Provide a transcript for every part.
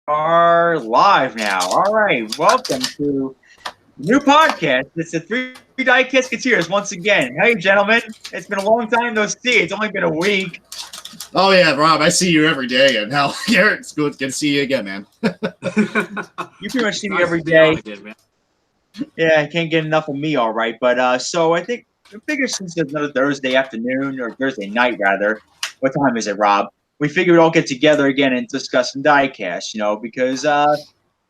Are live now. All right, welcome to the new podcast. It's the Three Diecasts once again. Hey, gentlemen, it's been a long time no see. It's only been a week. Oh yeah, Rob, I see you every day, and hell, Garrett, it's good to see you again, man. You pretty much see me every day. Yeah, I can't get enough of me, all right. But so I think I figure since it's another Thursday afternoon or Thursday night rather. What time is it, Rob? We figured we'd all get together again and discuss some diecast, because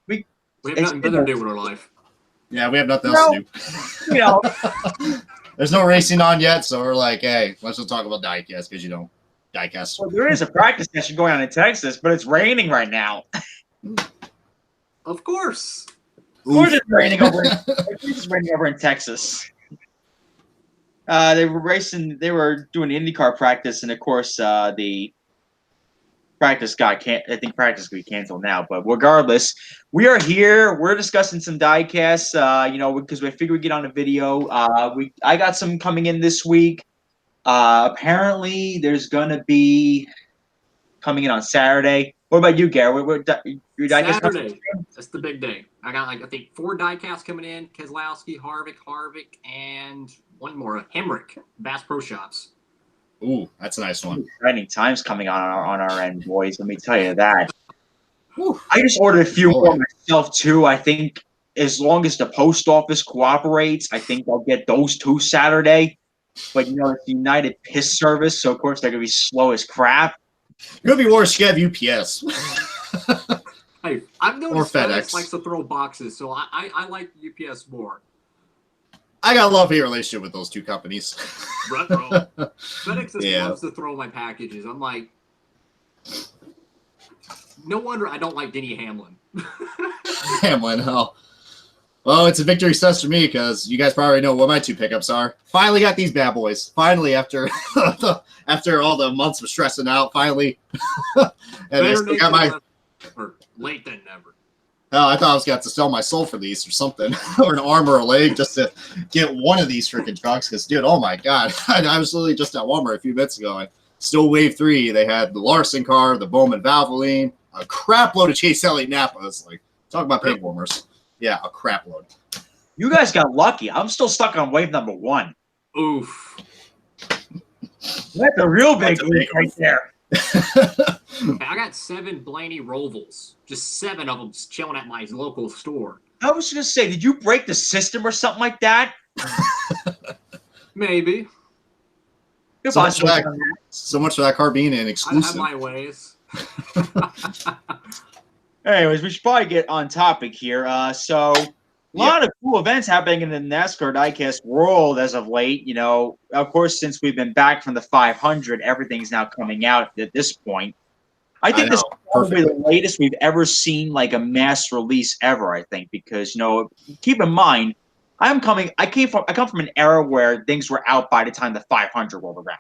we have nothing better to do with our life. Yeah, we have nothing else to do. There's no racing on yet, so we're like, hey, let's just talk about diecast because diecast. Well, there is a practice session going on in Texas, but it's raining right now. Of course. Of course it's raining over in Texas. They were racing. They were doing IndyCar practice, and of course, the practice I think practice could be canceled now. But regardless, we are here. We're discussing some diecasts. Because we figured we'd get on a video. I got some coming in this week. Apparently, there's gonna be coming in on Saturday. What about you, Gary? Your diecast Saturday. That's the big day. I got I think 4 diecasts coming in: Keselowski, Harvick, and one more, Hemrick, Bass Pro Shops. Ooh, that's a nice one. Exciting times coming on our end, boys. Let me tell you that. I just ordered a few more myself too. I think as long as the post office cooperates, I think I'll get those 2 Saturday. But it's the United Piss Service, so of course they're gonna be slow as crap. It could be worse. You have UPS. Hey, I've noticed FedEx likes to throw boxes, so I like UPS more. I got a love-hate relationship with those 2 companies. FedEx just loves to throw my packages. I'm like, no wonder I don't like Denny Hamlin. Hamlin, oh. Well, it's a victory success for me because you guys probably know what my 2 pickups are. Finally got these bad boys. Finally, after after all the months of stressing out, finally. And I still got my late than never. Oh, I thought I was going to have to sell my soul for these or something, or an arm or a leg just to get one of these freaking trucks. Because, dude, oh my God, I was literally just at Walmart a few minutes ago. And still Wave 3. They had the Larson car, the Bowman Valvoline, a crap load of Chase Elliott Napas. Like, talk about pig warmers. Yeah, a crap load. You guys got lucky. I'm still stuck on wave number 1. Oof. That's a real big leak right there. I got 7 Blaney Rovals. Just 7 of them just chilling at my local store. I was going to say, did you break the system or something like that? Maybe. So much for that car being an exclusive. I have my ways. Anyways, we should probably get on topic here. So a lot of cool events happening in the NASCAR diecast world as of late. Of course, since we've been back from the 500, everything's now coming out at this point. I think this is probably the latest we've ever seen, like a mass release ever. I think because keep in mind, I come from an era where things were out by the time the 500 rolled around.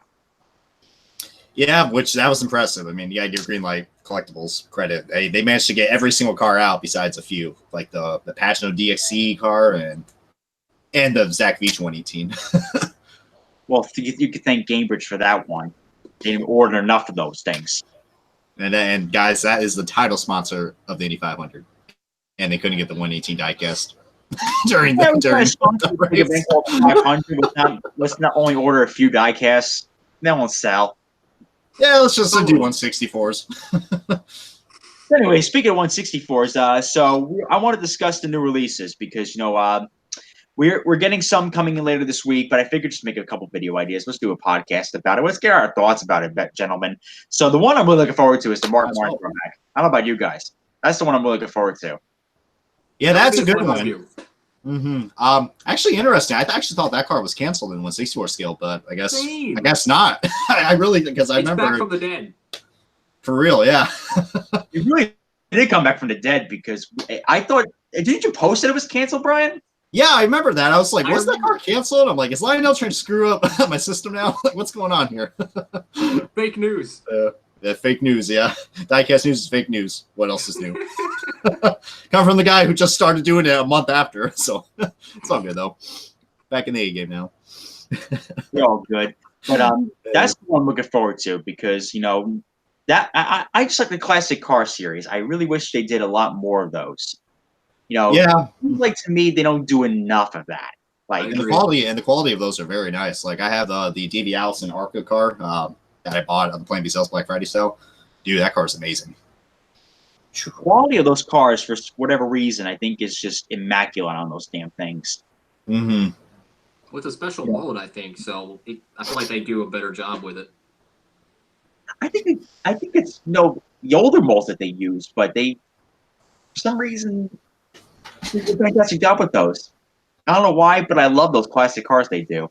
Yeah, that was impressive. I mean, yeah, give Greenlight Collectibles credit. They managed to get every single car out besides a few, like the Pagano DXC car and the Zach Veach 118. Well, you could thank Gamebridge for that one. They didn't order enough of those things. And guys, that is the title sponsor of the Indy 500, and they couldn't get the 118 diecast during the 500. Let's not only order a few diecasts. They won't sell. Yeah, let's just do 164s. Anyway, speaking of 164s, so I want to discuss the new releases because we're getting some coming in later this week, but I figured just make a couple video ideas. Let's do a podcast about it. Let's get our thoughts about it, gentlemen. So the one I'm really looking forward to is the Martin Martin throwback. I don't know about you guys. That's the one I'm really looking forward to. Yeah, that's a good one. Mm-hmm. Actually, interesting. I actually thought that car was canceled in 164 scale, but I guess not. I really, because I remember back from the dead. For real, yeah. It really did come back from the dead because I thought. Didn't you post that it was canceled, Brian? Yeah, I remember that. I was like, was that car canceled? I'm like, is Lionel trying to screw up my system now? Like, what's going on here? Fake news. Yeah, fake news, yeah. Diecast news is fake news. What else is new? Come from the guy who just started doing it a month after, so it's all good, though. Back in the A game now. We're all good. But that's the one I'm looking forward to because, I just like the classic car series. I really wish they did a lot more of those. You know, Yeah, like to me, they don't do enough of that. Like and the quality of those are very nice. Like I have the DB and Arca car that I bought on the Plan B Sales Black Friday sale. Dude, that car is amazing. the quality of those cars, for whatever reason, I think is just immaculate on those damn things. Mm-hmm. With a special mold, I think so. I feel like they do a better job with it. I think it's the older molds that they use, but they for some reason they do a fantastic job with those. I don't know why, but I love those classic cars they do.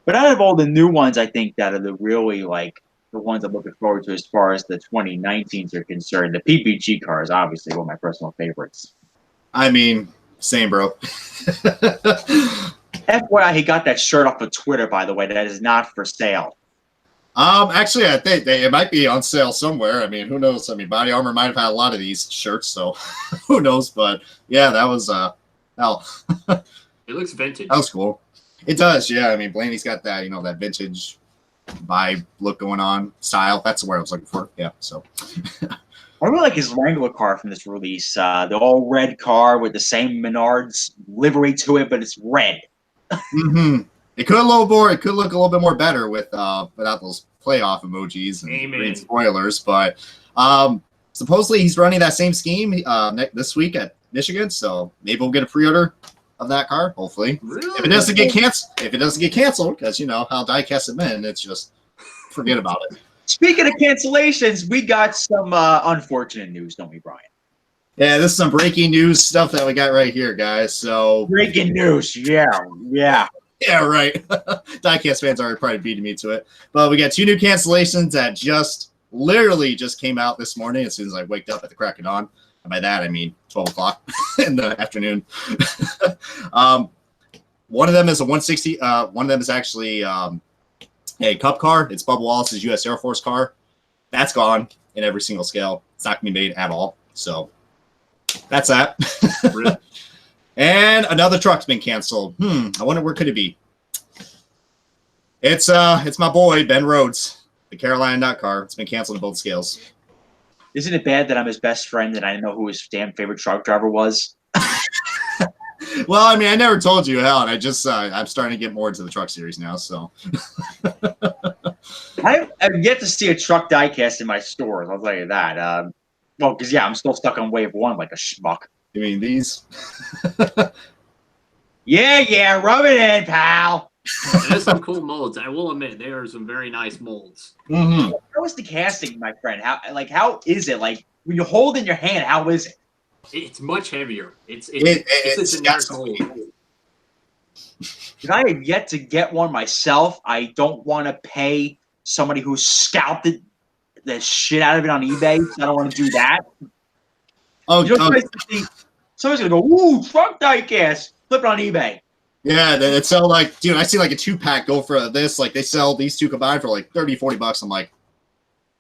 But out of all the new ones, I think that are the really like the ones I'm looking forward to as far as the 2019s are concerned. The PPG car is obviously one of my personal favorites. I mean, same, bro. FYI, he got that shirt off of Twitter, by the way. That is not for sale. Actually, I think it might be on sale somewhere. I mean, who knows? I mean, Body Armor might have had a lot of these shirts, so who knows? But yeah, that was hell. It looks vintage. That was cool. It does, yeah. I mean, Blaney's got that, that vintage vibe look going on, style. That's the word I was looking for. Yeah, so. I really like his Wrangler car from this release. The all red car with the same Menards livery to it, but it's red. Mm-hmm. It could look a little bit more better without those playoff emojis and green spoilers, but supposedly he's running that same scheme this week at Michigan, so maybe we'll get a pre-order of that car, hopefully. Really? If it doesn't get canceled, because you know how diecast have been, it's just forget about it. Speaking of cancellations, we got some unfortunate news, don't we, Brian? Yeah, this is some breaking news stuff that we got right here, guys. So breaking news, yeah. Yeah, right. Diecast fans are probably beating me to it. But we got 2 new cancellations that literally just came out this morning as soon as I waked up at the crack of dawn. And by that, I mean 12 o'clock in the afternoon. One of them is a 160. One of them is actually a Cup car. It's Bubba Wallace's U.S. Air Force car. That's gone in every single scale. It's not going to be made at all. So that's that. Really? And another truck's been canceled. I wonder where could it be? It's my boy Ben Rhodes, the Carolina car. It's been canceled in both scales. Isn't it bad that I'm his best friend and I didn't know who his damn favorite truck driver was? Well, I mean, I never told you, hell, and I just I'm starting to get more into the truck series now. So I've yet to see a truck diecast in my stores. I'll tell you that. Well, because I'm still stuck on wave 1 like a schmuck. You mean these? Yeah, rub it in, pal. There's some cool molds. I will admit, there are some very nice molds. Mm-hmm. How is the casting, my friend? How is it? Like when you hold in your hand, how is it? It's much heavier. It's got generic some mold. If I have yet to get one myself, I don't want to pay somebody who scalped the shit out of it on eBay. I don't want to do that. Somebody's gonna go, ooh, truck diecast, flip it on eBay. Yeah, they sell like, dude, I see like a 2-pack go for this. Like they sell these 2 combined for like $30-40. I'm like,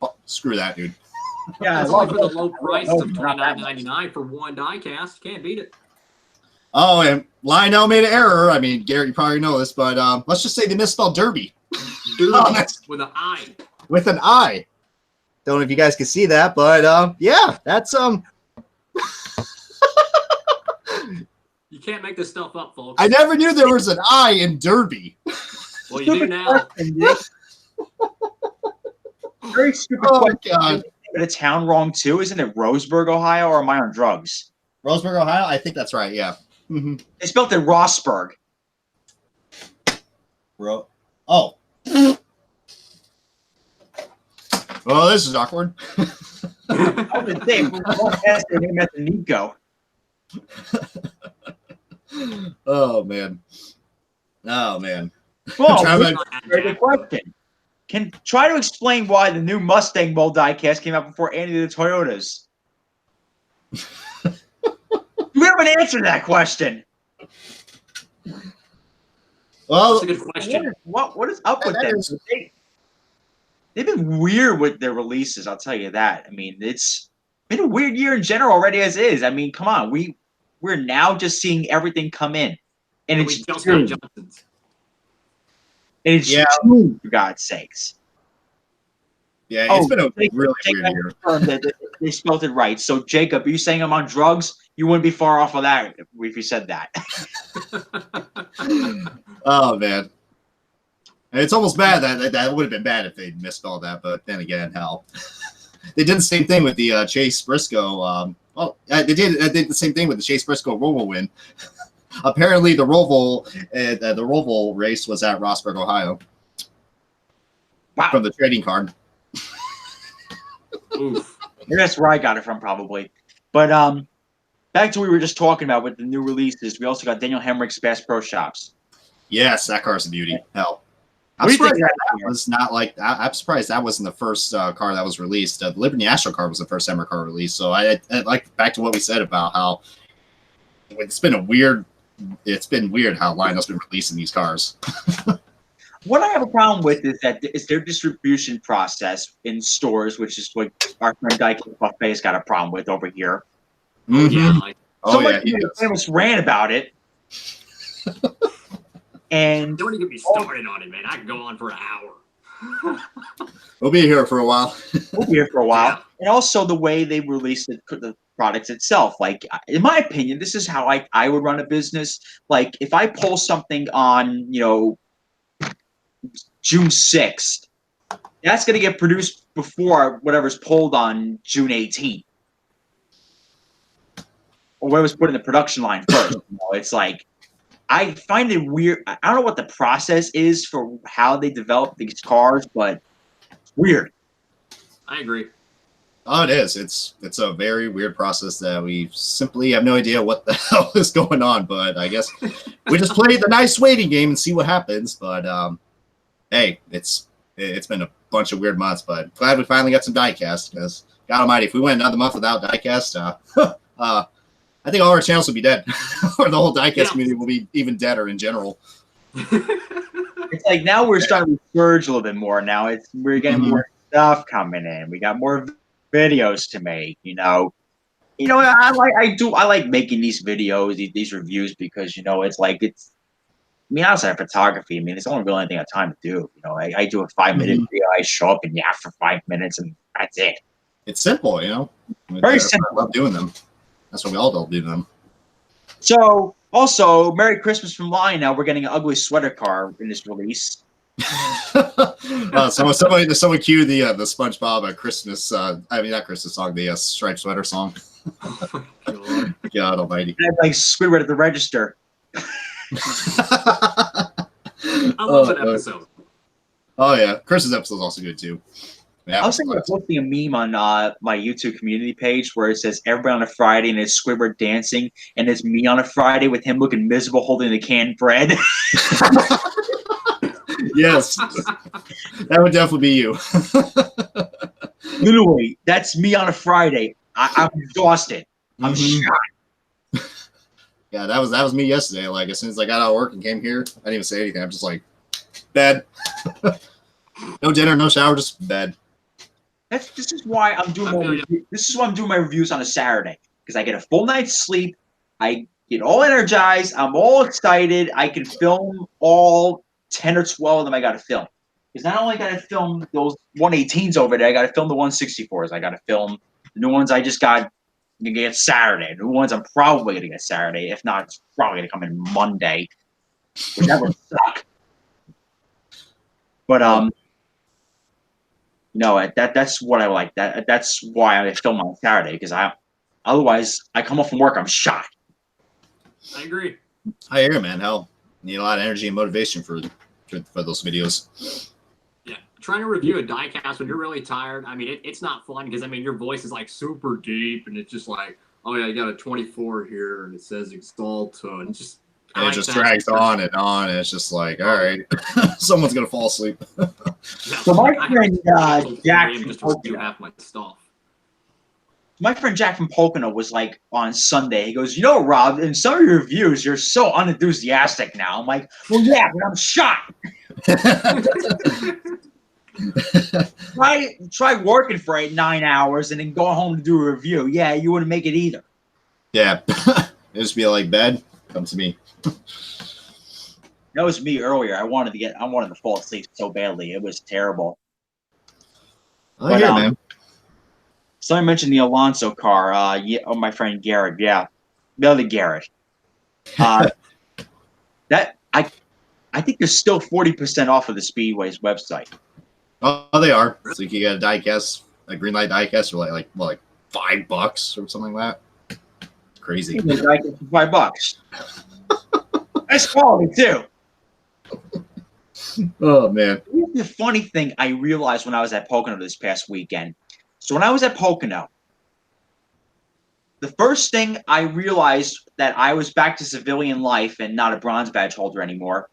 oh, screw that, dude. Yeah, it's only for the low price of $29.99 for 1 diecast. Can't beat it. Oh, and Lionel made an error. I mean, Garrett, you probably know this, but let's just say they misspelled Derby. With an I. With an I. Don't know if you guys can see that, but yeah, that's You can't make this stuff up, folks. I never knew there was an I in Derby. Well, you do now. Very stupid Oh, question. God. But a town wrong too, isn't it? Roseburg, Ohio, or am I on drugs? Roseburg, Ohio? I think that's right, yeah. Mm-hmm. They spelled it Rossburg. Oh. Well, this is awkward. I was gonna say, we're past their name at the Nico. Oh, man. Well, very good question. Can try to explain why the new Mustang mold diecast came out before any of the Toyotas. You haven't answered that question. Well, that's a good question. What is up with them? They've been weird with their releases, I'll tell you that. I mean, it's been a weird year in general already as is. I mean, come on. We're now just seeing everything come in. And it's true. It's true, for God's sakes. Yeah, it's been a really Jacob weird year. confirmed that they spelled it right. So, Jacob, are you saying I'm on drugs? You wouldn't be far off of that if you said that. Oh, man. And it's almost bad that would have been bad if they misspelled that, but then again, hell. They did the same thing with the Chase Briscoe. They did the same thing with the Chase Briscoe Roval win. Apparently, the Roval race was at Rossburg, Ohio. Wow. From the trading card. Oof. That's where I got it from, probably. But back to what we were just talking about with the new releases. We also got Daniel Hemrick's Bass Pro Shops. Yes, that car's a beauty. Hell. I'm What do you think surprised of that was not like. I'm surprised that wasn't the first car that was released. The Liberty National car was the first Hemrick car released. So I like back to what we said about how it's been weird how Lionel's been releasing these cars. What I have a problem with is that it's their distribution process in stores, which is what our friend Diecast Buffet's got a problem with over here. Mm-hmm. Yeah. Like, Somebody famous ran about it. And don't even get me started on it, man. I can go on for an hour. We'll be here for a while. We'll be here for a while. Yeah. And also the way they release the products itself. Like, in my opinion, this is how I would run a business. Like, if I pull something on, June 6th, that's going to get produced before whatever's pulled on June 18th. Or whatever's put in the production line first. It's like, I find it weird. I don't know what the process is for how they develop these cars, but it's weird. I agree. Oh, it is. It's a very weird process that we simply have no idea what the hell is going on. But I guess we just play the nice waiting game and see what happens. But hey, it's been a bunch of weird months. But glad we finally got some diecast, because God Almighty, if we went another month without diecast, I think all our channels would be dead, or the whole diecast community will be even deader in general. It's like now we're starting to surge a little bit more. Now we're getting more stuff coming in. We got more videos to make. I like making these videos, these reviews, because it's like outside of photography, it's the only real thing I have time to do. I do a 5-minute video. I show up and yap for 5 minutes, and that's it. It's simple, Very simple. I love doing them. That's what we all do them. So, also, Merry Christmas from Lion. Now we're getting an ugly sweater car in this release. Someone cue the SpongeBob Christmas. Not Christmas song, the striped sweater song. God Almighty! I have like Squidward at the register. I love that episode. Oh yeah, Chris's episode is also good too. Yeah, I was thinking of posting a meme on my YouTube community page where it says everybody on a Friday and it's Squidward dancing, and it's me on a Friday with him looking miserable holding the canned bread. Yes, that would definitely be you. Literally, that's me on a Friday. I'm exhausted. I'm shot. Yeah, that was me yesterday. Like, as soon as I got out of work and came here, I didn't even say anything. I'm just like, bed. No dinner, no shower, just bed. This is why I'm doing my reviews on a Saturday, because I get a full night's sleep. I get all energized. I'm all excited. I can film all 10 or 12 of them I got to film. Because not only got to film those 118s over there, I got to film the 164s. I got to film the new ones I just got to get Saturday. The new ones I'm probably going to get Saturday. If not, it's probably going to come in Monday, which that would suck. But no, that's what I like. That's why I film on Saturday, because otherwise I come off from work, I'm shot. I agree. I hear, man. Hell, you need a lot of energy and motivation for those videos. Yeah, trying to review a diecast when you're really tired. It's not fun, because your voice is like super deep, and it's just like, oh yeah, I got a 24 here, and it says Exalta, and just. And it just drags on and on, and it's just like, all right, someone's gonna fall asleep. So my friend Jack from just review half my stuff. My friend Jack from Pocono was like on Sunday. He goes, Rob, in some of your reviews, you're so unenthusiastic now. I'm like, well, yeah, but I'm shot. Try working for 9 hours and then go home to do a review. Yeah, you wouldn't make it either. Yeah, it'd just be like, bed, come to me. That was me earlier. I wanted to fall asleep so badly. It was terrible. Oh, yeah, man. Somebody mentioned the Alonso car. My friend Garrett. Yeah, the other Garrett. That I think there's still 40% off of the Speedway's website. Oh, they are. So you can get a diecast, a green light diecast, for like $5 or something like that. Crazy. Diecast for $5. Nice quality too. Oh man. The funny thing I realized when I was at Pocono this past weekend. So when I was at Pocono, the first thing I realized that I was back to civilian life and not a bronze badge holder anymore.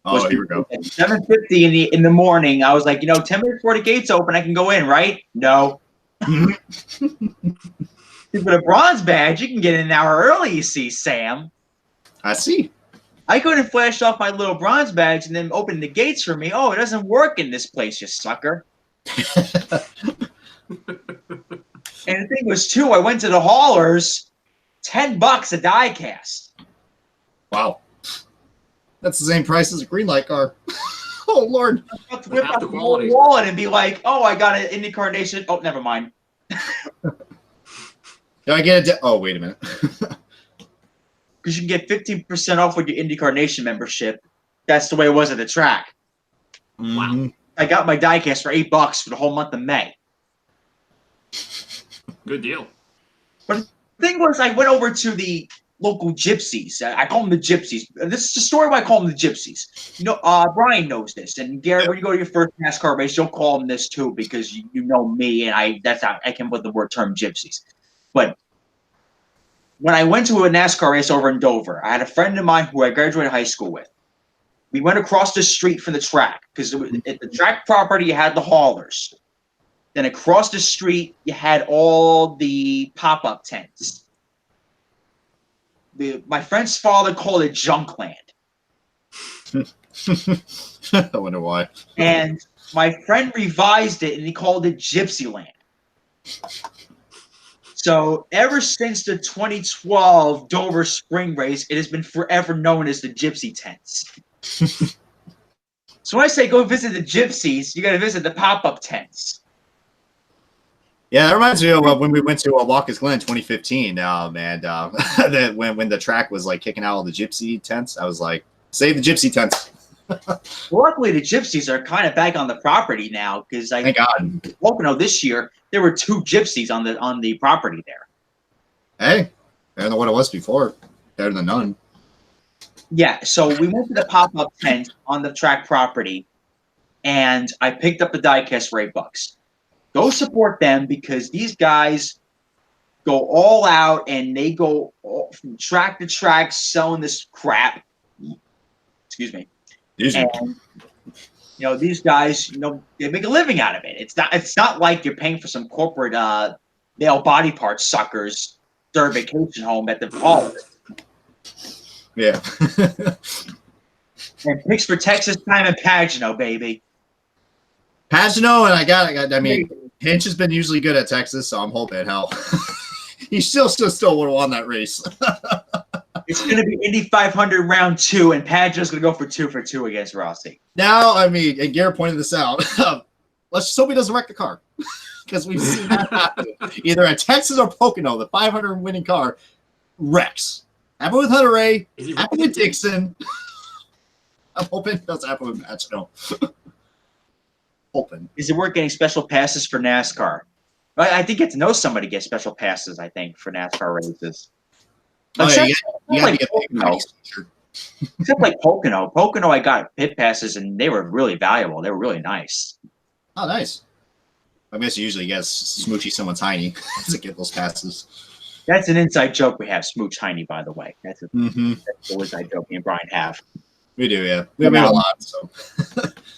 Oh, here we go. At 7:50 in the morning, I was like, 10 minutes before the gates open, I can go in, right? No. But a bronze badge, you can get in an hour early, you see, Sam. I see. I couldn't flash off my little bronze badge and then open the gates for me. Oh, it doesn't work in this place, you sucker. And the thing was, too, I went to the haulers, $10 a diecast. Wow. That's the same price as a green light car. Oh, Lord. I have to whip out the wallet and be like, oh, I got an IndyCar Nation. Oh, never mind. Do I get it? Oh, wait a minute. Because you can get 15% off with your IndyCar Nation membership. That's the way it was at the track. Wow. I got my diecast for $8 for the whole month of May. Good deal. But the thing was, I went over to the local gypsies. I call them the gypsies. This is the story why I call them the gypsies. Brian knows this. And Garrett, when you go to your first NASCAR race, you'll call them this too, because you know me, and I can put the term gypsies. But when I went to a NASCAR race over in Dover, I had a friend of mine who I graduated high school with. We went across the street from the track, because at the track property, you had the haulers. Then across the street, you had all the pop-up tents. My friend's father called it Junkland. I wonder why. And my friend revised it, and he called it Gypsyland. So ever since the 2012 Dover Spring Race, it has been forever known as the Gypsy Tents. So when I say go visit the Gypsies, you got to visit the pop-up tents. Yeah, that reminds me of when we went to Watkins Glen 2015. And when the track was like kicking out all the gypsy tents, I was like, save the gypsy tents. Luckily, the Gypsies are kind of back on the property now, because Thank God. Pocono this year there were 2 gypsies on the property there. Hey, better than what it was before. Better than none. Yeah, so we went to the pop-up tent on the track property, and I picked up the diecast for $8. Go support them, because these guys go all out, and they go from track to track selling this crap. Excuse me. And these guys, they make a living out of it. It's not like you're paying for some corporate male body parts suckers third vacation home at the hall. Yeah. And picks for Texas time and Pagano, baby. Pagano, and I mean, Hinch has been usually good at Texas, so I'm hoping hell. He still would have won that race. It's going to be Indy 500 round 2, and Pagano's going to go for 2 for 2 against Rossi. Now, I mean, and Garrett pointed this out. Let's just hope he doesn't wreck the car, because we've seen that happen. Either at Texas or Pocono, the 500 winning car wrecks. Happened with Hunter Ray. Happened with Dixon. I'm hoping it doesn't happen with Pagano. Hoping. Is it worth getting special passes for NASCAR? I think you have to know somebody to get special passes, I think, for NASCAR races. Except like Pocono. Pocono, I got pit passes, and they were really valuable. They were really nice. Oh, nice. I guess you usually get Smoochy someone tiny to get those passes. That's an inside joke we have, Smooch Tiny, by the way. That's an inside joke me and Brian have. We do, yeah. We have a lot, so.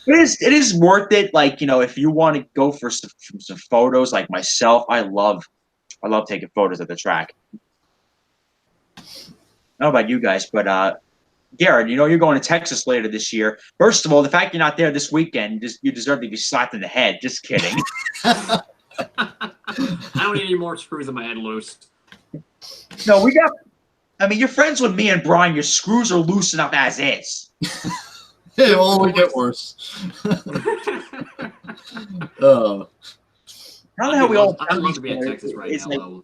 It is worth it. Like, if you want to go for some photos, like myself, I love taking photos at the track. I don't know about you guys, but Garrett, you're going to Texas later this year. First of all, the fact you're not there this weekend, you deserve to be slapped in the head. Just kidding. I don't need any more screws in my head loose. No, you're friends with me and Brian. Your screws are loose enough as is. It will only get worse. I don't know how we all. I'd love to be in Texas right now, like, though.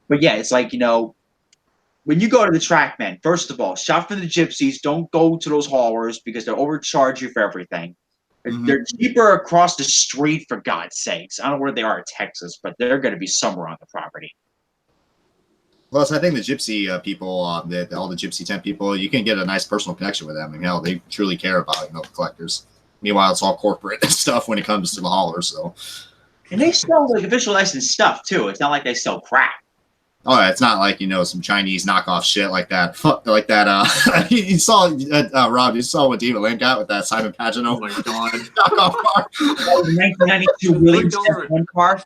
But yeah, it's like, when you go to the track, man, first of all, shop for the gypsies. Don't go to those haulers because they'll overcharge you for everything. They're cheaper across the street, for God's sakes. I don't know where they are in Texas, but they're going to be somewhere on the property. Plus, I think the gypsy people, all the gypsy tent people, you can get a nice personal connection with them. I mean, hell, they truly care about the collectors. Meanwhile, it's all corporate stuff when it comes to the haulers. So, and they sell like official licensed stuff too. It's not like they sell crap. Oh, it's not like some Chinese knockoff shit like that. Like that. You saw Rob. You saw what David Lynn got with that Simon Pagino. Oh my god! Knockoff car. Oh, the 1992 Williams F1 car.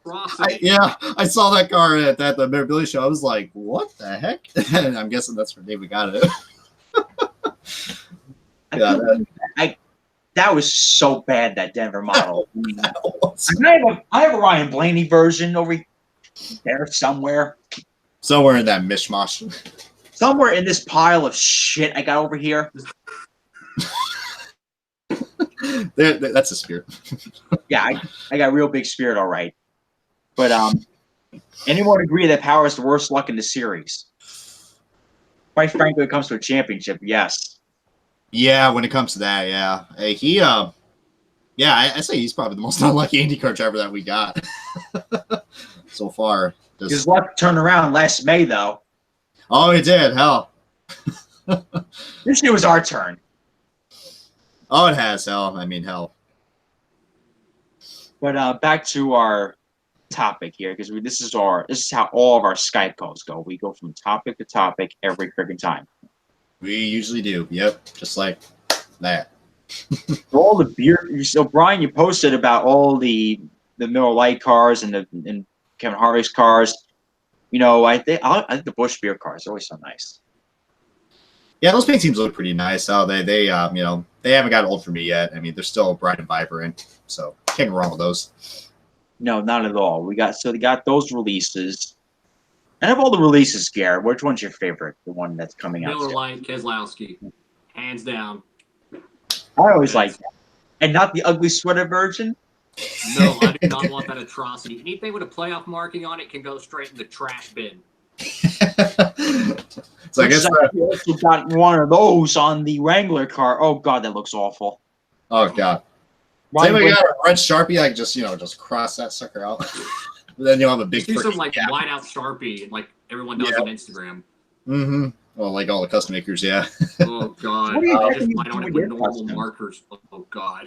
I saw that car at the memorabilia show. I was like, what the heck? And I'm guessing that's where David got it. That was so bad, that Denver model. I have a Ryan Blaney version over there somewhere. Somewhere in that mishmash. Somewhere in this pile of shit I got over here. That's a spirit. Yeah, I got a real big spirit, all right. But anyone agree that Power is the worst luck in the series? Quite frankly, when it comes to a championship, yes. Yeah, when it comes to that, yeah. Hey, I say he's probably the most unlucky IndyCar driver that we got so far. His luck turned around last May, though. Oh, it did. Hell. This year was our turn. Oh, it has. Hell. I mean, hell. But back to our topic here, because this is how all of our Skype calls go. We go from topic to topic every freaking time. We usually do. Yep, just like that. All the beer. So Brian, you posted about all the Miller Lite cars and Kevin Harvick's cars. I think the Busch beer cars are always so nice. Yeah, those paint teams look pretty nice. How they haven't got old for me yet. I mean, they're still bright and vibrant, so can't go wrong with those. No, not at all. They got those releases. And of all the releases, Garrett, which one's your favorite? The one that's coming out? Miller Lite, Keselowski, hands down. I always like that, and not the ugly sweater version. No, I do not want that atrocity. Anything with a playoff marking on it can go straight in the trash bin. So I guess you also got one of those on the Wrangler car. Oh God, that looks awful. Oh God. Anybody got a red Sharpie? I just cross that sucker out. Then you'll have a big. Do some white out Sharpie like everyone does on Instagram. Mm-hmm. Well, like all the custom makers, yeah. Oh God. I just write on it with normal markers. Oh God.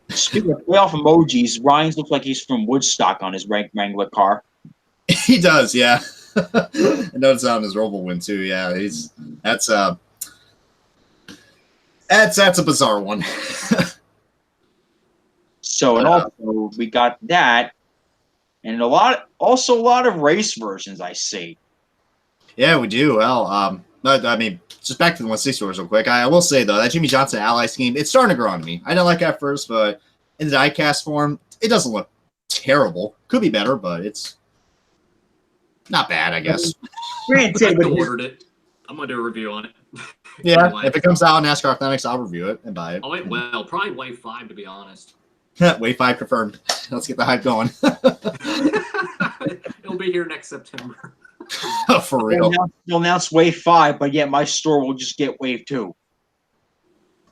Speaking of playoff emojis, Ryan's looks like he's from Woodstock on his Wrangler car. He does, yeah. I noticed that on his Roval win too. Yeah, that's a bizarre one. So and also we got that, and a lot of race versions I see. Yeah, we do. Well, I mean, just back to the 160 stores real quick. I will say though that Jimmy Johnson Ally scheme, it's starting to grow on me. I didn't like it at first, but in the diecast form, it doesn't look terrible. Could be better, but it's not bad, I guess. I ordered it. I'm gonna do a review on it. Yeah, if it comes out in NASCAR Authentics, I'll review it and buy it. Oh wait, well, probably Wave 5 to be honest. Wave 5 confirmed. Let's get the hype going. It'll be here next September. For real. You'll announce Wave 5, but yet my store will just get Wave 2.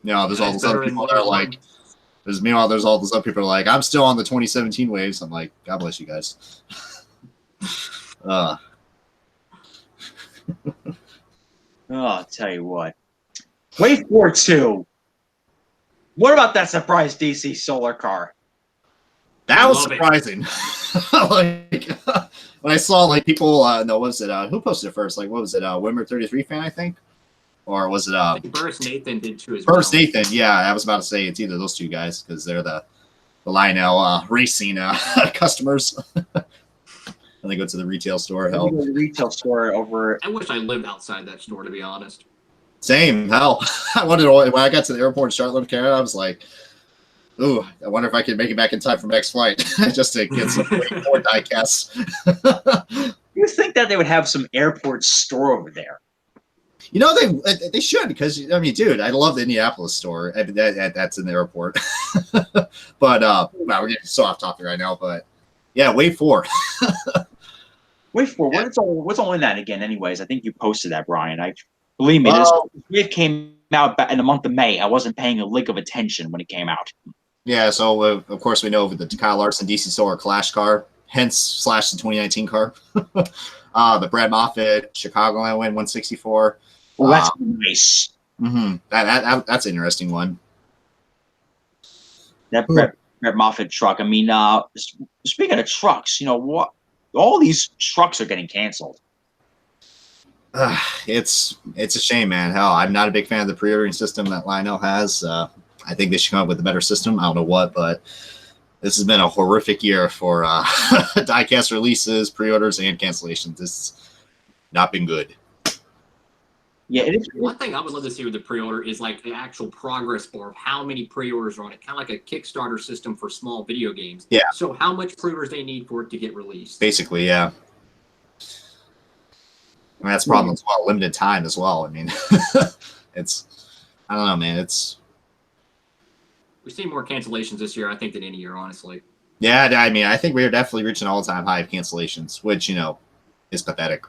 Yeah, there's all those other people that are like, meanwhile, there's all those other people that are like, I'm still on the 2017 waves. I'm like, God bless you guys. Oh, I'll tell you what. Wave 4-2. What about that surprise DC solar car? That was surprising. Like when I saw like people, no, what was it? Who posted it first? Like, what was it? Wimmer 33 fan, I think, or was it? I think Burst Nathan did too as Burst Nathan, yeah. I was about to say it's either those two guys because they're the Lionel racing customers. And they go to the retail store. Hell, the retail store over. I wish I lived outside that store, to be honest. Same. Hell, I wondered when I got to the airport in Charlotte, North Carolina. I was like, "Ooh, I wonder if I can make it back in time for next flight just to get some more diecasts." You think that they would have some airport store over there? You know, they should, because I mean, dude, I love the Indianapolis store. That's in the airport. But wow, we're getting so off topic right now. But yeah, Wave 4. Wave 4. Yeah. What's all in that again? Anyways, I think you posted that, Brian. Believe me, Well, this wave came out in the month of May. I wasn't paying a lick of attention when it came out. Yeah, so of course we know the Kyle Larson DC Solar Clash car, hence / the 2019 car. The Brad Moffitt Chicagoland win 164. Well, that's nice. That's an interesting one. That Brett Moffitt truck. I mean, speaking of trucks, you know what? All these trucks are getting canceled. It's a shame, man. Hell, I'm not a big fan of the pre-ordering system that Lionel has. I think they should come up with a better system. I don't know what, but this has been a horrific year for diecast releases, pre-orders, and cancellations. It's not been good. Yeah, it is. One thing I would love to see with the pre-order is like the actual progress bar of how many pre-orders are on it, kind of like a Kickstarter system for small video games. Yeah. So how much pre-orders they need for it to get released. Basically, yeah. I mean, that's a problem as well. Limited time as well. I mean, I don't know, man. We've seen more cancellations this year, I think, than any year, honestly. Yeah, I mean, I think we're definitely reaching an all-time high of cancellations, which, you know, is pathetic.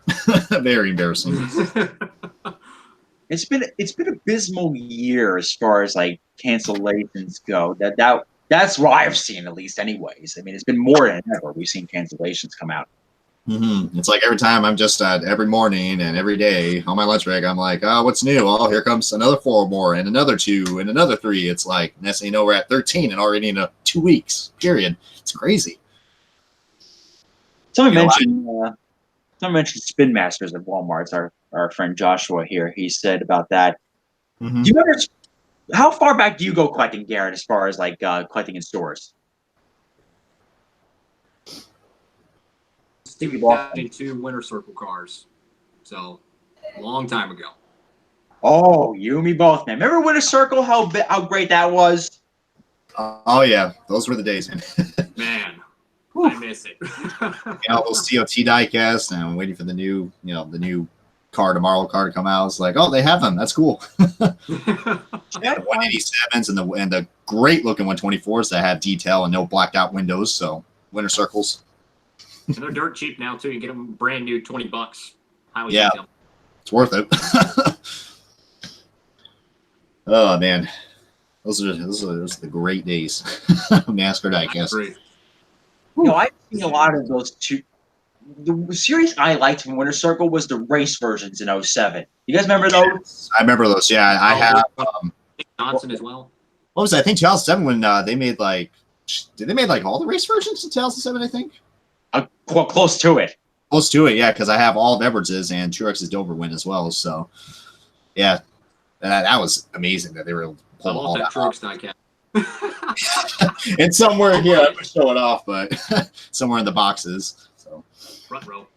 Very embarrassing. It's been abysmal year as far as like cancellations go. That's what I've seen, at least, anyways. I mean, it's been more than ever we've seen cancellations come out. It's like every time I'm just every morning and every day on my lunch break, I'm like, oh, what's new? Oh, here comes another 4 more and another 2 and another 3. It's like, next thing you know, we're at 13 and already in 2 weeks, period. It's crazy. Someone mentioned Spin Masters at Walmart's. Our friend Joshua here, he said about that. Do you remember, how far back do you go collecting, Garrett, as far as like collecting in stores? 2002 Winter Circle cars. So, a long time ago. Oh, you and me both, man. Remember Winter Circle, how great that was? Oh, yeah. Those were the days, man. Man, I miss it. Those TOT diecast, and I'm waiting for the new car tomorrow car to come out. It's like, oh, they have them. That's cool. The 187s and the great looking 124s that have detail and no blacked out windows. So Winter Circles. And they're dirt cheap now too. You can get them brand new, $20. Highly yeah, detailed. It's worth it. Oh man, those are the great days. NASCAR diecast. You know, I've seen a lot of those two. The series I liked from Winter Circle was the race versions in 07. You guys remember those? I remember those. Yeah, I have. Johnson as well. What was that? I think 2007 when they made like all the race versions in 2007. I think. Close to it. Close to it, yeah, because I have all of Edwards's and Truex's Dover win as well. So, yeah, that was amazing that they were able to pull all that Truex diecast. And somewhere here, I'm gonna show it off, but somewhere in the boxes. So front row.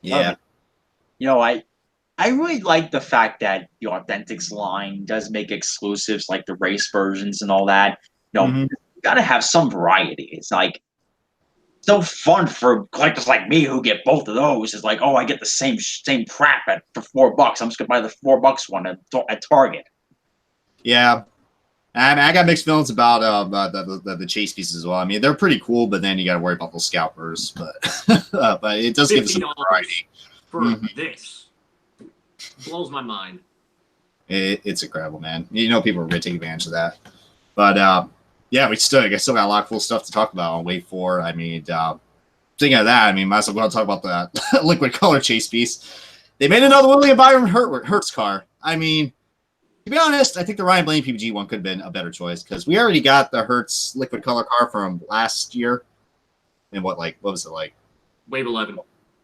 Yeah. You know, I really like the fact that the Authentics line does make exclusives like the race versions and all that. You know, you gotta have some variety. It's like so fun for collectors like me who get both of those. It's like, oh, I get the same crap for $4. I'm just gonna buy the $4 one at Target. Yeah, I got mixed feelings about the chase pieces as well. I mean, they're pretty cool, but then you got to worry about those scalpers. But but it does give us some variety. For this blows my mind. It's incredible, man. You know, people are going to take advantage of that. But yeah, I still got a lot of cool stuff to talk about on Wave 4. I mean, thinking of that, I mean, might as well talk about the liquid color chase piece. They made another William Byron Hertz car. I mean, to be honest, I think the Ryan Blaney PPG one could have been a better choice because we already got the Hertz liquid color car from last year. And what was it like? Wave 11.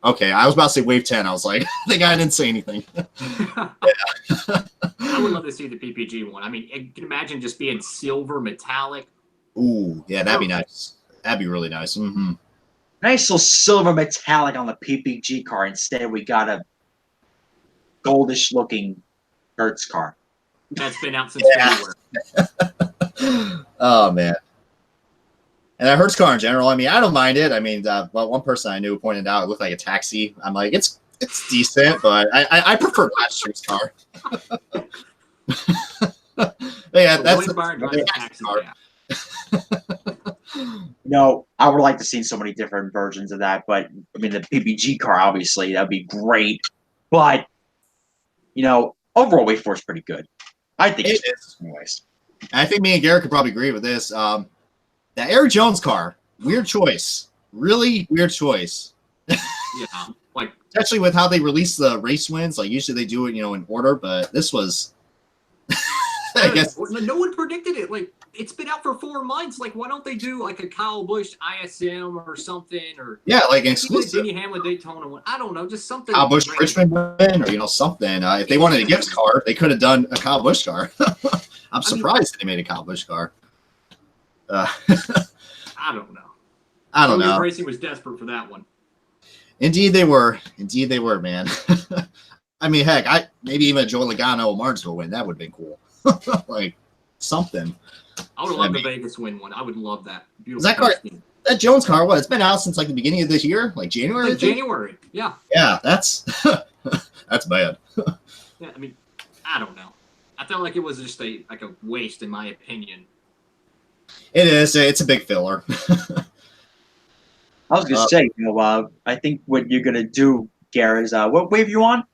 Okay, I was about to say Wave 10. I was like, I think I didn't say anything. I would love to see the PPG one. I mean, you can imagine just being silver metallic. Ooh, yeah, that'd be nice. That'd be really nice. Nice little silver metallic on the PPG car. Instead, we got a goldish looking Hertz car. That's been out since February. Oh, man. And that Hertz car in general, I mean, I don't mind it. I mean, but one person I knew pointed out it looked like a taxi. I'm like, it's It's decent, but I prefer last year's car. Yeah, So that's William Byron drives a taxi cab. No, I would like to see so many different versions of that, but I mean the PPG car, obviously, that'd be great. But overall wave 4 is pretty good. I think it is. Anyways. I think me and Garrett could probably agree with this. The Eric Jones car, weird choice. Really weird choice. Yeah, like especially with how they release the race wins. Like usually they do it, in order, but this was. I guess no one predicted it. Like it's been out for 4 months. Like why don't they do like a Kyle Busch ISM or something? Or like an exclusive. Denny Hamlin Daytona one. I don't know, just something. Kyle Busch Richmond win or something. If they wanted a Gibbs car, they could have done a Kyle Busch car. I'm surprised they made a Kyle Busch car. I don't know. I don't know. Racing was desperate for that one. Indeed they were. Indeed they were, man. I mean, heck, maybe even a Joey Logano Martinsville win. That would have been cool. Like something. I would love the Vegas win one. I would love that. Beautiful. That car, that Jones car, it's been out since like the beginning of this year, like January. January, yeah. Yeah, that's that's bad. Yeah, I mean, I don't know. I felt like it was just a waste, in my opinion. It is. It's a big filler. I was gonna say, I think what you're gonna do, Garrett, is what wave you on?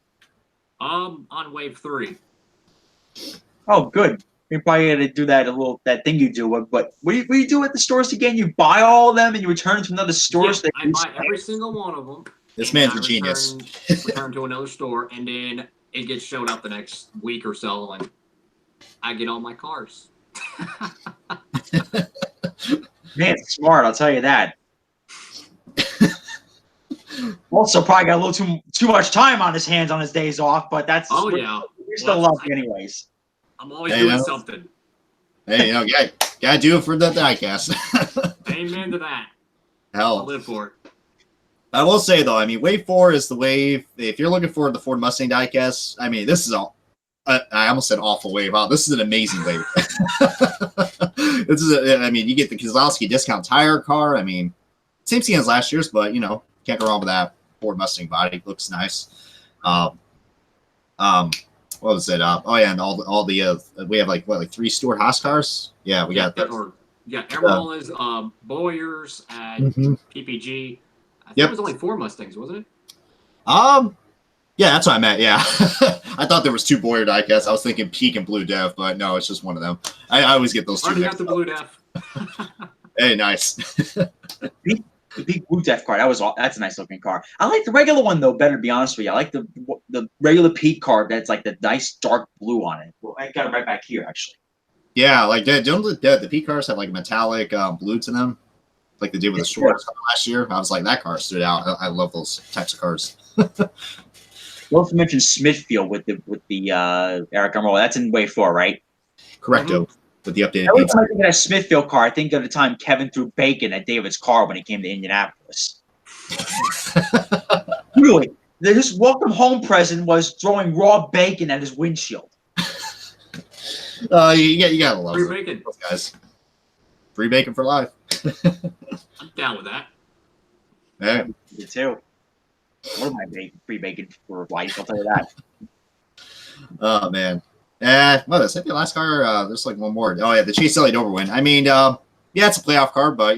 On wave 3. Oh, good. You're probably gonna do that thing you do. But what do you do at the stores again? You buy all of them and you return them to another store. Yeah, I buy every single one of them. This man's a genius. Return to another store, and then it gets showed up the next week or so, and I get all my cars. Man, smart. I'll tell you that. Also, probably got a little too much time on his hands on his days off, but that's we still love you anyways. I'm always doing something. Hey, gotta do it for the diecast. Amen to that. Hell, I'll live for it. I will say though, I mean, wave 4 is the wave. If you're looking for the Ford Mustang diecast, I mean, this is I almost said awful wave. Wow, this is an amazing wave. This is you get the Kozlowski discount tire car. I mean, same thing as last year's, but can't go wrong with that. Ford Mustang body looks nice. What was it? And all the we have like 3 Stuart Haas cars. Yeah, we got that. Emerald is Bowyer's at PPG. I think it was only 4 Mustangs, wasn't it? Yeah, that's what I meant. Yeah, I thought there was 2 Boyer diecasts. I was thinking Peak and Blue Dev, but no, it's just one of them. I always get those 2. I got the Blue Dev. Hey, nice. The Peak Blue Death car, that's a nice looking car. I like the regular one though better, to be honest with you. I like the regular Peak car that's like the nice dark blue on it. Well, I got it right back here actually. Yeah, like the Peak cars have like metallic blue to them, like they did with the Schwartz last year. I was like, that car stood out. I love those types of cars. You also mentioned Smithfield with the Eric Emerald. That's in wave 4, right? Correcto. With the updated. Every time I think of that Smithfield car, I think of the time Kevin threw bacon at David's car when he came to Indianapolis. Really, his welcome home present was throwing raw bacon at his windshield. You gotta love free bacon, those guys. Free bacon for life. I'm down with that. Yeah, you too. What am I free bacon for life? I'll tell you that. Oh man. What is it? The last car, there's like one more. Oh yeah, the Chase Elliott Dover win. I mean, yeah, it's a playoff car, but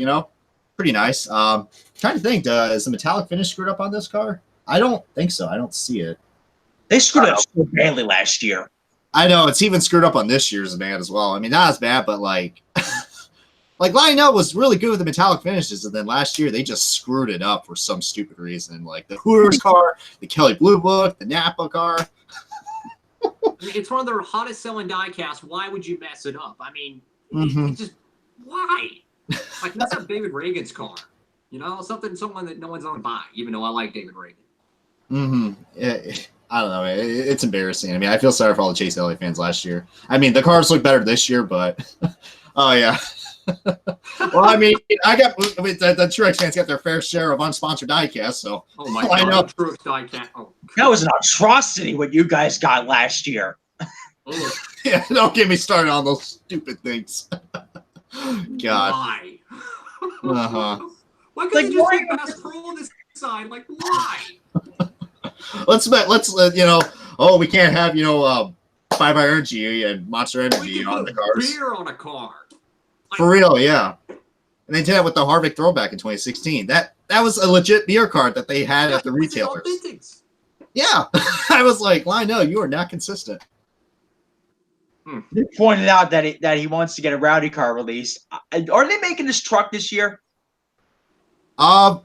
pretty nice. Trying to think, is the metallic finish screwed up on this car? I don't think so. I don't see it. They screwed up so badly last year. I know it's even screwed up on this year's band as well. I mean, not as bad, but like Lionel was really good with the metallic finishes, and then last year they just screwed it up for some stupid reason. Like the Hooters car, the Kelly Blue Book, the Napa car. I mean, it's one of their hottest selling diecasts. Why would you mess it up? I mean, it's just why? Like that's not David Reagan's car, someone that no one's gonna buy. Even though I like David Reagan. I don't know. It's embarrassing. I mean, I feel sorry for all the Chase Elliott fans last year. I mean, the cars look better this year, but oh yeah. Well, I mean, the Truex fans got their fair share of unsponsored diecasts, so. Oh my God, Truex diecast. Oh, that was an atrocity what you guys got last year. Yeah, don't get me started on those stupid things. God. Why? Uh-huh. Why couldn't you just pass Pro on this side? Like, why? let's oh, we can't have 5 Hour Energy and Monster Energy on the cars. Beer on a car. For real, yeah. And they did that with the Harvick throwback in 2016. That was a legit beer card that they had at the retailers. Yeah. I was like, Lionel, you are not consistent. They pointed out that he wants to get a rowdy car release. Are they making this truck this year? The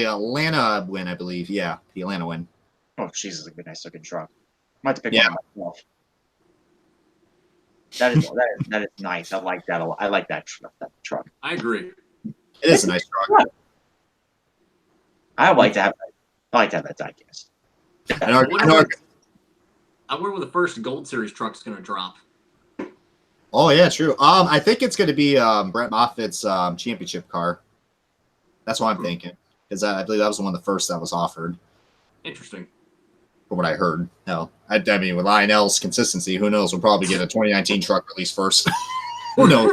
Atlanta win, I believe. Yeah, the Atlanta win. Oh, Jesus, a good nice looking truck. I might have to pick one myself. That is nice. I like that a lot. I like that truck. I agree. It is a nice truck. I like to have that diecast. I wonder when the first Gold Series truck is going to drop. Oh yeah, true. I think it's going to be Brett Moffitt's championship car. That's what I'm thinking, because I believe that was one of the first that was offered. Interesting. From what I heard. Hell, I mean, with Lionel's consistency, who knows? We'll probably get a 2019 truck release first. Who knows?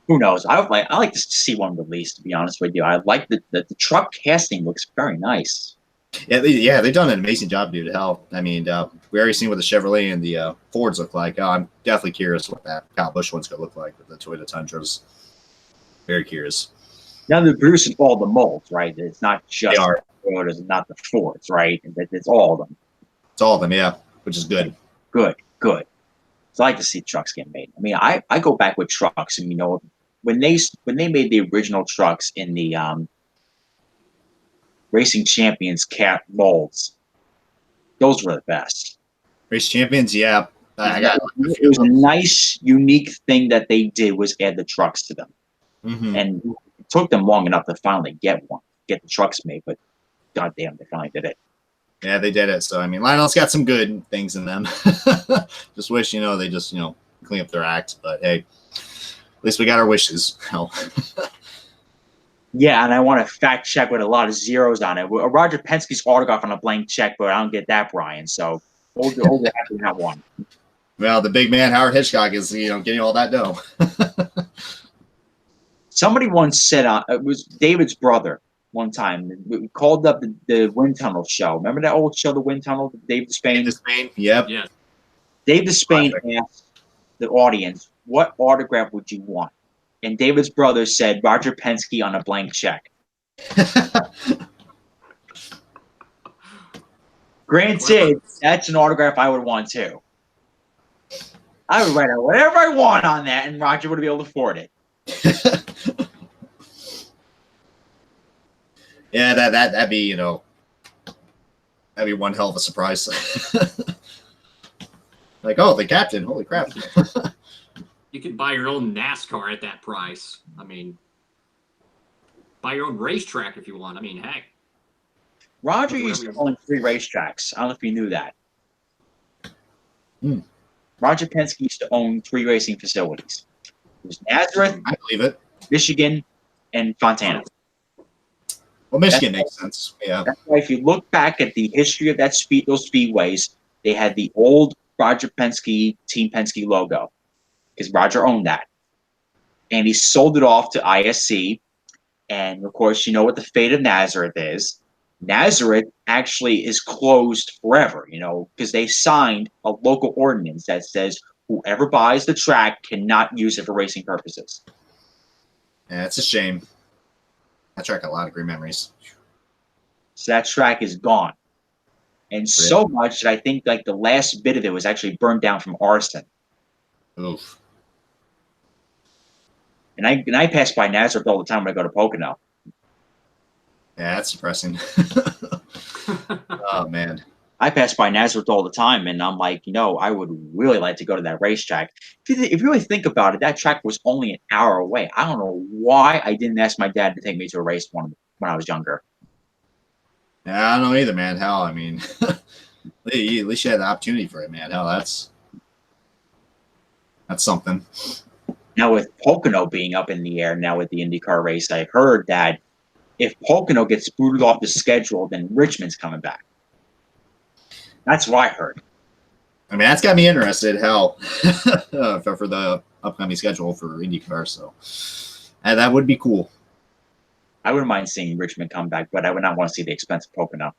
Who knows? I like to see one released. To be honest with you, I like the truck casting looks very nice. Yeah, they've done an amazing job, dude. Hell, I mean, we already seen what the Chevrolet and the Fords look like. I'm definitely curious what that Kyle Busch one's going to look like with the Toyota Tundras. Very curious. Now they're producing all the molds, right? It's not just the Toyotas and not the Fords, right? It's all of them. It's all of them, yeah, which is good. Good. So I like to see trucks get made. I mean, I go back with trucks, and when they made the original trucks in the Racing Champions cat molds, those were the best. Race Champions, yeah. It was a nice, unique thing that they did was add the trucks to them. Mm-hmm. And it took them long enough to finally get the trucks made, but goddamn, they finally did it. Yeah, they did it. So, I mean, Lionel's got some good things in them. Just wish, they just, clean up their act. But, hey, at least we got our wishes. Hell. Yeah, and I want to fact check with a lot of zeros on it. Roger Penske's autograph on a blank check, but I don't get that, Brian. So hold it after that one. Well, the big man Howard Hitchcock is, getting all that dough. Somebody once said it was David's brother one time. We called up the Wind Tunnel show. Remember that old show, the Wind Tunnel, Dave Despain? Yep. Yeah. Dave Despain asked the audience, "What autograph would you want?" And David's brother said, "Roger Penske on a blank check." Granted, that's an autograph I would want too. I would write out whatever I want on that, and Roger would be able to afford it. Yeah, that'd be that'd be one hell of a surprise. Like, oh, the captain! Holy crap! You can buy your own NASCAR at that price. I mean, buy your own racetrack if you want. I mean, heck. Roger used to own 3 racetracks. I don't know if you knew that. Roger Penske used to own 3 racing facilities. It was Nazareth, I believe it, Michigan, and Fontana. Well, Michigan makes sense. Yeah. That's why if you look back at the history of those speedways, they had the old Roger Penske, Team Penske logo, because Roger owned that. And he sold it off to ISC. And, of course, you know what the fate of Nazareth is. Nazareth actually is closed forever, because they signed a local ordinance that says whoever buys the track cannot use it for racing purposes. Yeah, it's a shame. That track had a lot of great memories. So that track is gone. And so much that I think like the last bit of it was actually burned down from arson. Oof. And I pass by Nazareth all the time when I go to Pocono. Yeah, that's depressing. Oh, man. I pass by Nazareth all the time, and I'm like, I would really like to go to that racetrack. If you really think about it, that track was only an hour away. I don't know why I didn't ask my dad to take me to a race when I was younger. Yeah, I don't know either, man. Hell, I mean, at least you had the opportunity for it, man. Hell, that's something. Now, with Pocono being up in the air now with the IndyCar race, I heard that if Pocono gets booted off the schedule, then Richmond's coming back. That's what I heard. I mean, that's got me interested, hell, for the upcoming schedule for IndyCar. So, and that would be cool. I wouldn't mind seeing Richmond come back, but I would not want to see the expensive Pocono.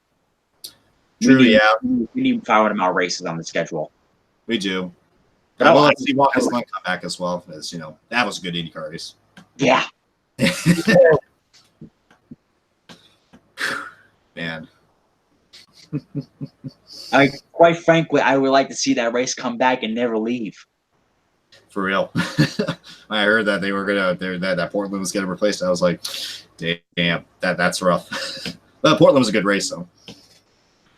True, we need 500-mile races on the schedule. We do. But I will have to see Watkins Glen come back as well, as that was a good IndyCar race. Yeah. Man. Quite frankly, I would like to see that race come back and never leave. For real. I heard that they were that Portland was getting replaced. I was like, damn, that's rough. But Portland was a good race, though.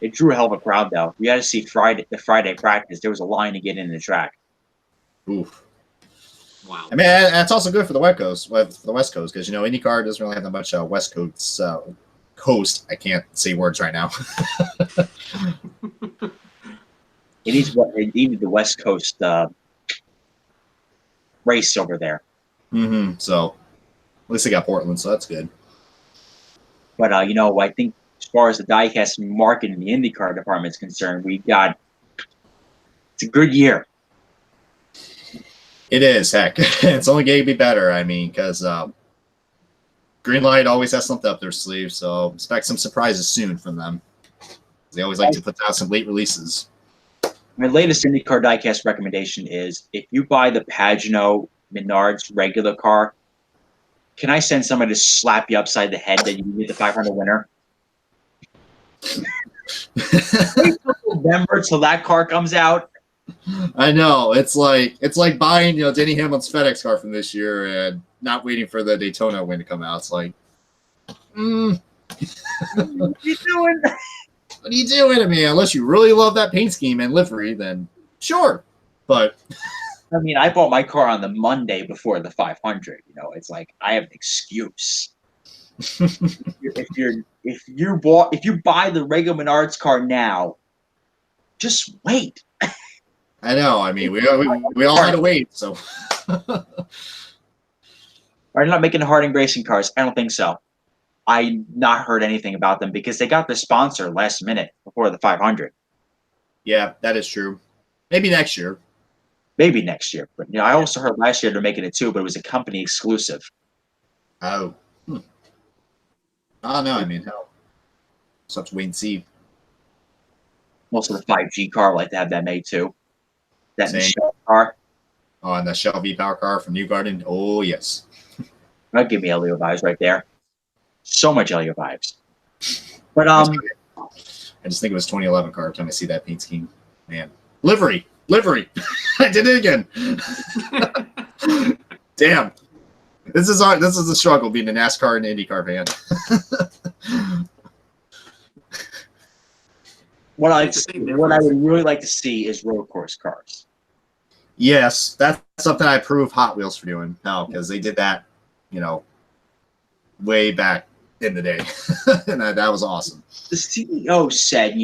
It drew a hell of a crowd, though. We had to see the Friday practice. There was a line to get in the track. Oof. Wow. I mean, that's also good for the West Coast, because IndyCar doesn't really have that much West Coast coast. I can't say words right now. It needed the West Coast race over there. So at least they got Portland, so that's good. But I think as far as the diecast market in the IndyCar department is concerned, it's a good year. It is, heck. It's only going to be better, I mean, because Greenlight always has something up their sleeve, so expect some surprises soon from them. They always like to put out some late releases. My latest IndyCar diecast recommendation is if you buy the Pagano Menards regular car, can I send somebody to slap you upside the head that you get the 500 winner? Wait till November till that car comes out. I know. It's like buying, Denny Hamlin's FedEx car from this year and not waiting for the Daytona win to come out. It's like, What are you doing? What are you doing? I mean, unless you really love that paint scheme and livery, then sure. But I mean, I bought my car on the Monday before the 500. It's like I have an excuse. if you buy the regular Menards car now, just wait. I know. I mean, we all had to wait. So, are they not making Harding racing cars? I don't think so. I not heard anything about them because they got the sponsor last minute before the 500. Yeah, that is true. Maybe next year. Maybe next year. But I also heard last year they're making it too, but it was a company exclusive. Oh. Oh, no. I mean, hell. So have to wait and see. Most of the 5G car would like to have that made too. That Same. Michelle car. Oh, and the Shell V-Power car from New Garden. Oh, yes. That'd give me Elio vibes right there. So much Elio vibes. But I just think it was 2011 car every time I see that paint scheme. Man. Livery. I did it again. Damn. This is the struggle being a NASCAR and IndyCar fan. What I would really like to see is road course cars. Yes, that's something I approve Hot Wheels for doing. No, because they did that, way back in the day, and that was awesome. The CEO said,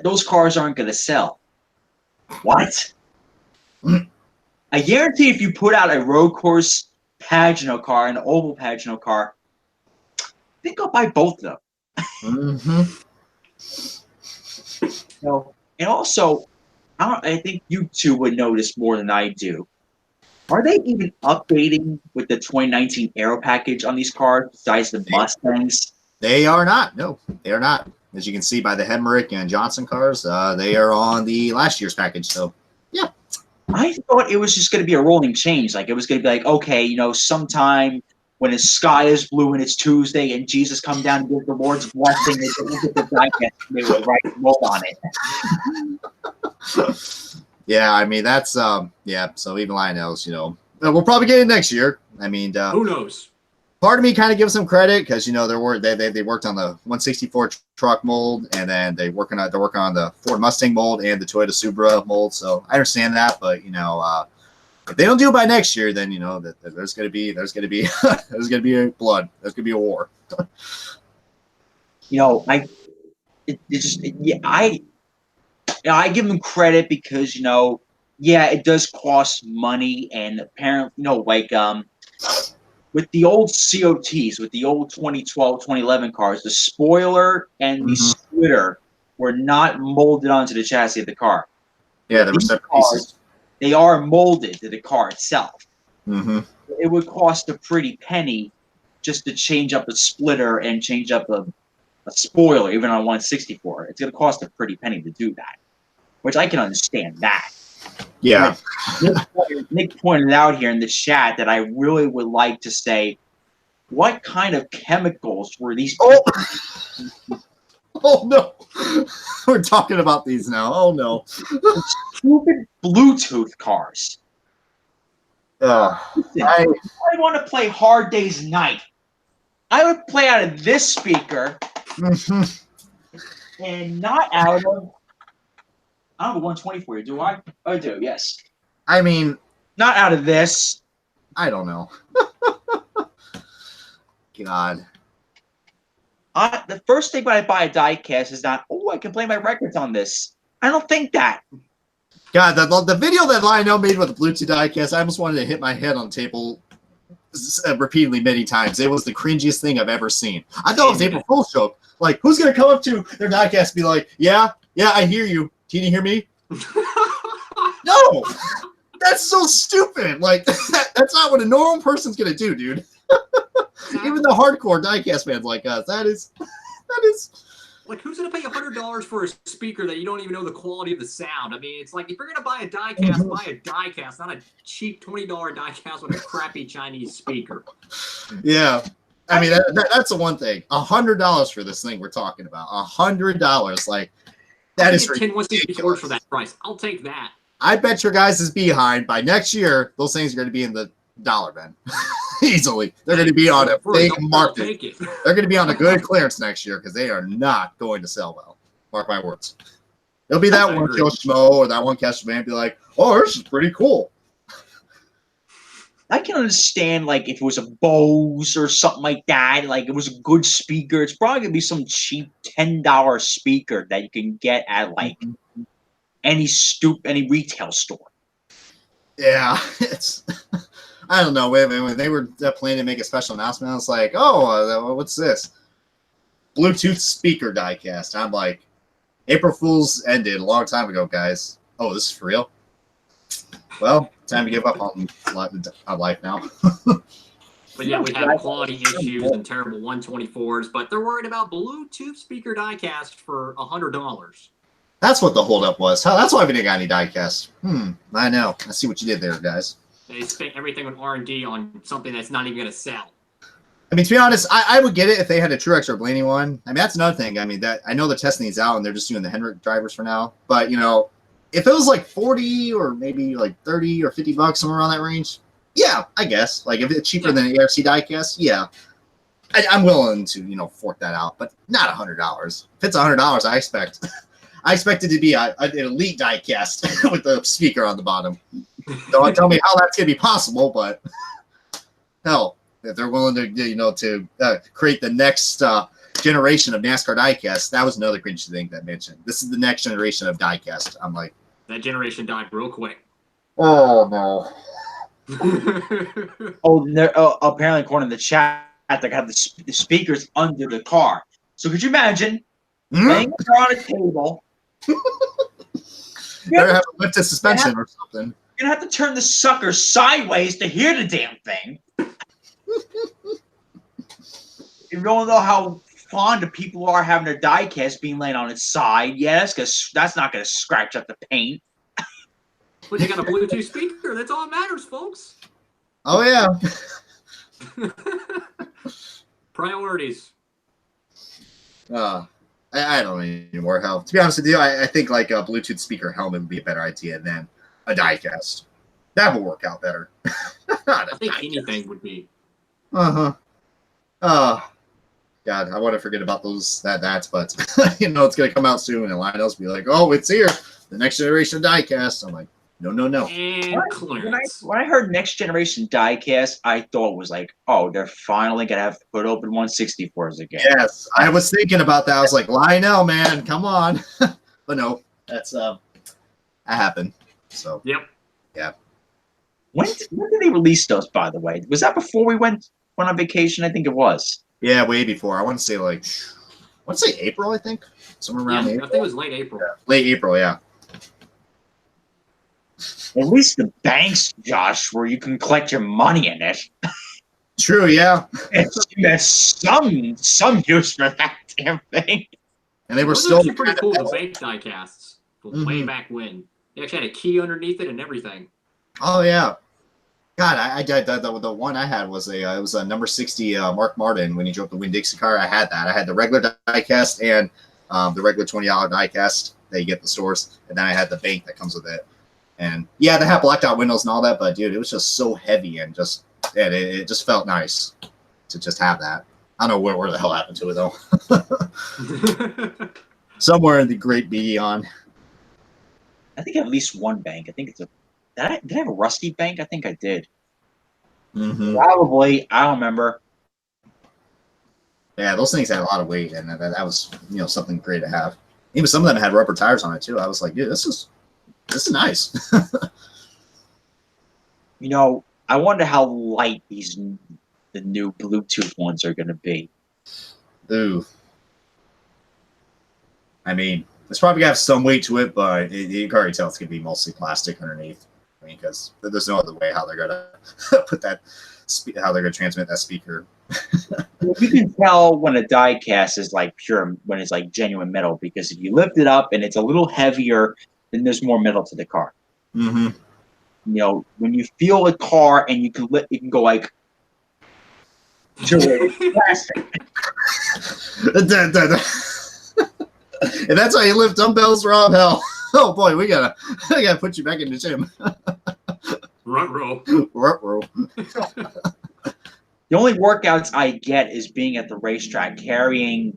those cars aren't going to sell. What? I guarantee if you put out a road course Pagano car and an oval Pagano car, I think I'll buy both of them. And also, I think you two would notice more than I do. Are they even updating with the 2019 Aero package on these cars besides the Mustangs? They are not. No, they are not. As you can see by the Hemrick and Johnson cars, they are on the last year's package. So, yeah. I thought it was just going to be a rolling change. Like, it was going to be like, okay, sometime when the sky is blue and it's Tuesday and Jesus come down and give the Lord's blessing, they get the diecast and they will write roll on it. Yeah, I mean, that's, yeah, so even Lionel's, we'll probably get it next year. I mean, who knows? Part of me kind of gives them credit because, they worked on the 164 truck mold, and then they're working on the Ford Mustang mold and the Toyota Supra mold. So I understand that, but, if they don't do it by next year, then, that there's going to be blood. There's going to be a war. I give them credit because, it does cost money, and apparently, with the old COTs, with the old 2012, 2011 cars, the spoiler and the splitter were not molded onto the chassis of the car. Yeah, they were separate pieces. They are molded to the car itself. Mm-hmm. It would cost a pretty penny just to change up a splitter and change up a spoiler, even on 164. It's going to cost a pretty penny to do that, which I can understand that. Yeah. Nick pointed out here in the chat that I really would like to say, what kind of chemicals were these? Oh no, we're talking about these now. Oh no, stupid Bluetooth cars. Listen, I want to play Hard Day's Night. I would play out of this speaker and not out of. I don't have a 120 for you, do I? I do, yes. I mean, not out of this. I don't know. God. The first thing when I buy a diecast is not, oh, I can play my records on this. I don't think that. God, the video that Lionel made with the Bluetooth diecast, I almost wanted to hit my head on the table repeatedly many times. It was the cringiest thing I've ever seen. I thought it was April Fool's joke. Like, who's going to come up to their diecast and be like, yeah, I hear you. Can you hear me? No! That's so stupid. Like, that's not what a normal person's going to do, dude. Even the hardcore diecast fans like us. That is like, who's gonna pay $100 for a speaker that you don't even know the quality of the sound? I mean, it's like, if you're gonna buy a diecast, buy a diecast, not a cheap $20 diecast with a crappy Chinese speaker. Yeah, I mean that's the one thing. $100 for this thing we're talking about. $100, like that is ridiculous. For that price, I'll take that. I bet your guys is behind by next year. Those things are going to be in the dollar bin easily. They're going to be on a big market. They're going to be on a good clearance next year because they are not going to sell well. Mark my words. It'll be that one Joe Schmo or that one Kesher man be like, oh, this is pretty cool. I can understand, like, if it was a Bose or something like that, like it was a good speaker. It's probably going to be some cheap $10 speaker that you can get at, like, any retail store. Yeah, it's... I don't know. When they were planning to make a special announcement, I was like, oh, what's this? Bluetooth speaker diecast. I'm like, April Fool's ended a long time ago, guys. Oh, this is for real? Well, time to give up on life now. But yeah, we have quality issues and terrible 124s, but they're worried about Bluetooth speaker diecast for $100. That's what the holdup was. That's why we didn't got any diecast. I know. I see what you did there, guys. They spent everything on R&D on something that's not even going to sell. I mean, to be honest, I would get it if they had a Truex or Blaney one. I mean, that's another thing. I mean, that I know they're testing these out and they're just doing the Hendrick drivers for now. But, you know, if it was like 40 or maybe like 30 or $50, somewhere around that range, yeah, I guess. Like, if it's cheaper than an ARC diecast, yeah. I'm willing to, you know, fork that out, but not $100. If it's $100, I expect it to be an elite diecast with the speaker on the bottom. Don't tell me how that's going to be possible, but hell, if they're willing to, you know, to create the next generation of NASCAR diecast, that was another cringy thing that mentioned. This is the next generation of diecast. I'm like, that generation died real quick. Oh no. Apparently, according to the chat, they got the speakers under the car. So could you imagine laying on a table? Better have a lifted suspension or something. You're gonna have to turn the sucker sideways to hear the damn thing. You don't know how fond of people are having their diecast being laid on its side. Yeah, that's not gonna scratch up the paint. But you got a Bluetooth speaker. That's all that matters, folks. Oh yeah. Priorities. I don't need any more help. To be honest with you, I think like a Bluetooth speaker helmet would be a better idea than a diecast. That would work out better. I think anything would be. God, I want to forget about those but you know it's gonna come out soon, and Lionel's be like, "Oh, it's here, the next generation of diecast." I'm like, no. And when I heard next generation diecast, I thought it was like, oh, they're finally gonna have to put open 164s again. Yes, I was thinking about that. I was like, Lionel, man, come on. But no, that's that happened. So yep. Yeah. When did they release those, by the way? Was that before we went on vacation? I think it was. Yeah, way before. I want to say April, I think. Somewhere around April. I think it was late April. Yeah, late April, yeah. At least the banks, Josh, where you can collect your money in it. True, yeah. There's some use for that damn thing. And they were Those still are actually pretty cool. The bank diecasts from way Mhm. back when. They actually had a key underneath it and everything. Oh yeah. God, the one I had was it was a number 60 Mark Martin when he drove the Winn-Dixie car. I had that. I had the regular diecast and the regular $20 diecast that you get at the stores, and then I had the bank that comes with it. And yeah, they had blacked out windows and all that, but dude, it was just so heavy and just it just felt nice to just have that. I don't know where the hell happened to it though. Somewhere in the great beyond. I think I have at least one bank. I think it's a. Did I have a rusty bank? I think I did. Mm-hmm. Probably. I don't remember. Yeah, those things had a lot of weight, and that was something great to have. Even some of them had rubber tires on it too. I was like, dude, this is nice. I wonder how light the new Bluetooth ones are going to be. Ooh. I mean, it's probably got some weight to it, but you can already tell it's going to be mostly plastic underneath. I mean, because there's no other way how they're going to put that, how they're going to transmit that speaker. You can tell when a diecast is like pure, when it's like genuine metal, because if you lift it up and it's a little heavier, then there's more metal to the car. Mm-hmm. When you feel a car and you can go like to plastic. And that's how you lift dumbbells, Rob. Hell, oh boy, I gotta put you back in the gym. Runt row. Runt row. The only workouts I get is being at the racetrack, carrying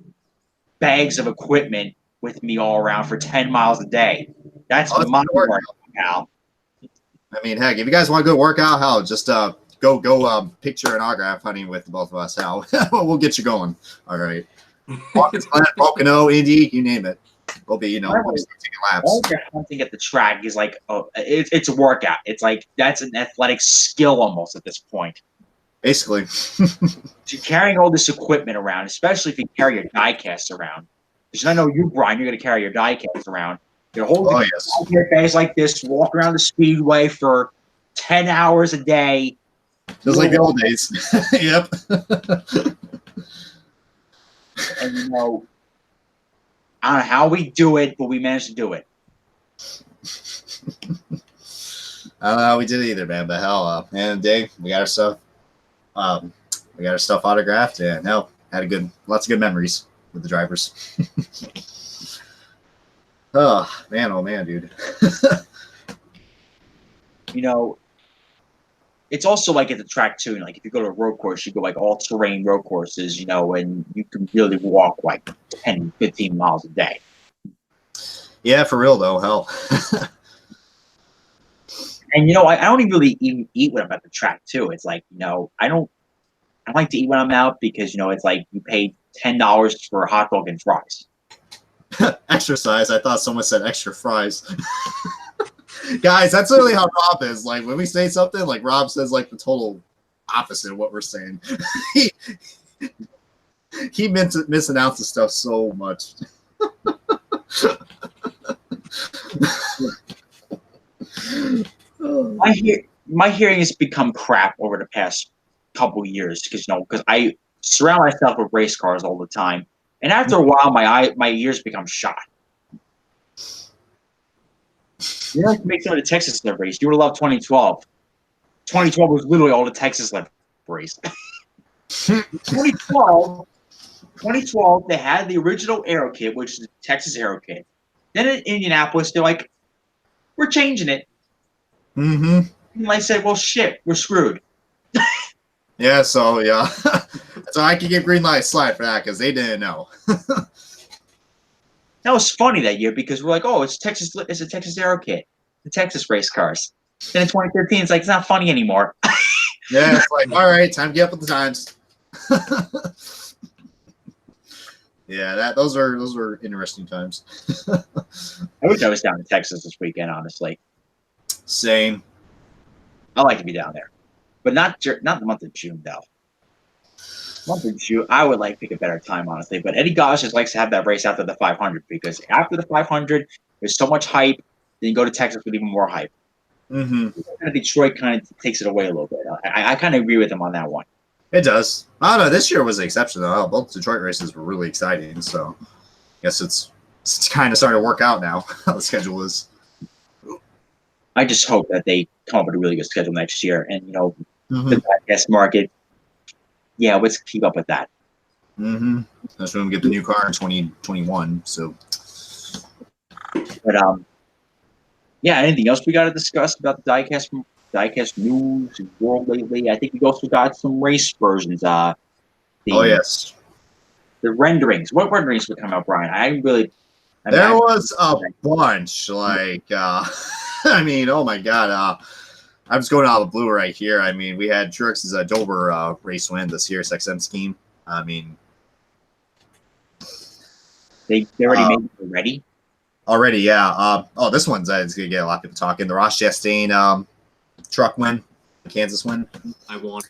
bags of equipment with me all around for 10 miles a day. That's my workout, pal. I mean, heck, if you guys want a good workout, hell, just go picture an autograph hunting with both of us. Hell, we'll get you going. All right. Pocono, Indy, you name it. We'll be, taking laps. All the hunting at the track is like, it's a workout. It's like, that's an athletic skill almost at this point. Basically. You're carrying all this equipment around, especially if you carry your diecast around. Because I know you, Brian, you're going to carry your diecast around. You're holding your bags like this, walk around the speedway for 10 hours a day. Just like the old days. Yep. And I don't know how we do it, but we managed to do it. I don't know how we did it either, man. But hell, end of the day, we got our stuff. We got our stuff autographed, and hell, had lots of good memories with the drivers. Oh man, dude. It's also like at the track too. Like if you go to a road course, you go like all terrain road courses, and you can really walk like 10, 15 miles a day. Yeah, for real though, hell. And I don't even eat when I'm at the track too. It's like, I like to eat when I'm out because it's like you pay $10 for a hot dog and fries. Exercise. I thought someone said extra fries. Guys, that's literally how Rob is. Like when we say something, like Rob says like the total opposite of what we're saying. he misannounces stuff so much. My hearing has become crap over the past couple years because I surround myself with race cars all the time, and after a while, my ears become shot. To make some of the Texas liveries. You would have loved 2012. 2012 was literally all the Texas liveries. 2012, they had the original Aero kit, which is the Texas Aero kit. Then in Indianapolis, they're like, we're changing it. Mm-hmm. And I said, well, shit, we're screwed. Yeah, so yeah. So I can give green light slide for that because they didn't know. That was funny that year because we're like, oh, it's a Texas Aero kit, the Texas race cars. Then in 2013, it's like, it's not funny anymore. Yeah, it's like, all right, time to get up with the times. Yeah, those were interesting times. I wish I was down in Texas this weekend, honestly. Same. I like to be down there, but not the month of June though. Month of June, I would like to pick a better time, honestly. But Eddie Goss just likes to have that race after the 500 because after the 500, there's so much hype. Then you go to Texas with even more hype. Mm-hmm. Detroit kind of takes it away a little bit. I kind of agree with him on that one. It does. I don't know. This year was the exception, though. Both Detroit races were really exciting. So I guess it's kind of starting to work out now how the schedule is. I just hope that they come up with a really good schedule next year. And, you know, Mm-hmm. the diecast market, yeah, let's keep up with that. Mm-hmm. That's when we get the new car in 2021. So, but yeah, anything else we got to discuss about the diecast news and world lately? I think we also got some race versions. oh yes, the renderings. What renderings would come out, Brian? There was a bunch. Like, I mean, oh my god. I'm just going out of the blue right here. I mean, we had Truex's Dover race win, the Sirius XM scheme. I mean, they already made it already. Already, yeah. Oh, this one's it's gonna get a lot of people talking. The Ross Chastain truck win, the Kansas win. I won.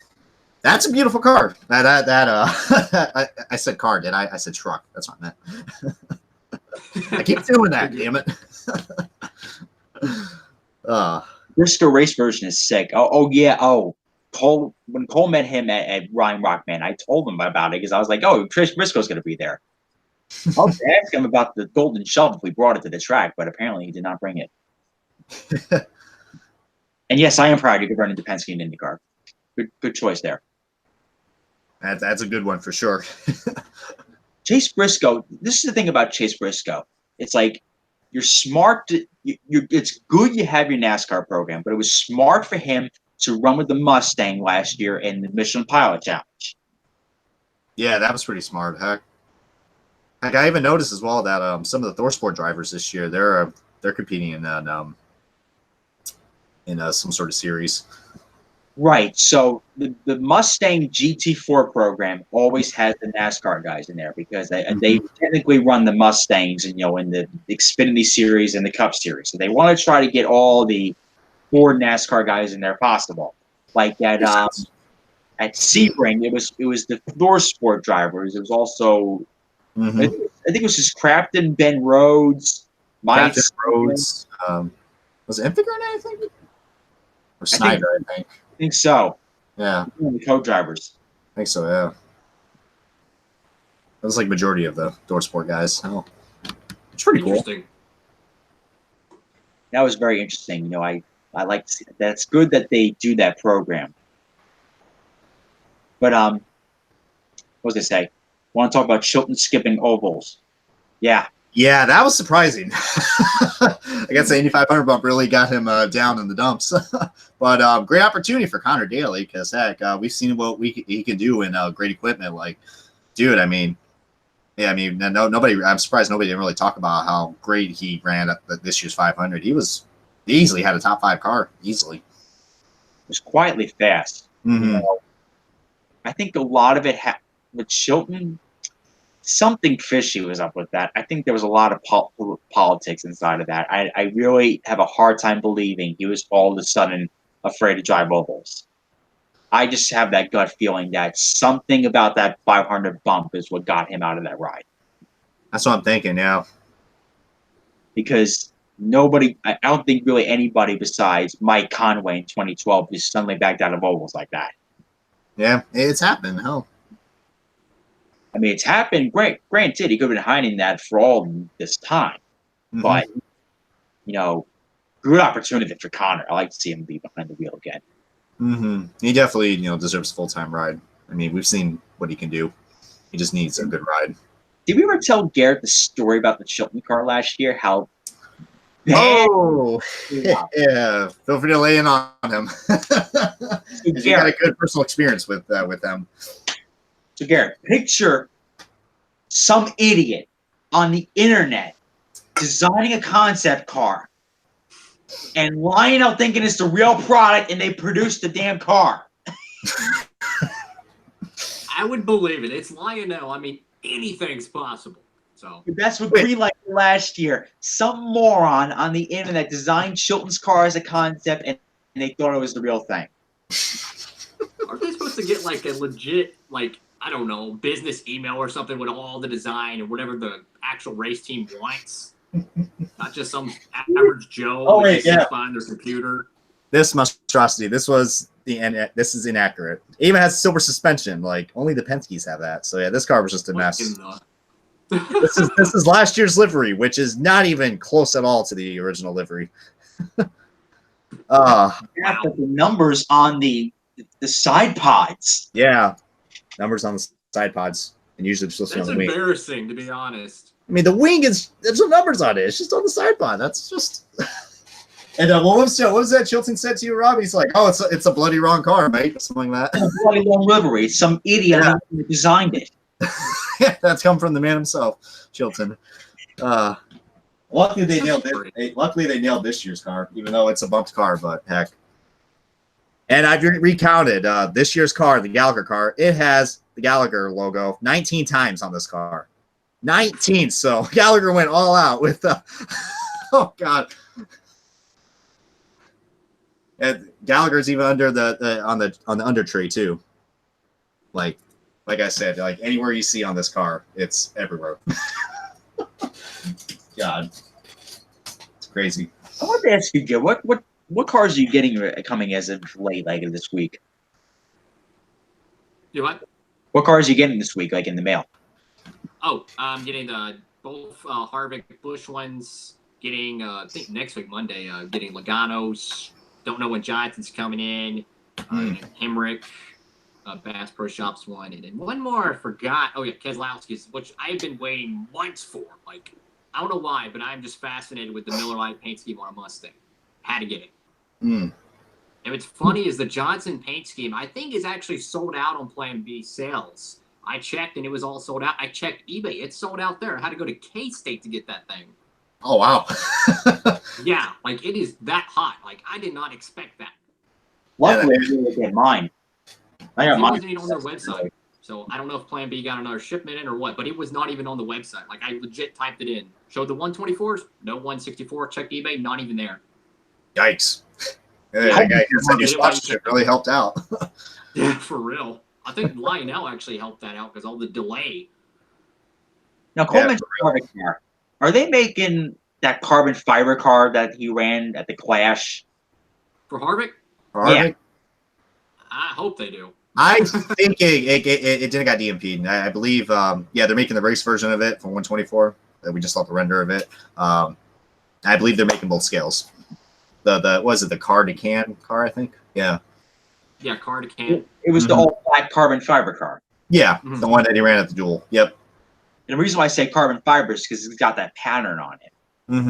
That's a beautiful car. I said car, did I? I said truck. That's what I meant. I keep doing that, damn it. Briscoe race version is sick. Oh yeah. Oh, Cole. When Cole met him at Ryan Rockman, I told him about it because I was like, "Oh, Trish Briscoe's going to be there." I was asking him about the golden shovel if we brought it to the track, but apparently he did not bring it. And yes, I am proud you could run into Penske and IndyCar. Good choice there. That's a good one for sure. Chase Briscoe. This is the thing about Chase Briscoe. It's like you're smart. It's good you have your NASCAR program, but it was smart for him to run with the Mustang last year in the Michelin Pilot Challenge. Yeah, that was pretty smart. Heck, I even noticed as well that some of the ThorSport drivers this year they're competing in some sort of series. Right. So the Mustang GT4 program always has the NASCAR guys in there because they technically run the Mustangs and in the Xfinity Series and the Cup Series. So they want to try to get all the 4 NASCAR guys in there possible. Like at Sebring, it was the ThorSport drivers. It was also I think it was just Crafton, Ben Rhodes, Crafton, Rhodes. Was it Infiger in anything? Or Snyder, I think. I think so. Yeah. The co-drivers. I think so, yeah. That was like majority of the ThorSport guys. Oh, it's pretty cool. That was very interesting. I like to see that. That's good that they do that program. But what was I say? Want to talk about Chilton skipping ovals? Yeah. Yeah, that was surprising. I guess the 8500 bump really got him down in the dumps. But great opportunity for Connor Daly because, heck, we've seen what he can do in great equipment. Like, dude, I mean, yeah, I mean, nobody. I'm surprised nobody didn't really talk about how great he ran at this year's 500. He easily had a top 5 car, easily. It was quietly fast. I think a lot of it with Chilton. Something fishy was up with that. I think there was a lot of politics inside of that. I really have a hard time believing he was all of a sudden afraid to drive ovals. I just have that gut feeling that something about that 500 bump is what got him out of that ride. That's what I'm thinking, yeah. Because I don't think really anybody besides Mike Conway in 2012 just suddenly backed out of ovals like that. Yeah, it's happened. Hell. I mean, it's happened. Granted, he could have been hiding that for all this time. But, good opportunity for Connor. I like to see him be behind the wheel again. He definitely, deserves a full-time ride. I mean, we've seen what he can do. He just needs a good ride. Did we ever tell Garrett the story about the Chilton car last year? How bad? Oh, yeah. Feel free to lay in on him. He got a good personal experience with them. So, Garrett, picture some idiot on the internet designing a concept car and lying out thinking it's the real product and they produced the damn car. I would believe it. It's Lionel. I mean, anything's possible. So that's what we liked last year. Some moron on the internet designed Chilton's car as a concept and they thought it was the real thing. Aren't they supposed to get like a legit, I don't know, business email or something with all the design and whatever the actual race team wants? Not just some average Joe behind their computer. This monstrosity. This was this is inaccurate. It even has silver suspension. Like only the Penske's have that. So yeah, this car was just a mess. This is last year's livery, which is not even close at all to the original livery. Yeah, but the numbers on the side pods. Yeah, numbers on the side pods, and usually it's supposed to be on the wing. That's embarrassing, to be honest. I mean, the wing there's no numbers on it. It's just on the side pod. That's just. And what was that Chilton said to you, Rob? He's like, "Oh, it's a bloody wrong car, mate." Something like that. A bloody long livery. Some idiot who designed it. Yeah, that's come from the man himself, Chilton. Luckily they nailed it. Luckily they nailed this year's car, even though it's a bumped car. But heck. And I've recounted this year's car, the Gallagher car. It has the Gallagher logo 19 times on this car. 19. So Gallagher went all out with the. Oh God. And Gallagher's even under on the under tray too. Like I said, like anywhere you see on this car, it's everywhere. God, it's crazy. I want to ask you, Joe, what cars are you getting coming as of late, like this week? You what? What cars are you getting this week, like in the mail? Oh, I'm getting both Harvick Busch ones. Getting I think next week Monday. Getting Logano's. Don't know when Johnson's coming in. Hemrick, Bass Pro Shops one, and then one more I forgot. Oh yeah, Keselowski's, which I've been waiting months for. Like I don't know why, but I'm just fascinated with the Miller Lite paint scheme on a Mustang. Had to get it. And what's funny is the Johnson paint scheme I think is actually sold out on Plan B sales. I checked and it was all sold out. I checked eBay; it's sold out there. I had to go to K-State to get that thing. Oh wow. Yeah, like it is that hot. Like I did not expect that. Luckily, I didn't get mine. I got mine. It wasn't even on their website, so I don't know if Plan B got another shipment in or what. But it was not even on the website. Like I legit typed it in. Showed the 124s, no 164. Checked eBay, not even there. Yikes! Your sponsorship really helped out. Yeah, for real. I think Lionel actually helped that out because all the delay. Now, Coleman's Harvick car. Are they making that carbon fiber car that he ran at the Clash? For Harvick? Yeah. I hope they do. I'm thinking it didn't got DMP'd. I believe, they're making the race version of it for 124. We just saw the render of it. I believe they're making both scales. The car to can car, I think. Yeah. Yeah, car to can. It was the all black carbon fiber car. Yeah, the one that he ran at the duel. Yep. And the reason why I say carbon fiber is because it's got that pattern on it. Mm-hmm.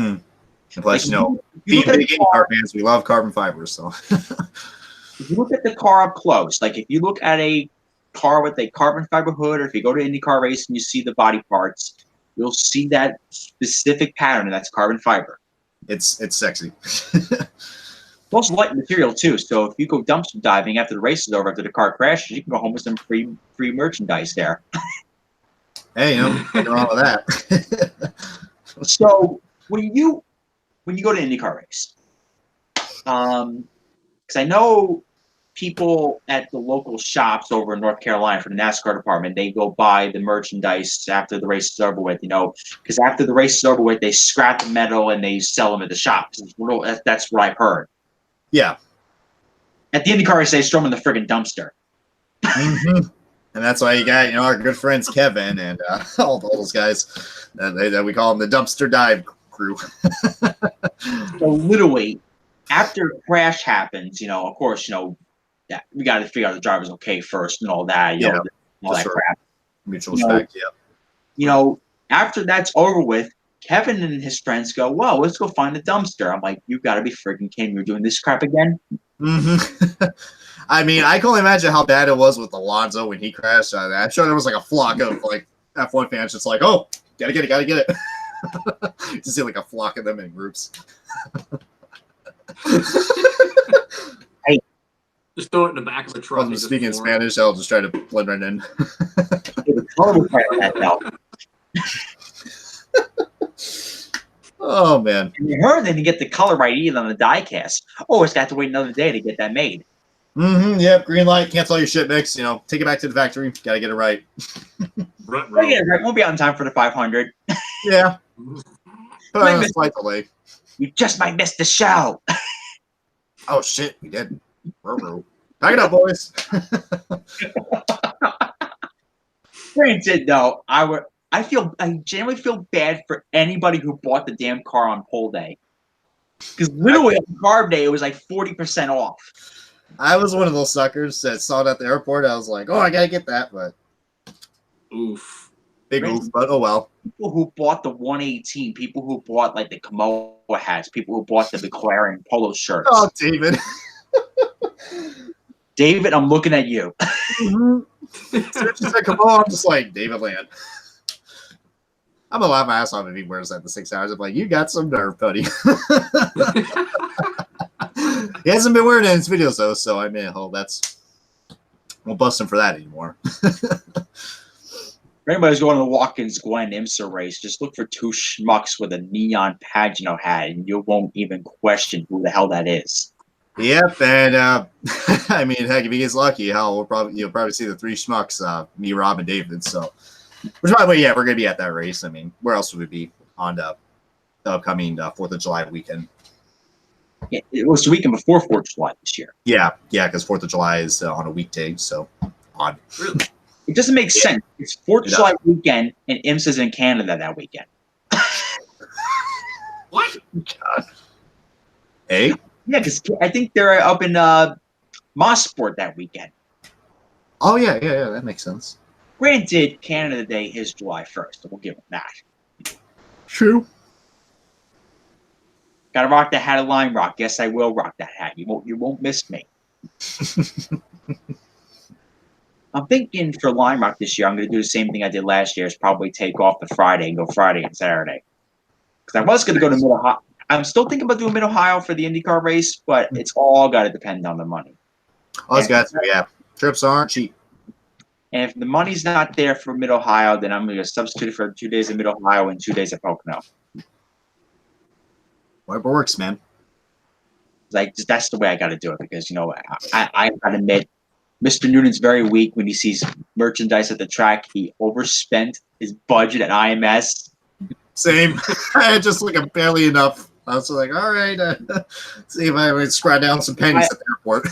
And plus, being big IndyCar fans, we love carbon fibers. So, if you look at the car up close, like if you look at a car with a carbon fiber hood, or if you go to IndyCar race and you see the body parts, you'll see that specific pattern, and that's carbon fiber. It's sexy. It's also light material too. So if you go dumpster diving after the race is over, after the car crashes, you can go home with some free merchandise there. Hey, nothing wrong with that. So when you go to IndyCar race, because I know people at the local shops over in North Carolina for the NASCAR department, they go buy the merchandise after the race is over with, because after the race is over with, they scrap the metal and they sell them at the shops. That's what I've heard. Yeah. At the IndyCar race, they throw them in the friggin' dumpster. And that's why you got, our good friends Kevin and all those guys that we call them the dumpster dive crew. So literally, after a crash happens, of course, that we got to figure out the driver's okay first and all that, all that crap. Mutual respect, after that's over with, Kevin and his friends go, well, let's go find the dumpster. I'm like, you got to be friggin' kidding me. You're doing this crap again? I mean, I can only imagine how bad it was with Alonso when he crashed. I'm sure there was like a flock of F1 fans just like, oh, gotta get it. To see like a flock of them in groups. Hey, just throw it in the back of the truck. I'm speaking in Spanish. I'll just try to blend right in. Oh man! And you heard they didn't get the color right either on the diecast. Oh, it's got to wait another day to get that made. Yep. Green light. Cancel all your shit mix. Take it back to the factory. Got to get it right. Won't be out in time for the 500. Yeah. But on a slight delay. You just might miss the show. Oh shit, we did. Pack it up, boys. Granted, though, I generally feel bad for anybody who bought the damn car on poll day, because literally on carb day it was like 40% off. I was one of those suckers that saw it at the airport. I was like, oh, I gotta get that, but oof, big oof. But oh well. People who bought the 118, people who bought like the Kamoa hats, people who bought the McLaren polo shirts. Oh, David. David, I'm looking at you. Come on, I'm just like David Land. I'm gonna laugh my ass off if he wears that the 6 hours. I'm like, you got some nerve, buddy. He hasn't been wearing it in his videos though, so I mean, oh, that's won't bust him for that anymore. If anybody's going to the Watkins Glen IMSA race, just look for two schmucks with a neon Pagano hat, and you won't even question who the hell that is. Yep, and I mean, heck, if he gets lucky, you'll probably see the three schmucks, me, Rob, and David. So, which by the way, yeah, we're gonna be at that race. I mean, where else would we be on the upcoming 4th of July weekend? Yeah, it was the weekend before 4th of July this year. Yeah, because 4th of July is on a weekday, so odd. really? It doesn't make sense. It's 4th of July weekend, and IMSA's in Canada that weekend. What? God. Hey. Yeah, because I think they're up in Mosport that weekend. Oh yeah, that makes sense. Granted, Canada Day is July 1st, so we'll give them that. True. Gotta rock the hat of Lime Rock. Yes, I will rock that hat. You won't miss me. I'm thinking for Lime Rock this year, I'm going to do the same thing I did last year. Is probably take off the Friday and go Friday and Saturday. Because I was going to go to Mid-Ohio. I'm still thinking about doing Mid-Ohio for the IndyCar race, but it's all got to depend on the money. Yeah. Trips aren't cheap. And if the money's not there for Mid-Ohio, then I'm going to substitute it for 2 days in Mid-Ohio and 2 days at Pocono. Whatever works, man. Like, that's the way I got to do it because, I got to admit, Mr. Noonan's very weak when he sees merchandise at the track. He overspent his budget at IMS. Same. I had just like barely enough. I was like, all right, see if I would scratch down some pennies at the airport.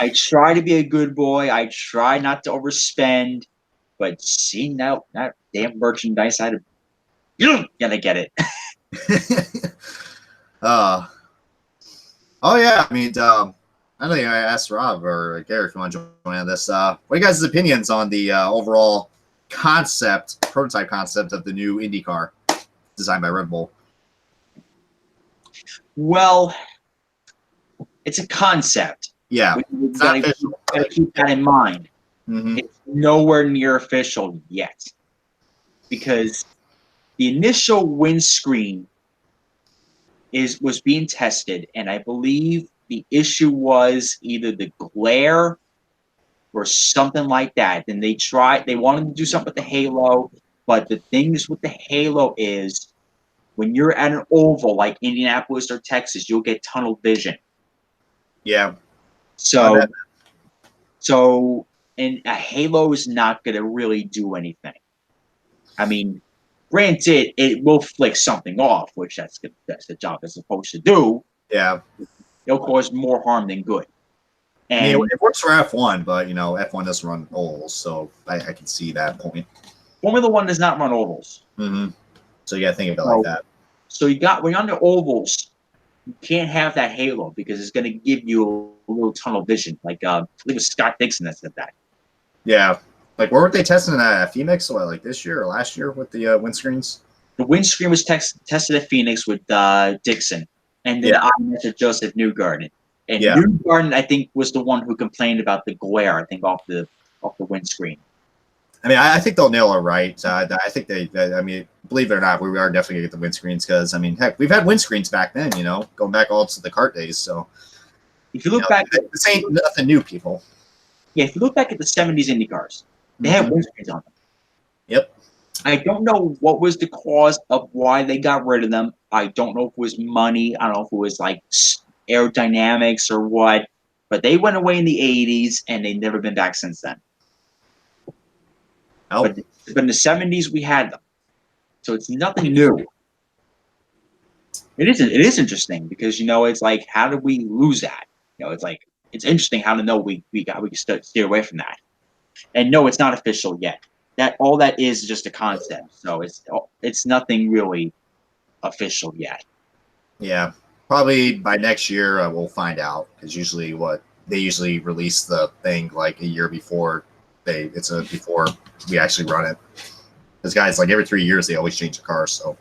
I try to be a good boy. I try not to overspend. But see, now that damn merchandise, you gotta get it. Oh yeah, I mean, I think I asked Rob or Garrett if you want to join on this. What are you guys' opinions on the overall prototype concept of the new IndyCar designed by Red Bull? Well, it's a concept. Yeah, we gotta keep that in mind. Mm-hmm. It's nowhere near official yet because the initial windscreen was being tested, and I believe the issue was either the glare or something like that. Then they wanted to do something with the halo, but the things with the halo is when you're at an oval like Indianapolis or Texas, you'll get tunnel vision. Yeah. So and a halo is not going to really do anything. I mean, granted, it will flick something off, which that's the job it's supposed to do. Yeah. It'll cause more harm than good. And I mean, it works for F1, but F1 doesn't run ovals, so I can see that point. Formula One does not run ovals. Mm-hmm. So you got to think of it like that. So when you're on the ovals, you can't have that halo because it's going to give you a little tunnel vision. Like I believe it was Scott Dixon that said that. Yeah. Like, where were they testing at Phoenix? What, like this year or last year with the windscreens? The windscreen was tested at Phoenix with Dixon, and then I mentioned Joseph Newgarden. And Newgarden, I think, was the one who complained about the glare. I think off the windscreen. I mean, I think they'll nail it right. I think I mean, believe it or not, we are definitely gonna get the windscreens because I mean, heck, we've had windscreens back then. Going back all to the kart days. So if you look back, this ain't nothing new, people. Yeah, if you look back at the '70s IndyCars, they had windscreens on them. Yep. I don't know what was the cause of why they got rid of them. I don't know if it was money. I don't know if it was like aerodynamics or what. But they went away in the '80s, and they've never been back since then. Oh. But in the '70s, we had them. So it's nothing new. It is interesting because, it's like, how did we lose that? It's like, it's interesting how to know we can steer away from that. And no, it's not official yet. That all that is just a concept. So it's nothing really official yet. Yeah, probably by next year we'll find out, because usually they usually release the thing like a year before before we actually run it. Because guys, like every 3 years they always change the car, so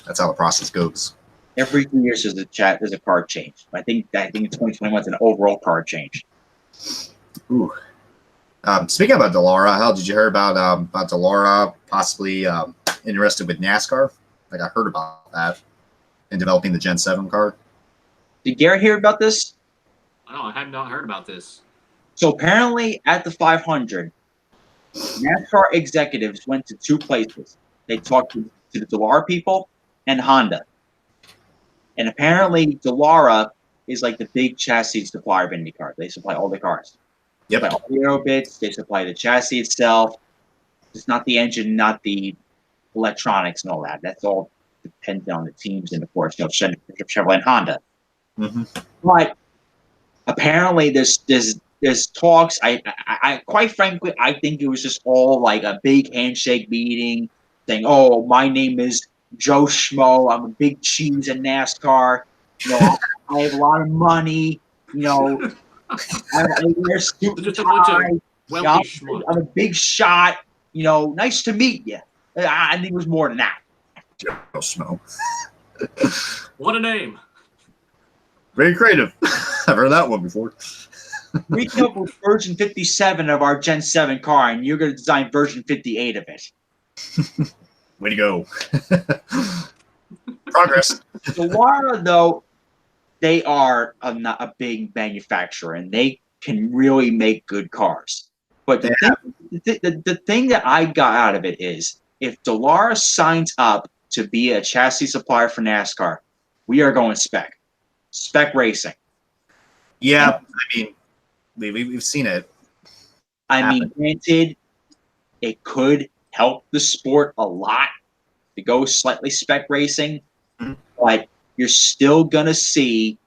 that's how the process goes. Every 2 years there's a card change. I think 2021 is an overall card change. Ooh. Speaking about Dallara, how did you hear about Dallara possibly interested with NASCAR? Like, I heard about that in developing the Gen 7 car. Did Garrett hear about this? No, I have not heard about this. So apparently at the 500, NASCAR executives went to 2 places. They talked to the Dallara people and Honda. And apparently Dallara is like the big chassis supplier of IndyCar. They supply all the cars. Yep. They supply all the aero bits. They supply the chassis itself. It's not the engine, not the electronics and all that. That's all depends on the teams and, of course, Chevrolet and Honda. Mm-hmm. But apparently there's talks. I quite frankly, I think it was just all like a big handshake meeting saying, oh, my name is Joe Schmo. I'm a big cheese in NASCAR. You know, I have a lot of money. You know, I wear suit and tie. You know, I'm a big shot. You know, nice to meet you. I think it was more than that. Joe Schmo. What a name. Very creative. I've heard that one before. We come up with version 57 of our Gen 7 car, and you're going to design version 58 of it. Way to go. Progress. Dallara, though, they are a big manufacturer, and they can really make good cars. But the thing that I got out of it is, if Dallara signs up to be a chassis supplier for NASCAR, we are going spec racing. Yeah, I mean, we've seen it. I mean, granted, it could help the sport a lot to go slightly spec racing, but you're still gonna see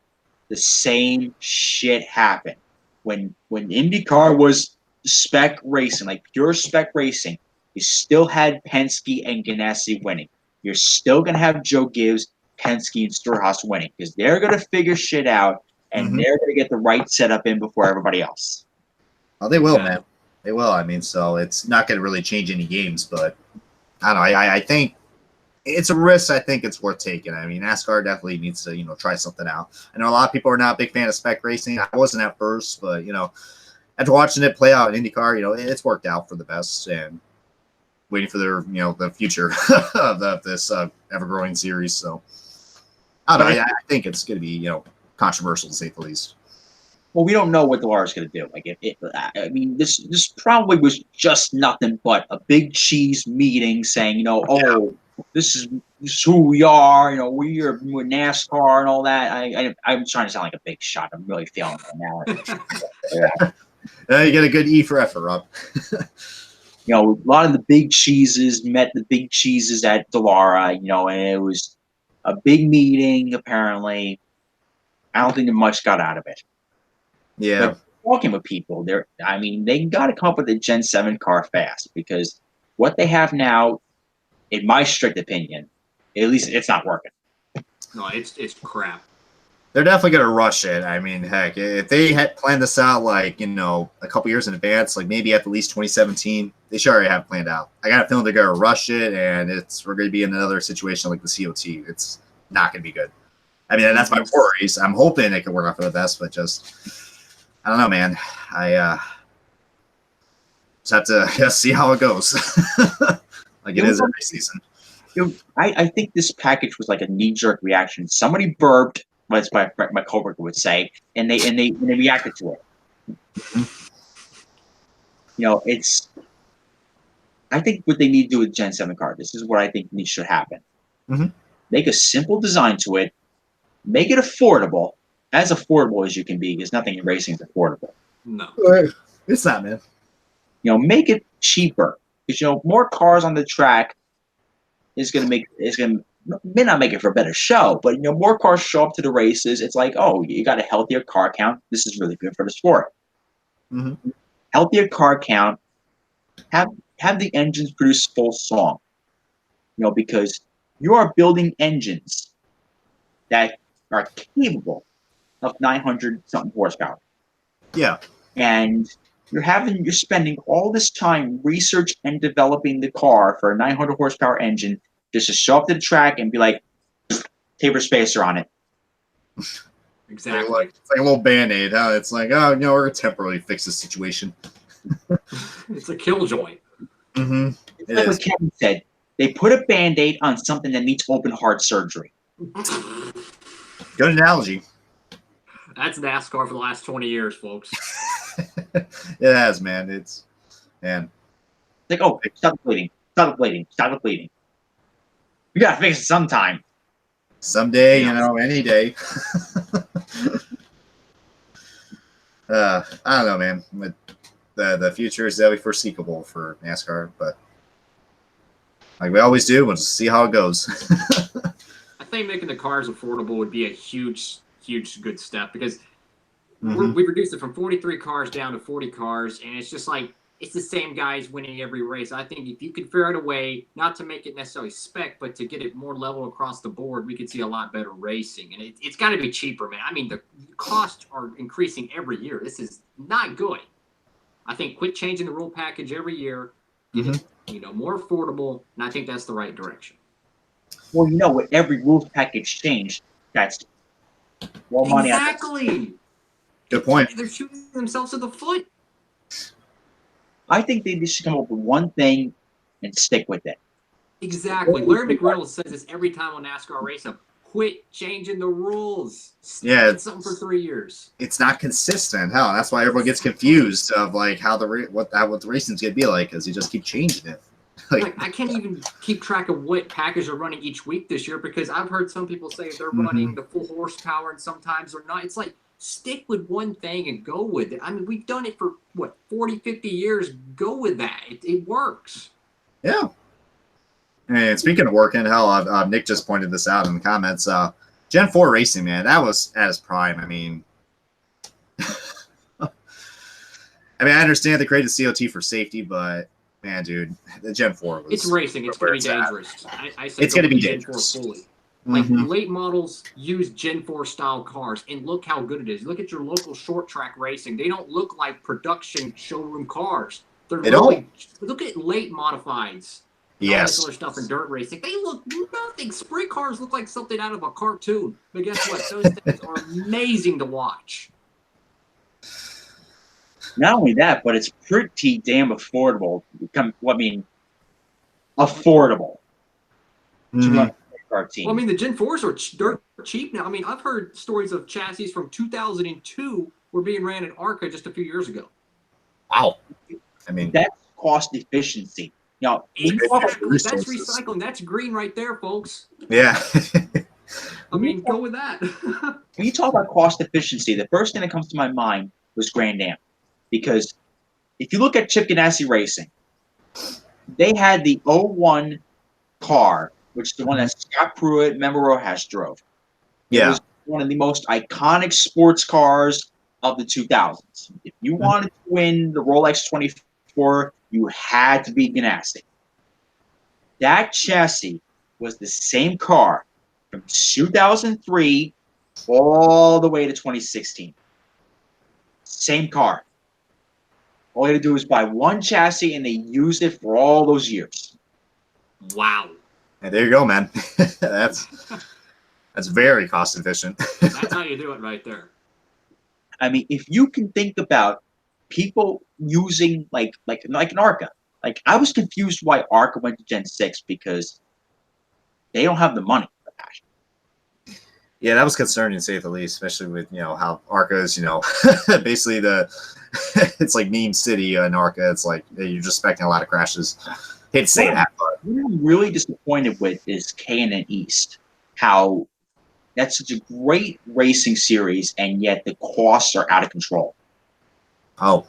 the same shit happen. When IndyCar was spec racing, like pure spec racing, you still had Penske and Ganassi winning. You're still gonna have Joe Gibbs, Penske, and Stewart-Haas winning, because they're gonna figure shit out and they're gonna get the right setup in before everybody else. Oh, they will, man. They will. I mean, so it's not gonna really change any games, but I don't know. I think it's a risk. I think it's worth taking. I mean, NASCAR definitely needs to, try something out. I know a lot of people are not a big fan of spec racing. I wasn't at first, but, after watching it play out in IndyCar, it's worked out for the best, and waiting for their, the future of this ever-growing series. So, I don't know. I think it's going to be, controversial, to say the least. Well, we don't know what Dallara's going to do. Like, I mean, this probably was just nothing but a big cheese meeting saying, this is who we are. We're NASCAR and all that. I'm trying to sound like a big shot. I'm really feeling it now. You get a good E for effort, Rob. A lot of the big cheeses met the big cheeses at Dallara. And it was a big meeting. Apparently, I don't think much got out of it. Yeah. But talking with people, they got to come up with a Gen 7 car fast, because what they have now, in my strict opinion, at least it's not working. No, it's crap. They're definitely going to rush it. I mean, heck, if they had planned this out like, a couple years in advance, like maybe at least 2017, they should already have planned out. I got a feeling they're going to rush it, and we're going to be in another situation like the COT. It's not going to be good. I mean, that's my worries. I'm hoping it can work out for the best, but I don't know, man. I just have to see how it goes. Like it is every season. I think this package was like a knee-jerk reaction. Somebody burped, as my coworker would say, and they reacted to it. It's. I think what they need to do with Gen 7 car. This is what I think should happen. Make a simple design to it. Make it affordable. As affordable as you can be, because nothing in racing is affordable. No, it's not, man. Make it cheaper, because more cars on the track is going to may not make it for a better show, but more cars show up to the races. It's like, oh, you got a healthier car count. This is really good for the sport. Mm-hmm. Healthier car count. Have the engines produce full song. Because you are building engines that are capable of 900 something horsepower. Yeah. And you're spending all this time research and developing the car for a 900 horsepower engine just to show up to the track and be like, taper spacer on it. Exactly. It's like a little Band-Aid. Huh? It's like, oh, we're going to temporarily fix this situation. It's a killjoy. Mm-hmm. It's like what Kevin said. They put a Band-Aid on something that needs open heart surgery. Good analogy. That's NASCAR for the last 20 years, folks. It has, man. It's like, oh, stop the bleeding. Stop the bleeding. Stop the bleeding. We got to fix it sometime. Someday, any day. I don't know, man. The future is definitely foreseeable for NASCAR, but like we always do, we'll just see how it goes. I think making the cars affordable would be a huge good step because we've reduced it from 43 cars down to 40 cars, and it's just like it's the same guys winning every race. I think if you could figure out a way not to make it necessarily spec, but to get it more level across the board, we could see a lot better racing. And it's got to be cheaper, man. I mean, the costs are increasing every year. This is not good. I think quit changing the rule package every year, get it more affordable, and I think that's the right direction. Well, with every rules package change, that's more money. Exactly. Good point. They're shooting themselves in the foot. I think they just should come up with one thing and stick with it. Exactly. Larry McReynolds says this every time on NASCAR Race Up. Quit changing the rules. Stick something for 3 years. It's not consistent. Hell, that's why everyone gets confused of like how what the racing's gonna be like, because you just keep changing it. Like I can't even keep track of what package they're running each week this year because I've heard some people say they're running the full horsepower and sometimes they're not. It's like stick with one thing and go with it. I mean, we've done it for 40, 50 years. Go with that. It works. Yeah. And speaking of working, hell, Nick just pointed this out in the comments. Gen 4 racing, man, that was at its prime. I mean, I understand they created COT for safety, but man, dude, the Gen 4 was. It's racing. It's going to be dangerous. I say it's going to be dangerous. Gen 4 fully. Like late models use Gen 4 style cars, and look how good it is. Look at your local short track racing. They don't look like production showroom cars. Look at late modifieds. Yes. Other stuff in dirt racing. They look nothing. Sprint cars look like something out of a cartoon. But guess what? Those things are amazing to watch. Not only that, but it's pretty damn affordable. Affordable. Well, I mean, the Gen 4s are dirt cheap now. I mean, I've heard stories of chassis from 2002 were being ran at ARCA just a few years ago. Wow. I mean, that's cost efficiency. Exactly. That's recycling. That's green right there, folks. Yeah. I mean, go with that. When you talk about cost efficiency, the first thing that comes to my mind was Grand Am. Because if you look at Chip Ganassi Racing, they had the 01 car, which is the one that Scott Pruitt, Member Rojas drove. Yeah. It was one of the most iconic sports cars of the 2000s. If you wanted to win the Rolex 24, you had to beat Ganassi. That chassis was the same car from 2003 all the way to 2016. Same car. All you had to do was buy one chassis, and they used it for all those years. Wow. And there you go, man. That's very cost efficient. That's how you do it right there. I mean, if you can think about people using like an ARCA. Like I was confused why ARCA went to Gen 6 because they don't have the money for that. Yeah, that was concerning to say the least, especially with how ARCA is, basically it's like meme city in ARCA. It's like you're just expecting a lot of crashes. Hate to say that, but what I'm really disappointed with is K&N East. How that's such a great racing series, and yet the costs are out of control. Oh.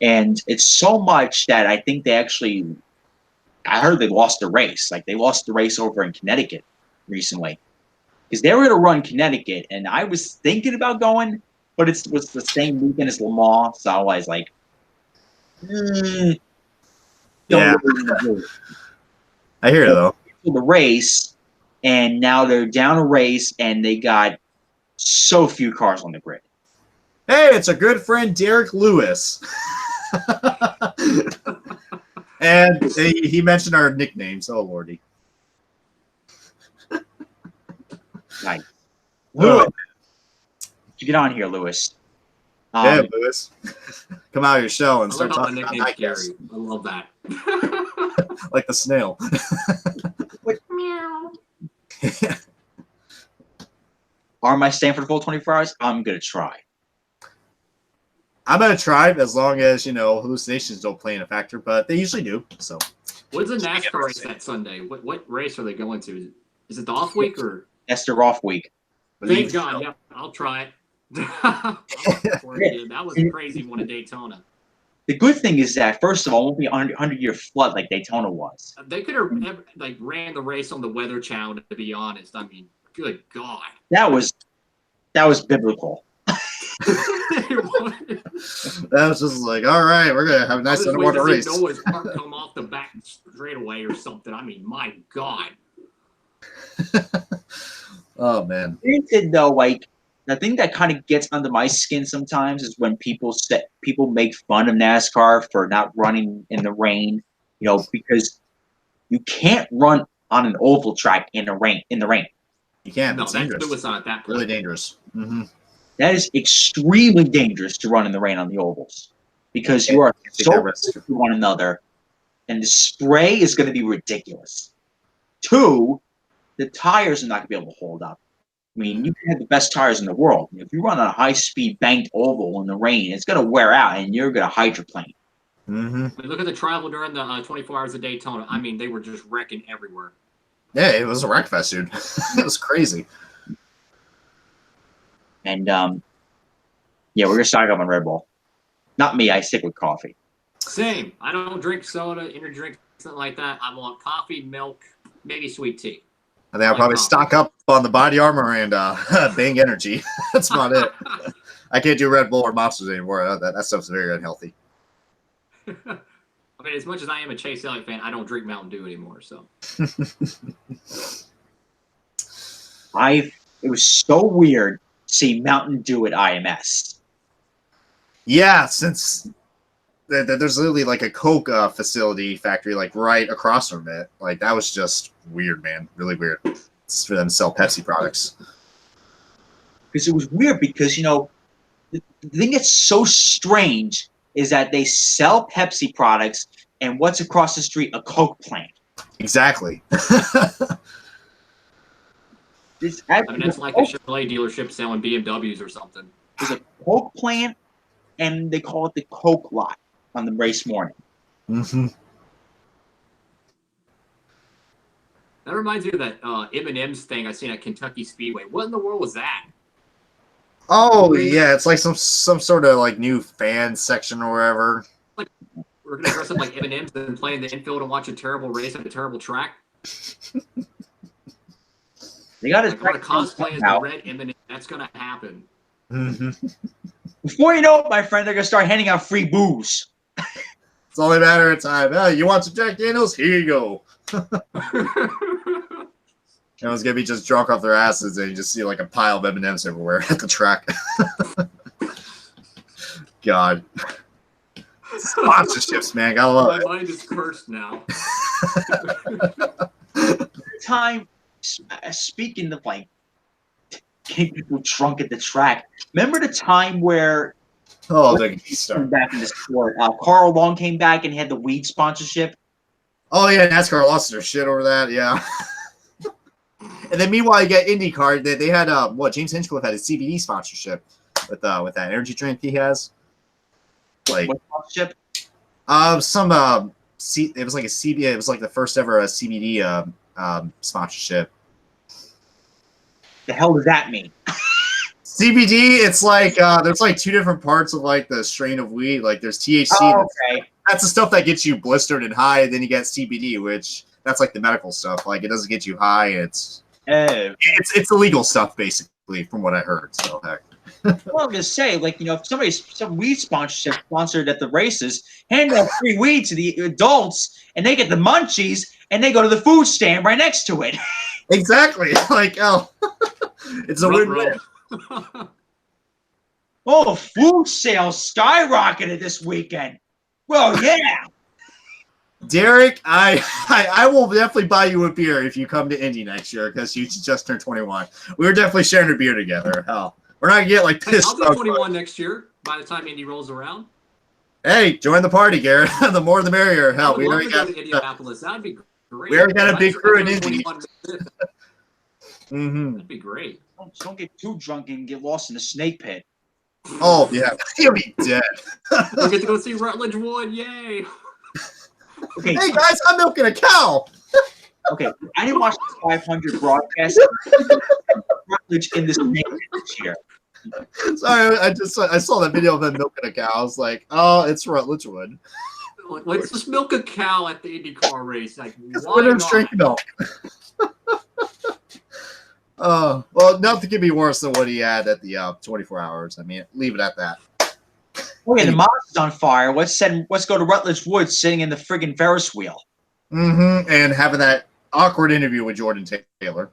And it's so much that I think they actually I heard they lost the race. Like they lost the race over in Connecticut recently. Because they were going to run Connecticut, and I was thinking about going, but it was the same weekend as Le Mans, so I was like, Yeah. I hear you, though. The race, and now they're down a race, and they got so few cars on the grid. Hey, it's a good friend, Derek Lewis. And he mentioned our nicknames. Oh, Lordy. Nice. Lewis. You get on here, Lewis. Yeah, Lewis. Come out of your shell and start talking about Diecast. I love that. Like the snail. Meow. Am I staying for the full 24 hours? I'm going to try. I'm going to try as long as, hallucinations don't play in a factor, but they usually do. So, what's the NASCAR race that Sunday? What race are they going to? Is it the off week or? That's their off week. Thank God. Yeah, I'll try it. That was a crazy one at Daytona. The good thing is that, first of all, it won't be a 100-year flood like Daytona was. They could have ran the race on the Weather Channel, to be honest. I mean, good God. That was biblical. That was just like, all right, we're gonna have a nice underwater race. Noah's Ark come off the back straightaway or something. I mean, my God. Oh man. Though, like the thing that kind of gets under my skin sometimes is when people make fun of NASCAR for not running in the rain. Because you can't run on an oval track in the rain. You can't. No, it's that's dangerous. suicide at that point. Really dangerous. Mm-hmm. That is extremely dangerous to run in the rain on the ovals because you are so close to one another, and the spray is going to be ridiculous. 2, the tires are not going to be able to hold up. I mean, you can have the best tires in the world. If you run on a high-speed banked oval in the rain, it's going to wear out, and you're going to hydroplane. Mm-hmm. Look at the travel during the 24 hours of Daytona. I mean, they were just wrecking everywhere. Yeah, it was a wreck fest, dude. It was crazy. And, we're going to stock up on Red Bull. Not me. I stick with coffee. Same. I don't drink soda, energy drink, something like that. I want coffee, milk, maybe sweet tea. I think I'll probably stock up on the body armor and Bang Energy. That's about it. I can't do Red Bull or Monsters anymore. That stuff's very unhealthy. I mean, as much as I am a Chase Elliott fan, I don't drink Mountain Dew anymore. So It was so weird to see Mountain Dew at IMS. Yeah, since there's literally like a Coke factory like right across from it. Like that was just weird, man. Really weird. It's for them to sell Pepsi products. Because it was weird because, the thing that's so strange is that they sell Pepsi products and what's across the street, a Coke plant. Exactly. It's like a Chevrolet dealership selling BMWs or something. There's a Coke plant, and they call it the Coke lot on the race morning. Mm-hmm. That reminds me of that M&M's thing I seen at Kentucky Speedway. What in the world was that? Oh yeah, it's like some sort of like new fan section or whatever. Like we're gonna dress up like M&M's and play in the infield and watch a terrible race at a terrible track. They got his cosplay as the red M&M. That's gonna happen. Mm-hmm. Before you know it, my friend, they're gonna start handing out free booze. It's only a matter of time. Oh, you want some Jack Daniels? Here you go. Everyone's gonna be just drunk off their asses, and you just see like a pile of M&Ms everywhere at the track. God, sponsorships, man, gotta love it. My mind is cursed now. Time, speaking of like getting people drunk at the track, remember the time where back in the sport, Carl Long came back and had the weed sponsorship. Oh yeah, NASCAR lost their shit over that. Yeah. And then meanwhile, you get IndyCar. They had James Hinchcliffe had a CBD sponsorship with that energy drink he has. Like what sponsorship? It was like a CBD. It was like the first ever CBD sponsorship. The hell does that mean? CBD. It's like there's like 2 different parts of like the strain of weed. Like there's THC. Oh, okay. that's the stuff that gets you blistered and high, and then you get CBD, which that's like the medical stuff. Like it doesn't get you high. It's illegal stuff basically, from what I heard. So heck. Well, I'm just saying, like, if some weed sponsorship sponsored at the races, hand out free weed to the adults, and they get the munchies, and they go to the food stand right next to it. Exactly. Like, it's a win-win. Oh, food sales skyrocketed this weekend. Well, yeah. Derek, I will definitely buy you a beer if you come to Indy next year because you just turned 21. We're definitely sharing a beer together. Hell, we're not gonna get like this. I'll be 21 next year by the time Indy rolls around. Hey, join the party, Garrett. The more the merrier. Hell, we already got Indianapolis. That'd be great. We already got a big crew in Indy. That'd be great. Don't get too drunk and get lost in the snake pit. Oh yeah, you'll be dead. We get to go see Rutledge Wood. Yay! Okay. Hey guys, I'm milking a cow. Okay, I didn't watch the 500 broadcast. Rutledge in this snake pit this year. Sorry, I saw that video of them milking a cow. I was like, oh, it's Rutledge Wood. Let's just milk a cow at the IndyCar race. Like, why not? Drink milk. Well, nothing could be worse than what he had at the 24 hours. I mean, leave it at that. Okay, the monster's on fire. Let's go to Rutledge Woods sitting in the friggin' Ferris wheel. And having that awkward interview with Jordan Taylor.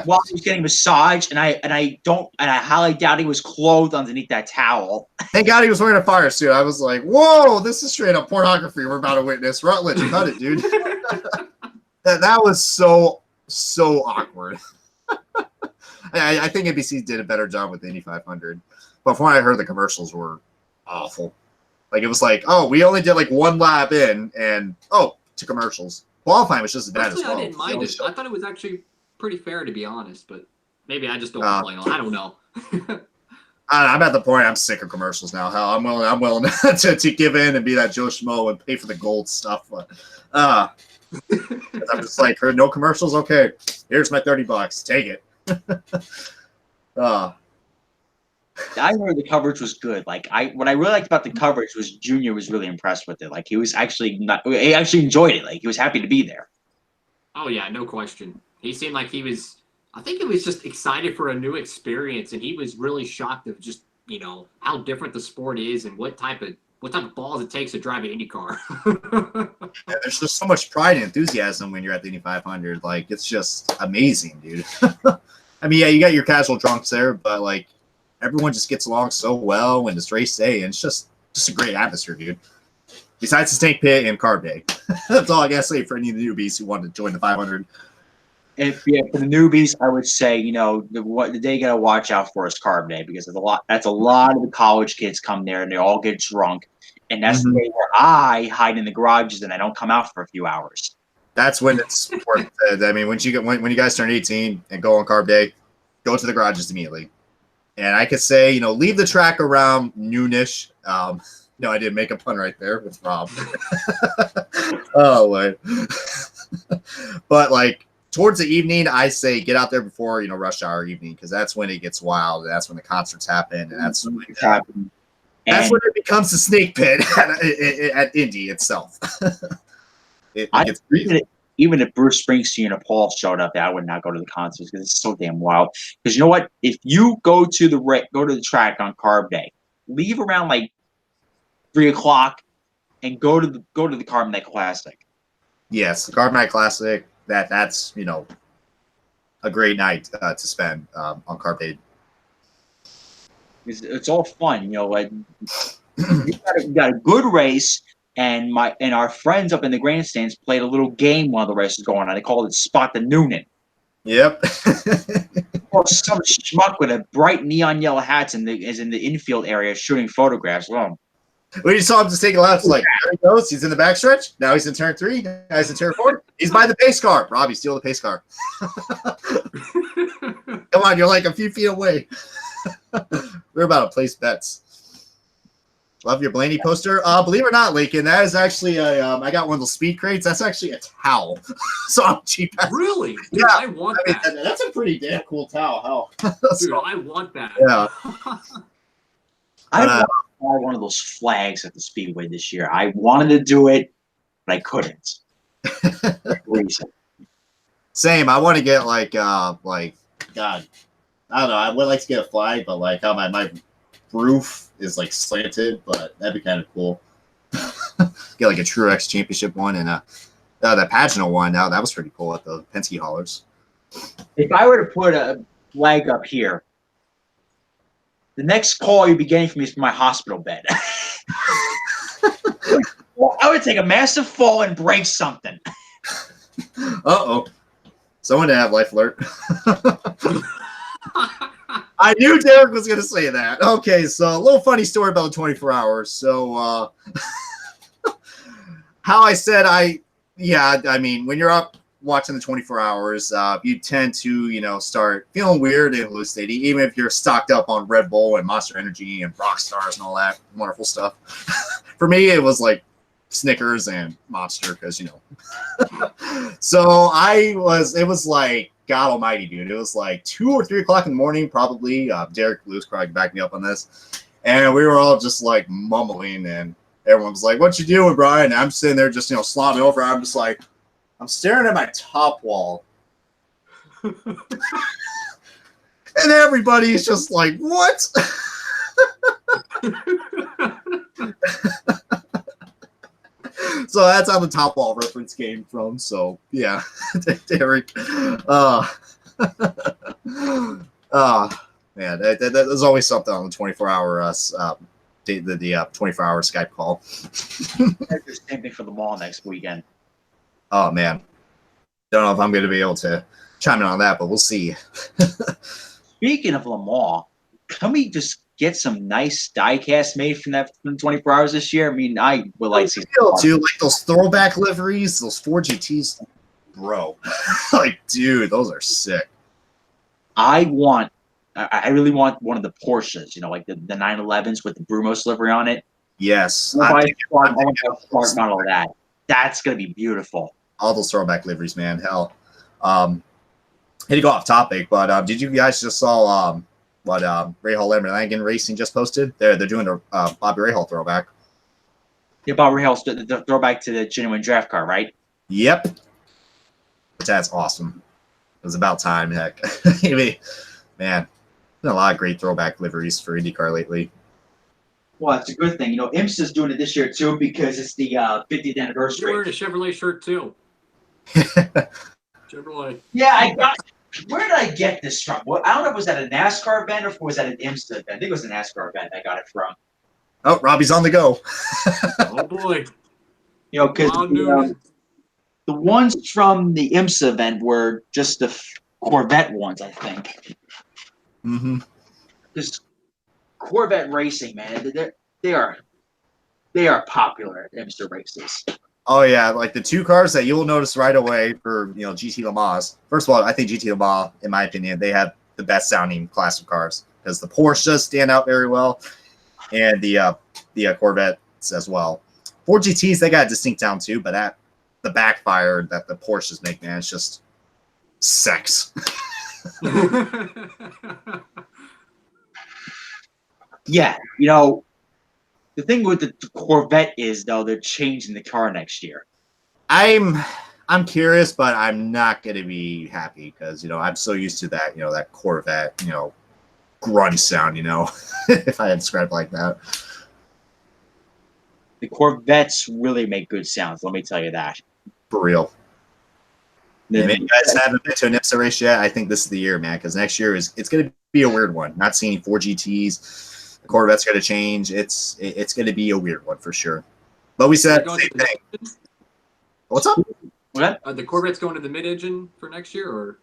While he was getting massaged, and I highly doubt he was clothed underneath that towel. Thank God he was wearing a fire suit. I was like, whoa, this is straight up pornography we're about to witness. Rutledge, cut it, dude. that was so awkward. I think NBC did a better job with the Indy 500. But from what I heard, the commercials were awful. Like, it was like, oh, we only did like one lap in, and to commercials. Qualifying was just as bad as well. I didn't mind it. I thought it was actually pretty fair, to be honest, but maybe I just don't complain. I don't know. I'm at the point I'm sick of commercials now. Hell, I'm willing to give in and be that Joe Schmo and pay for the gold stuff. But I'm just like, no commercials? Okay, here's my $30. Take it. I heard the coverage was good. Like what I really liked about the coverage was Junior was really impressed with it. Like he actually enjoyed it. Like he was happy to be there. Oh yeah, no question. He seemed like he was. I think he was just excited for a new experience, and he was really shocked of just how different the sport is and what type of balls it takes to drive an IndyCar. Yeah, there's just so much pride and enthusiasm when you're at the Indy 500. Like it's just amazing, dude. I mean, yeah, you got your casual drunks there, but like everyone just gets along so well, and it's race day, and it's just a great atmosphere, dude. Besides the snake pit and carb day, that's all I gotta say for any of the newbies who want to join the 500. For the newbies, I would say, the day you gotta watch out for is carb day, because that's a lot of the college kids come there and they all get drunk, and that's the day where I hide in the garages and I don't come out for a few hours. That's when it's worth it. I mean, when you guys turn 18 and go on carb day, go to the garages immediately. And I could say, leave the track around noonish. No, I didn't make a pun right there with Rob. Oh, wait. But like towards the evening, I say get out there before rush hour evening, because that's when it gets wild. And that's when the concerts happen, and that's when it becomes the snake pit at Indy itself. Even if Bruce Springsteen or Paul showed up, I would not go to the concerts because it's so damn wild. Because you know what? If you go to the track on carb day, leave around like 3 o'clock and go to the Carbon Night Classic. Yes, the Carbon Night Classic. That's a great night to spend on carb day. It's all fun, like you got a good race. And our friends up in the grandstands played a little game while the race was going on. They called it Spot the Noonan. Yep. Or some schmuck with a bright neon yellow hat is in the infield area shooting photographs. Well, when you saw him just take a left, like there he goes. He's in the backstretch. Now he's in turn 3. Now he's in turn 4. He's by the pace car. Robbie, steal the pace car. Come on, you're like a few feet away. We're about to place bets. Love your Blaney poster. Believe it or not, Lakin, that is actually I got one of those speed crates. That's actually a towel. So I'm cheap. Really? Dude, yeah, I want that. That's a pretty damn cool towel. Dude, I want that. Yeah. fly one of those flags at the Speedway this year. I wanted to do it, but I couldn't. Reason. Same. I want to get like God, I don't know. I would like to get a flag, but like how my roof is like slanted, but that'd be kind of cool. Get like a Truex Championship one and that pageant one. Now that was pretty cool at the Penske haulers. If I were to put a flag up here, the next call you'd be getting from me is from my hospital bed. Well, I would take a massive fall and break something. Uh-oh. Someone to have life alert. I knew Derek was going to say that. Okay, so a little funny story about the 24 hours. So how I said I mean, when you're up watching the 24 hours, you tend to, start feeling weird and hallucinating, even if you're stocked up on Red Bull and Monster Energy and Rock Stars and all that wonderful stuff. For me, it was like Snickers and Monster because, So it was like, God almighty, dude. It was like 2 or 3 o'clock in the morning, probably. Derek Lewis probably backed me up on this. And we were all just like mumbling, and everyone was like, "What you doing, Brian?" And I'm sitting there just, slobbing over. I'm just like, I'm staring at my top wall. And everybody's just like, "What?" So that's how the top wall reference came from. So yeah, Derek. Man, there's always something on the 24-hour the 24-hour Skype call. Same thing for the mall next weekend. Oh man, don't know if I'm going to be able to chime in on that, but we'll see. Speaking of Lamar, can we just get some nice diecast made from 24 hours this year? I mean, I would like to see too, like those throwback liveries, those 4GTs, bro. Like, dude, those are sick. I really want one of the Porsches, like the 911s with the Brumos livery on it. Yes. I want all of that. That's going to be beautiful. All those throwback liveries, man. Hell. Hate to go off topic, but did you guys just saw what Rahal Lamborghini Racing just posted? They're doing a Bobby Rahal throwback. Yeah, Bobby Rahal, the throwback to the genuine draft car, right? Yep. That's awesome. It was about time, heck. Man, been a lot of great throwback liveries for IndyCar lately. Well, it's a good thing. IMSA's doing it this year too because it's the 50th anniversary. You're wearing a Chevrolet shirt too. Chevrolet. Yeah, I got. Where did I get this from? Well, I don't know if it was at a NASCAR event or if it was at an IMSA event. I think it was a NASCAR event I got it from. Oh, Robbie's on the go. Oh boy. Because the ones from the IMSA event were just the Corvette ones, I think. Mm-hmm. Because Corvette racing, man, they are popular at IMSA races. Oh yeah, like the 2 cars that you'll notice right away for GT Le Mans. First of all, I think GT Le Mans, in my opinion, they have the best sounding class of cars because the Porsche does stand out very well, and the Corvettes as well. 4GTs, they got a distinct sound too, but the backfire that the Porsches make, man, it's just sex. Yeah, the thing with the Corvette is, though, they're changing the car next year. I'm curious, but I'm not going to be happy because, I'm so used to that, that Corvette, grunge sound, if I had described it like that. The Corvettes really make good sounds, let me tell you that. For real. If you guys haven't been to an IMSA race yet, I think this is the year, man, because next year it's going to be a weird one. Not seeing 4GTs. The Corvette's going to change. It's going to be a weird one for sure. But we said the same thing. What's up? What? Are the Corvette's going to the mid-engine for next year, or?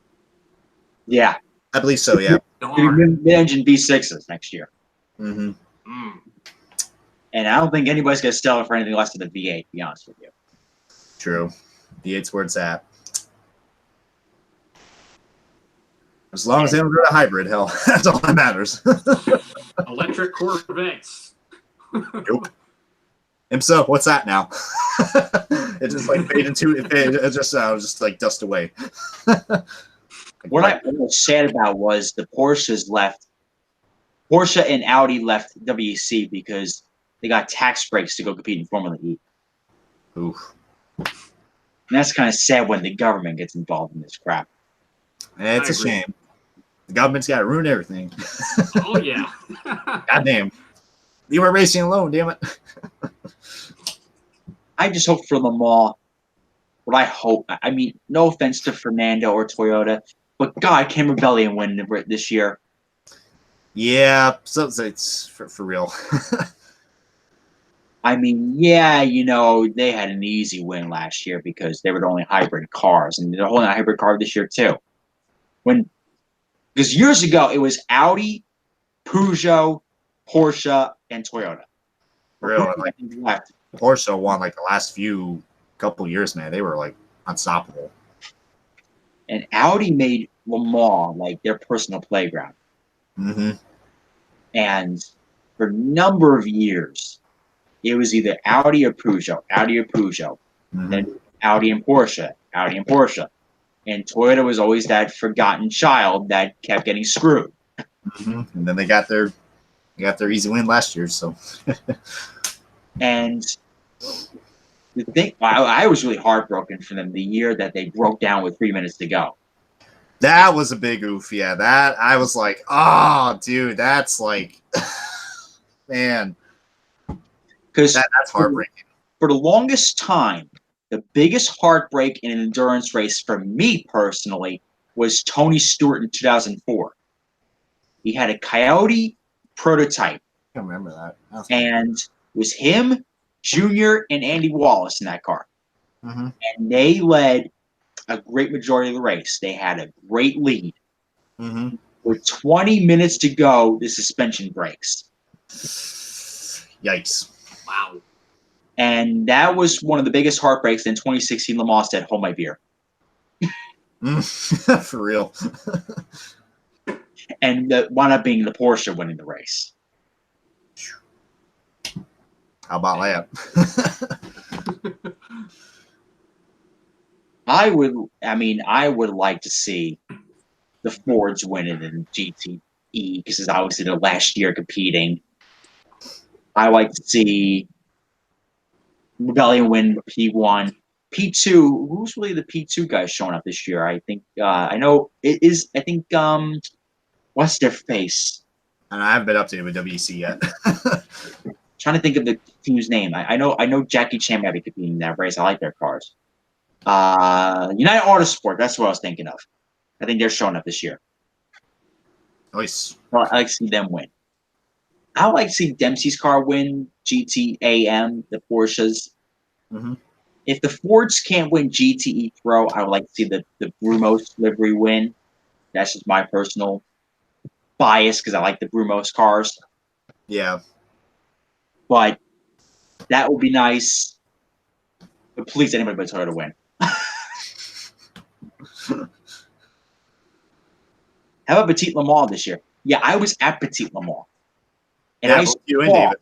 Yeah. I believe so, yeah. Mid-engine V6s next year. Mm-hmm. And I don't think anybody's going to sell it for anything less than the V8, to be honest with you. True. V8's where it's at. As long as they don't go to hybrid, hell, that's all that matters. Electric Corvettes. Nope. IMSA, what's that now? It just like fade into it. Just like dust away. What I was sad about was the Porsche and Audi left WEC because they got tax breaks to go compete in Formula E. Oof. And that's kind of sad when the government gets involved in this crap. It's a shame. The government's got to ruin everything. Oh, yeah. Goddamn. You were racing alone, damn it. I just hope for Le Mans. What I hope, I mean, no offense to Fernando or Toyota, but God, can Rebellion win this year? Yeah, so it's for real. I mean, yeah, you know, they had an easy win last year because they were the only hybrid cars, and they're holding a hybrid car this year too. Because years ago it was Audi, Peugeot, Porsche, and Toyota. Real, like Porsche won like the last couple years, man. They were like unstoppable. And Audi made Le Mans like their personal playground. Mm-hmm. And for a number of years, it was either Audi or Peugeot, Mm-hmm. then Audi and Porsche. And Toyota was always that forgotten child that kept getting screwed. Mm-hmm. And then they got their easy win last year. So, and the thing, I was really heartbroken for them the year that they broke down with 3 minutes to go. That was a big oof. Yeah, that I was like, oh, dude, that's like, man, because that's heartbreaking. For the longest time, the biggest heartbreak in an endurance race for me personally was Tony Stewart in 2004. He had a Coyote prototype. I remember that. And it was him, Junior, and Andy Wallace in that car. Mm-hmm. And they led a great majority of the race. They had a great lead. Mm-hmm. With 20 minutes to go, the suspension breaks. Yikes. Wow. And that was one of the biggest heartbreaks. In 2016, Le Mans said, hold my beer. For real. And that wound up being the Porsche winning the race. How about that? I would like to see the Fords win it in GTE because it's obviously their last year competing. I like to see Rebellion win P1. P2, who's really the P2 guys showing up this year? I think I know it is. I think what's their face? And I haven't been updated with WC yet. Trying to think of the team's name. I know Jackie Chan might be competing in that race. I like their cars. United Autosport. That's what I was thinking of. I think they're showing up this year. Nice. I like to see them win. I would like to see Dempsey's car win GTAM, the Porsches. Mm-hmm. If the Fords can't win GTE Pro, I would like to see the Brumos livery win. That's just my personal bias because I like the Brumos cars. Yeah. But that would be nice. But please, anybody but Toyota win. How about Petit Le Mans this year? Yeah, I was at Petit Le Mans. And yeah, you and David.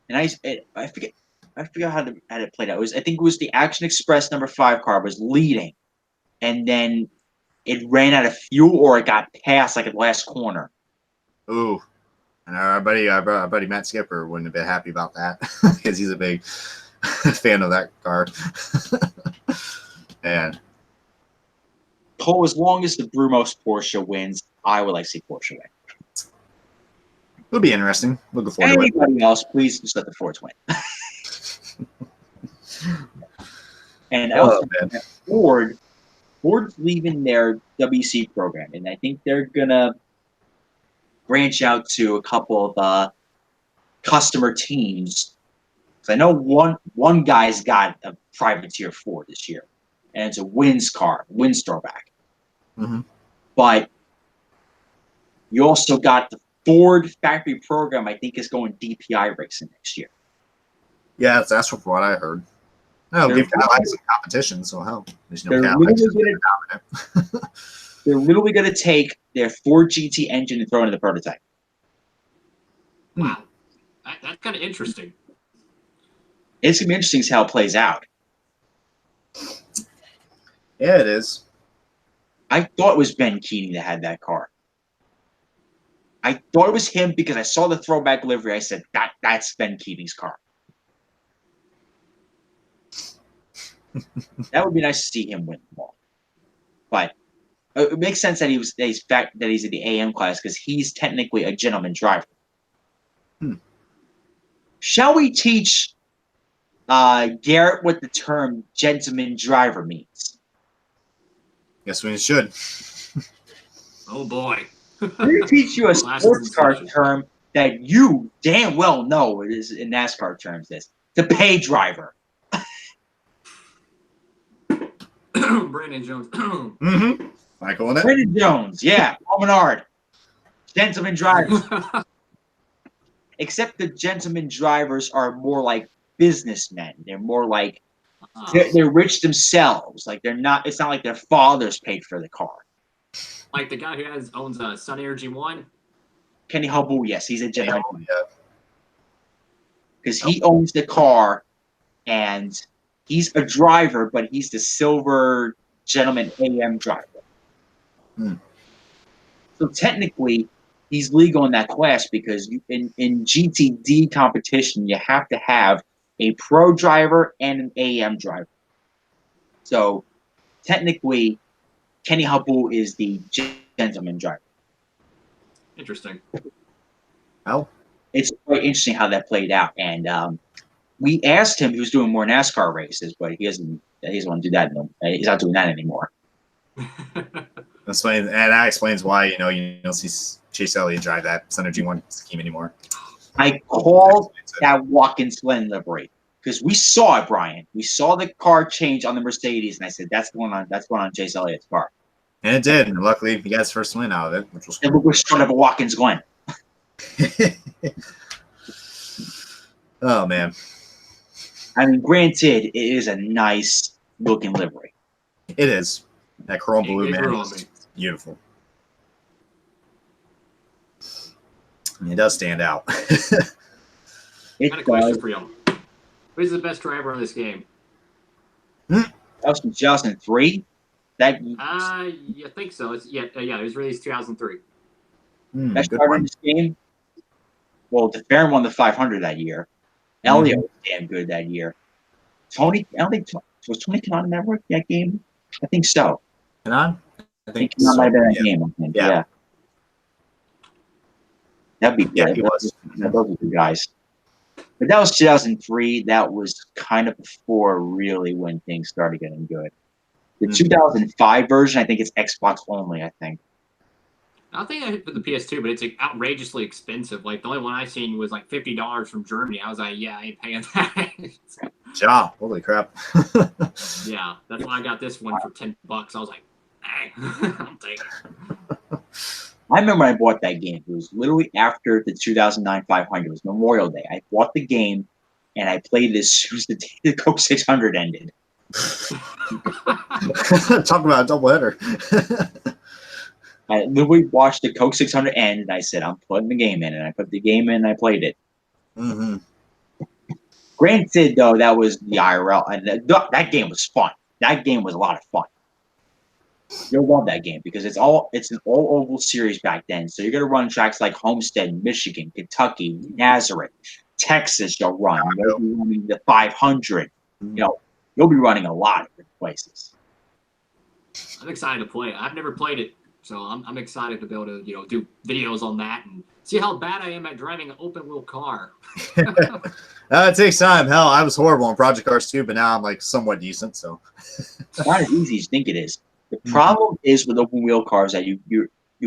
And I forget how it played out. I think it was the Action Express number 5 car was leading, and then it ran out of fuel or it got passed like at the last corner. Ooh. And our buddy Matt Skipper wouldn't have been happy about that because he's a big fan of that car. And as long as the Brumos Porsche wins, I would like to see Porsche win. It'll be interesting. Looking forward to it. Anybody else, please just let the Fords win. And also, Ford's leaving their WC program, and I think they're gonna branch out to a couple of customer teams. Because I know one guy's got a privateer Ford this year, and it's a Windstar back. Mm-hmm. But you also got the Ford factory program. I think is going DPI racing next year. Yeah, that's from what I heard. No, give Cadillac some competition, so hell, there's no they're literally going to take their Ford GT engine and throw it in the prototype. Wow, that's kind of interesting. It's going to be interesting to see how it plays out. Yeah, it is. I thought it was Ben Keating that had that car. I thought it was him because I saw the throwback livery. I said, that's Ben Keating's car. That would be nice to see him win them all. But it makes sense that he's in the AM class because he's technically a gentleman driver. Shall we teach Garrett what the term gentleman driver means? Guess we should. Oh boy. We're going to teach you a sports car term that you damn well know it is in NASCAR terms. This the pay driver. Brandon Jones. Michael in it. Brandon Jones, yeah, Paul Menard, gentleman drivers. Except the gentleman drivers are more like businessmen. They're more like they're rich themselves. Like they're not. It's not like their fathers paid for the car. Like the guy who owns Sun Energy One. Kenny Hubbell, yes, he's a gentleman. Because he owns the car, and he's a driver, but he's the silver gentleman AM driver. So technically, he's legal in that class because in GTD competition, you have to have a pro driver and an AM driver. So technically, Kenny Hubbell is the gentleman driver. Interesting. Oh. It's quite interesting how that played out. And we asked him if he was doing more NASCAR races, but he doesn't want to do that. He's not doing that anymore. That's funny, and that explains why you don't see Chase Elliott drive that Synergy One scheme anymore. I called that Watkins Glen livery because we saw it, Brian. We saw the car change on the Mercedes, and I said that's going on Chase Elliott's car. And it did. And luckily, he got his first win out of it, which was cool. And we're short of a Watkins Glen. Oh man. I mean, granted, it is a nice looking livery. It is. That chrome blue, man, is beautiful. It does stand out. I got a question for y'all. Who's the best driver in this game? That was from 2003. I think so. It was released 2003. Best driver in this game. Well, DeFerrin won the 500 that year. Elliott was damn good that year. Was Tony Kanaan in that game? I think so. Kanaan? I think Kanaan might have been that game. I think. Yeah. That'd be good. Yeah, he was. Those are the guys. But that was 2003. That was kind of before really when things started getting good. The 2005 version, I think it's Xbox only, I think. I think I hit for the PS2, but it's outrageously expensive. Like the only one I seen was like $50 from Germany. I was like, yeah, I ain't paying that. Yeah, holy crap. Yeah, that's why I got this one for $10. I was like, dang, I'm taking it. I remember when I bought that game. It was literally after the 2009 500. It was Memorial Day. I bought the game, and I played this as the day the Coke 600 ended. Talk about a doubleheader. I literally watched the Coke 600 end, and I said, I'm putting the game in. And I put the game in, and I played it. Granted, though, that was the IRL. And that game was fun. That game was a lot of fun. You'll love that game because it's an all-oval series back then. So you're going to run tracks like Homestead, Michigan, Kentucky, Nazareth, Texas you'll run. You'll be running the 500. You'll be running a lot of different places. I'm excited to play it. I've never played it. So I'm excited to be able to, do videos on that and see how bad I am at driving an open wheel car. It takes time. Hell, I was horrible on Project Cars too, but now I'm like somewhat decent. So it's not as easy as you think it is. The problem is with open wheel cars that you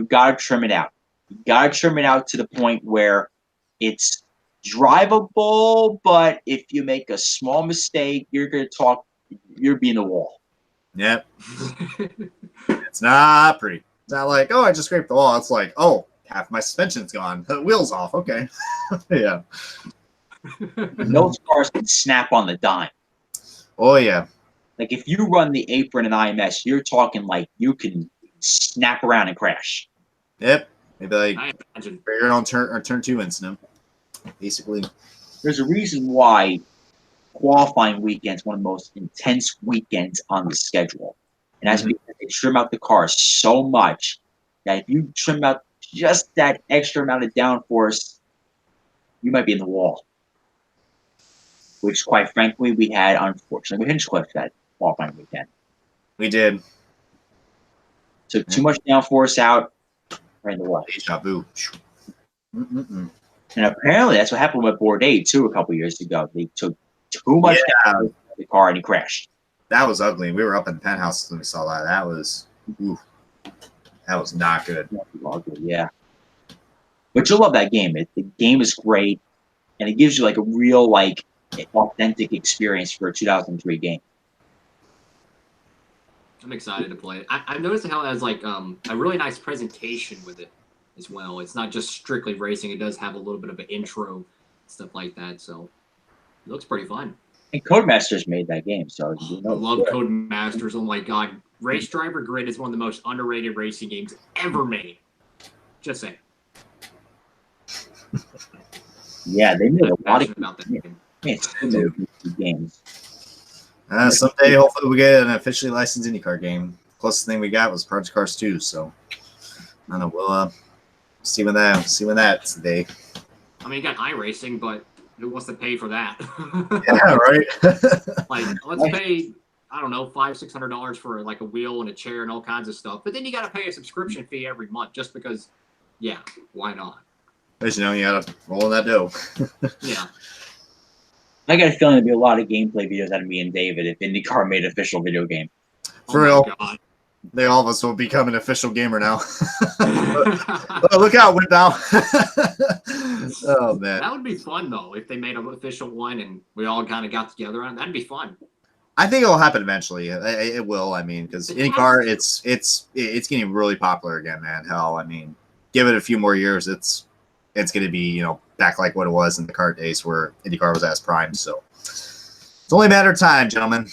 got to trim it out. You got to trim it out to the point where it's drivable, but if you make a small mistake, you're being a wall. Yep. It's not pretty. It's not like, oh, I just scraped the wall. It's like, oh, half my suspension's gone. The wheel's off. Okay. Yeah. Those cars can snap on the dime. Oh, yeah. Like, if you run the apron and IMS, you're talking like you can snap around and crash. Yep. Maybe like you're on turn 2 incident. Basically. There's a reason why qualifying weekend's one of the most intense weekends on the schedule. And that's because they trim out the cars so much that if you trim out just that extra amount of downforce, you might be in the wall. Which, quite frankly, we had, unfortunately, with Hinchcliffe that qualifying weekend. We did. Took too much downforce out, right in the wall. Deja vu. And apparently that's what happened with Bourdais, too, a couple years ago. They took too much downforce out of the car and he crashed. That was ugly. We were up in the penthouse when we saw that. That was not good. Yeah. But you'll love that game. The game is great, and it gives you like a real, like, authentic experience for a 2003 game. I'm excited to play it. I've noticed how it has like a really nice presentation with it as well. It's not just strictly racing. It does have a little bit of an intro, stuff like that. So it looks pretty fun. And Codemasters made that game, so I love Codemasters. Oh my god, Race Driver Grid is one of the most underrated racing games ever made. Just saying. Yeah, they made a lot of about that game. Games. Someday, hopefully, we get an officially licensed IndyCar game. Closest thing we got was Project Cars 2. So I don't know. We'll see when that's today. I mean, you got iRacing, but who wants to pay for that? Yeah, right. Like, let's pay, I don't know, $500-$600 for like a wheel and a chair and all kinds of stuff. But then you got to pay a subscription fee every month just because. Yeah, why not? But you got to roll in that dough. Yeah. I got a feeling there'd be a lot of gameplay videos out of me and David if IndyCar made an official video game. For real. All of us will become an official gamer now. Look out, Window. Oh, man. That would be fun, though, if they made an official one and we all kind of got together on it. That'd be fun. I think it'll happen eventually. It will, I mean, because IndyCar, it's getting really popular again, man. Hell, I mean, give it a few more years, it's going to be, back like what it was in the kart days where IndyCar was at its prime. So it's only a matter of time, gentlemen.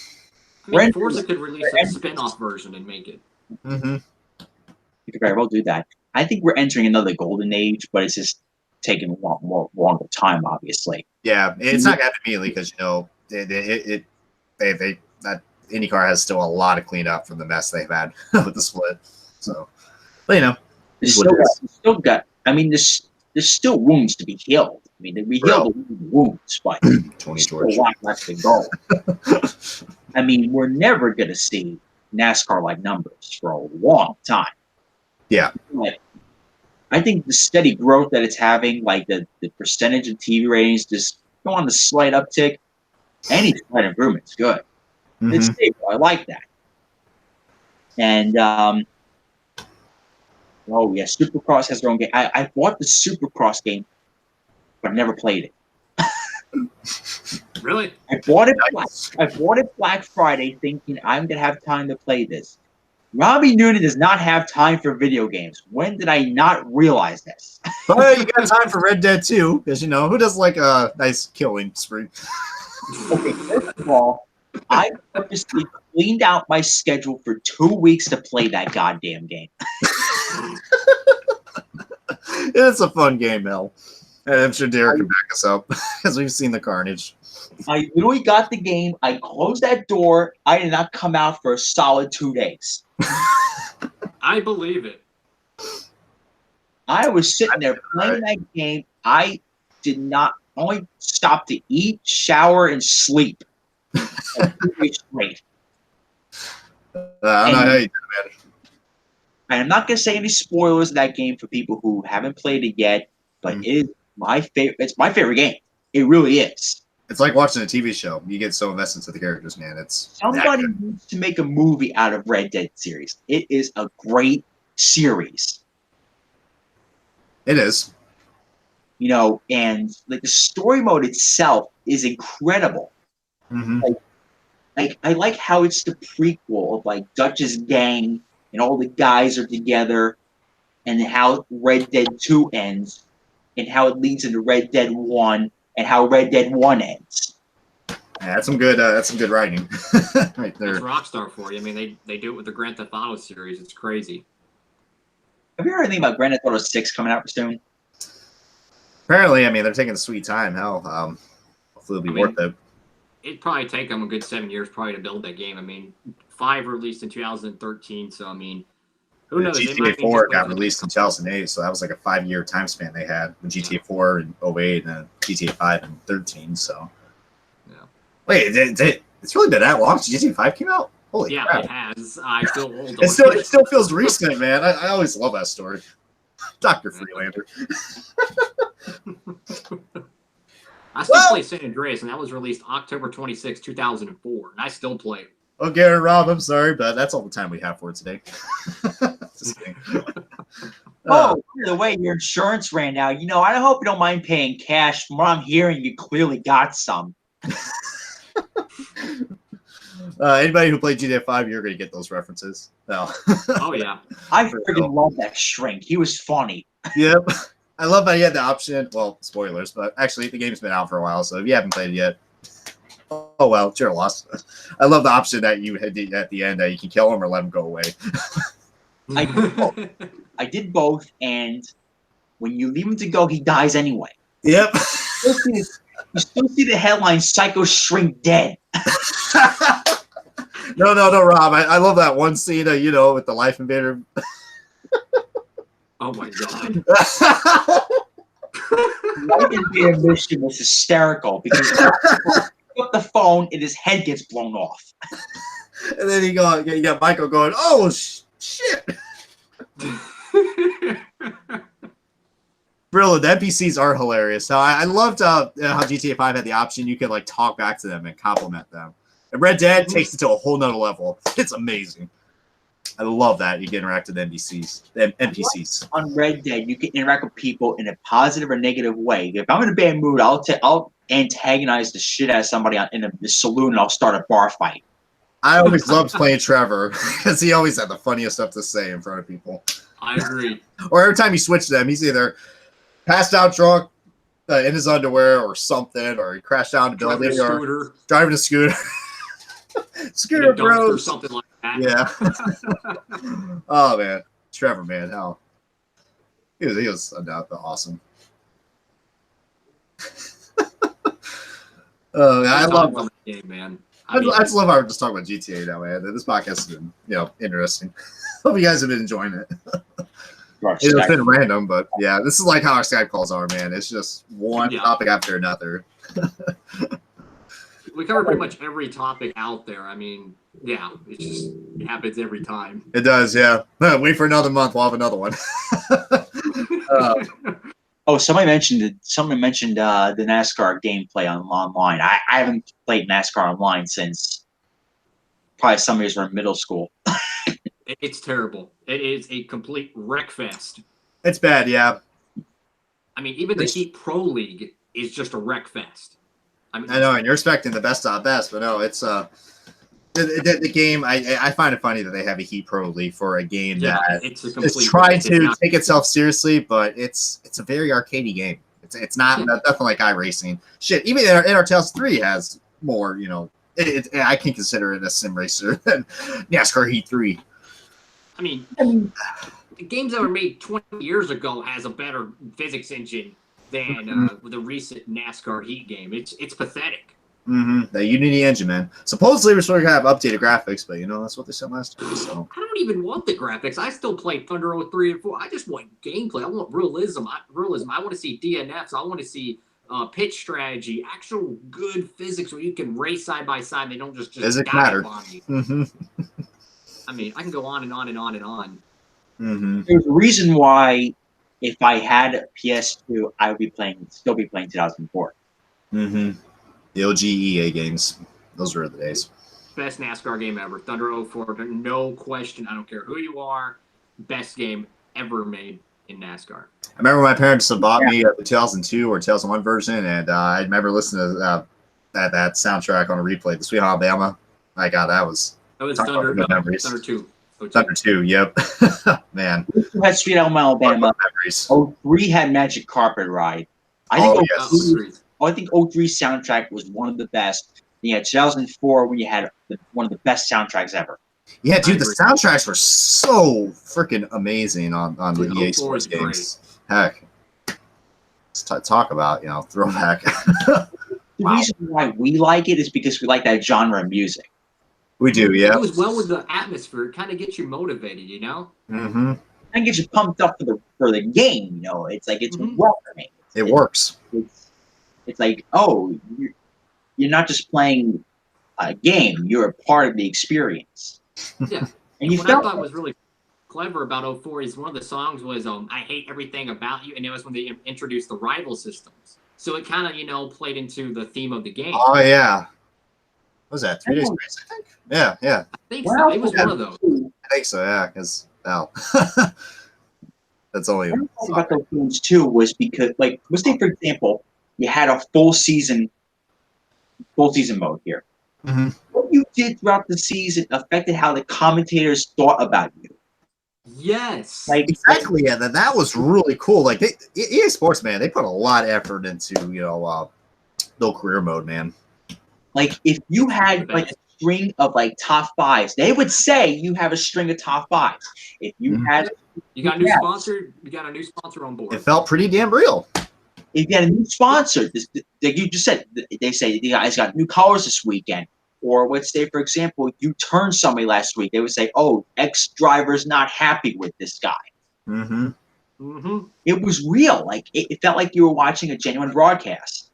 I mean, Forza could release a spin-off version and make it. Mm-hmm. You could very well do that. I think we're entering another golden age, but it's just taking a lot more longer time, obviously. Yeah, it's not going to happen immediately because, that IndyCar has still a lot of cleanup from the mess they've had with the split. So, but, there's still wounds to be healed. I mean, we healed the wounds, but there's still a lot left to go. I mean, we're never going to see NASCAR-like numbers for a long time. Yeah. Like, I think the steady growth that it's having, like the percentage of TV ratings just go on the slight uptick. Any slight improvement is good. Mm-hmm. It's stable. I like that. And, Supercross has their own game. I bought the Supercross game, but I never played it. Really? I bought it Black Friday thinking I'm going to have time to play this. Robbie Noonan does not have time for video games. When did I not realize this? Well, you got time for Red Dead 2, because, who doesn't like a nice killing spree? Okay, first of all, I purposely cleaned out my schedule for 2 weeks to play that goddamn game. It's a fun game, Mel. I'm sure Derek can back us up, because we've seen the carnage. I literally got the game. I closed that door. I did not come out for a solid 2 days. I believe it. I was sitting there playing that game. I did not only stop to eat, shower, and sleep. 2 weeks straight. I don't know how you do it, man. I'm not going to say any spoilers of that game for people who haven't played it yet, but it is my favorite. It's my favorite game. It really is. It's like watching a TV show. You get so invested into the characters, man. Somebody needs to make a movie out of Red Dead series. It is a great series. It is. And like the story mode itself is incredible. Mm-hmm. Like I like how it's the prequel of like Dutch's gang and all the guys are together, and how Red Dead 2 ends, and how it leads into Red Dead 1, and how Red Dead 1 ends. Yeah, that's some good writing right there. That's Rockstar for you. I mean, they do it with the Grand Theft Auto series. It's crazy. Have you heard anything about Grand Theft Auto 6 coming out soon? Apparently, I mean, they're taking sweet time. Hell, hopefully it'll be worth it. It'd probably take them a good 7 years probably to build that game. I mean, 5 released in 2013, so I mean, Who knows? GTA 4 got released in 2008, so that was like a 5-year time span they had. When GTA 4 in 08 and GTA 5 in 13. So, yeah. Wait, it's really been that long since GTA 5 came out? Holy crap! It has. I feel old. It still feels recent, man. I always love that story. Dr. Freelander. I still play San Andreas, and that was released October 26, 2004, and I still play it. Okay, Rob, I'm sorry, but that's all the time we have for today. Just kidding. By the way, your insurance ran out. You know, I hope you don't mind paying cash. From what I'm hearing, you clearly got some. Anybody who played GTA 5, you're going to get those references. No. Oh, yeah. I freaking love that shrink. He was funny. Yep. I love how you had the option. Well, spoilers, but actually, the game's been out for a while, so if you haven't played it yet, oh, well, it's your loss. I love the option that you had at the end that you can kill him or let him go away. I did both, and when you leave him to go, he dies anyway. Yep. You still see the headline, Psycho Shrink Dead. No, Rob. I love that one scene, with the Life Invader. Oh, my God. Life Invader mission was hysterical because he up the phone and his head gets blown off. And then you got Michael going, oh, shit. Brilliant. The NPCs are hilarious. So I loved how GTA 5 had the option you could like talk back to them and compliment them. And Red Dead takes it to a whole nother level. It's amazing. I love that you can interact with NPCs. On Red Dead, you can interact with people in a positive or negative way. If I'm in a bad mood, I'll antagonize the shit out of somebody in the saloon and I'll start a bar fight. I always loved playing Trevor because he always had the funniest stuff to say in front of people. I agree. Or every time he switched them, he's either passed out drunk in his underwear or something, or he crashed down a building or driving a scooter. Scooter bros or something like that. Yeah. Oh man, Trevor, man, how he was awesome. I love the game, man. I just love how we're just talking about GTA now, man. This podcast has been, interesting. Hope you guys have been enjoying it. It's been random, but yeah, this is like how our Skype calls are, man. It's just one topic after another. We cover pretty much every topic out there. I mean, yeah, it happens every time. It does, yeah. Wait for another month, we'll have another one. Somebody mentioned the NASCAR gameplay online. I haven't played NASCAR online since probably some years were in middle school. It's terrible. It is a complete wreck fest. It's bad, yeah. I mean, even the Heat Pro League is just a wreck fest. I know, and you're expecting the best of the best, but no, it's the game. I find it funny that they have a Heat Pro League for a game that is trying to take itself seriously, but it's a very arcadey game. It's not nothing like iRacing. Shit, even in our Tales 3 has more. I can consider it a sim racer than NASCAR Heat 3. I mean, the games that were made 20 years ago has a better physics engine than the recent NASCAR Heat game. It's pathetic. The Unity engine, man. Supposedly we're supposed to have updated graphics, but that's what they said last year. So I don't even want the graphics. I still play Thunder 03 and 4. I just want gameplay. I want realism. I want to see DNFs. I want to see pitch strategy, actual good physics where you can race side by side. They don't just dive on you. I mean, I can go on and on and on and on. There's a reason why, if I had a PS2, I would still be playing 2004. The OG EA games, those were the days. Best NASCAR game ever, Thunder 04, no question. I don't care who you are. Best game ever made in NASCAR. I remember my parents bought me the 2002 or 2001 version, and I remember listening to that soundtrack on a replay, the Sweet Home Alabama. My God, that was Thunder 2. Thunder 2, yep. Man. We had Sweet Home Alabama. 03 had Magic Carpet Ride. I think 03 soundtrack was one of the best. You had 2004 when you had one of the best soundtracks ever. Yeah, dude, the soundtracks were so freaking amazing on the EA Sports games. Heck. Let's talk about, throwback. The reason why we like it is because we like that genre of music. We do, yeah. It goes well with the atmosphere. It kind of gets you motivated, you know. Mm-hmm. And gets you pumped up for the game. You know, it's like it's welcoming. It works. It's like, oh, you're not just playing a game; you're a part of the experience. Yeah. And you what I thought was really clever about 04 is one of the songs was "I Hate Everything About You," and it was when they introduced the rival systems. So it kind of played into the theme of the game. Oh yeah. What was that 3 Days Grace? I think. Yeah. I think so. It was one of those. I think so. Yeah, because that's only. One thing about those games too was because, like, let's say for example, you had a full season mode here. Mm-hmm. What you did throughout the season affected how the commentators thought about you. Yes. Like Exactly. Yeah, that was really cool. Like EA Sports, man, they put a lot of effort into no career mode, man. Like if you had like a string of like top fives, they would say you have a string of top fives. If you had, you got a new sponsor. You got a new sponsor on board. It felt pretty damn real. If you had a new sponsor, like you just said, they say the guys got new colors this weekend. Or let's say, for example, you turned somebody last week. They would say, "Oh, X driver's not happy with this guy." Mm-hmm. Mm-hmm. It was real. Like it felt like you were watching a genuine broadcast.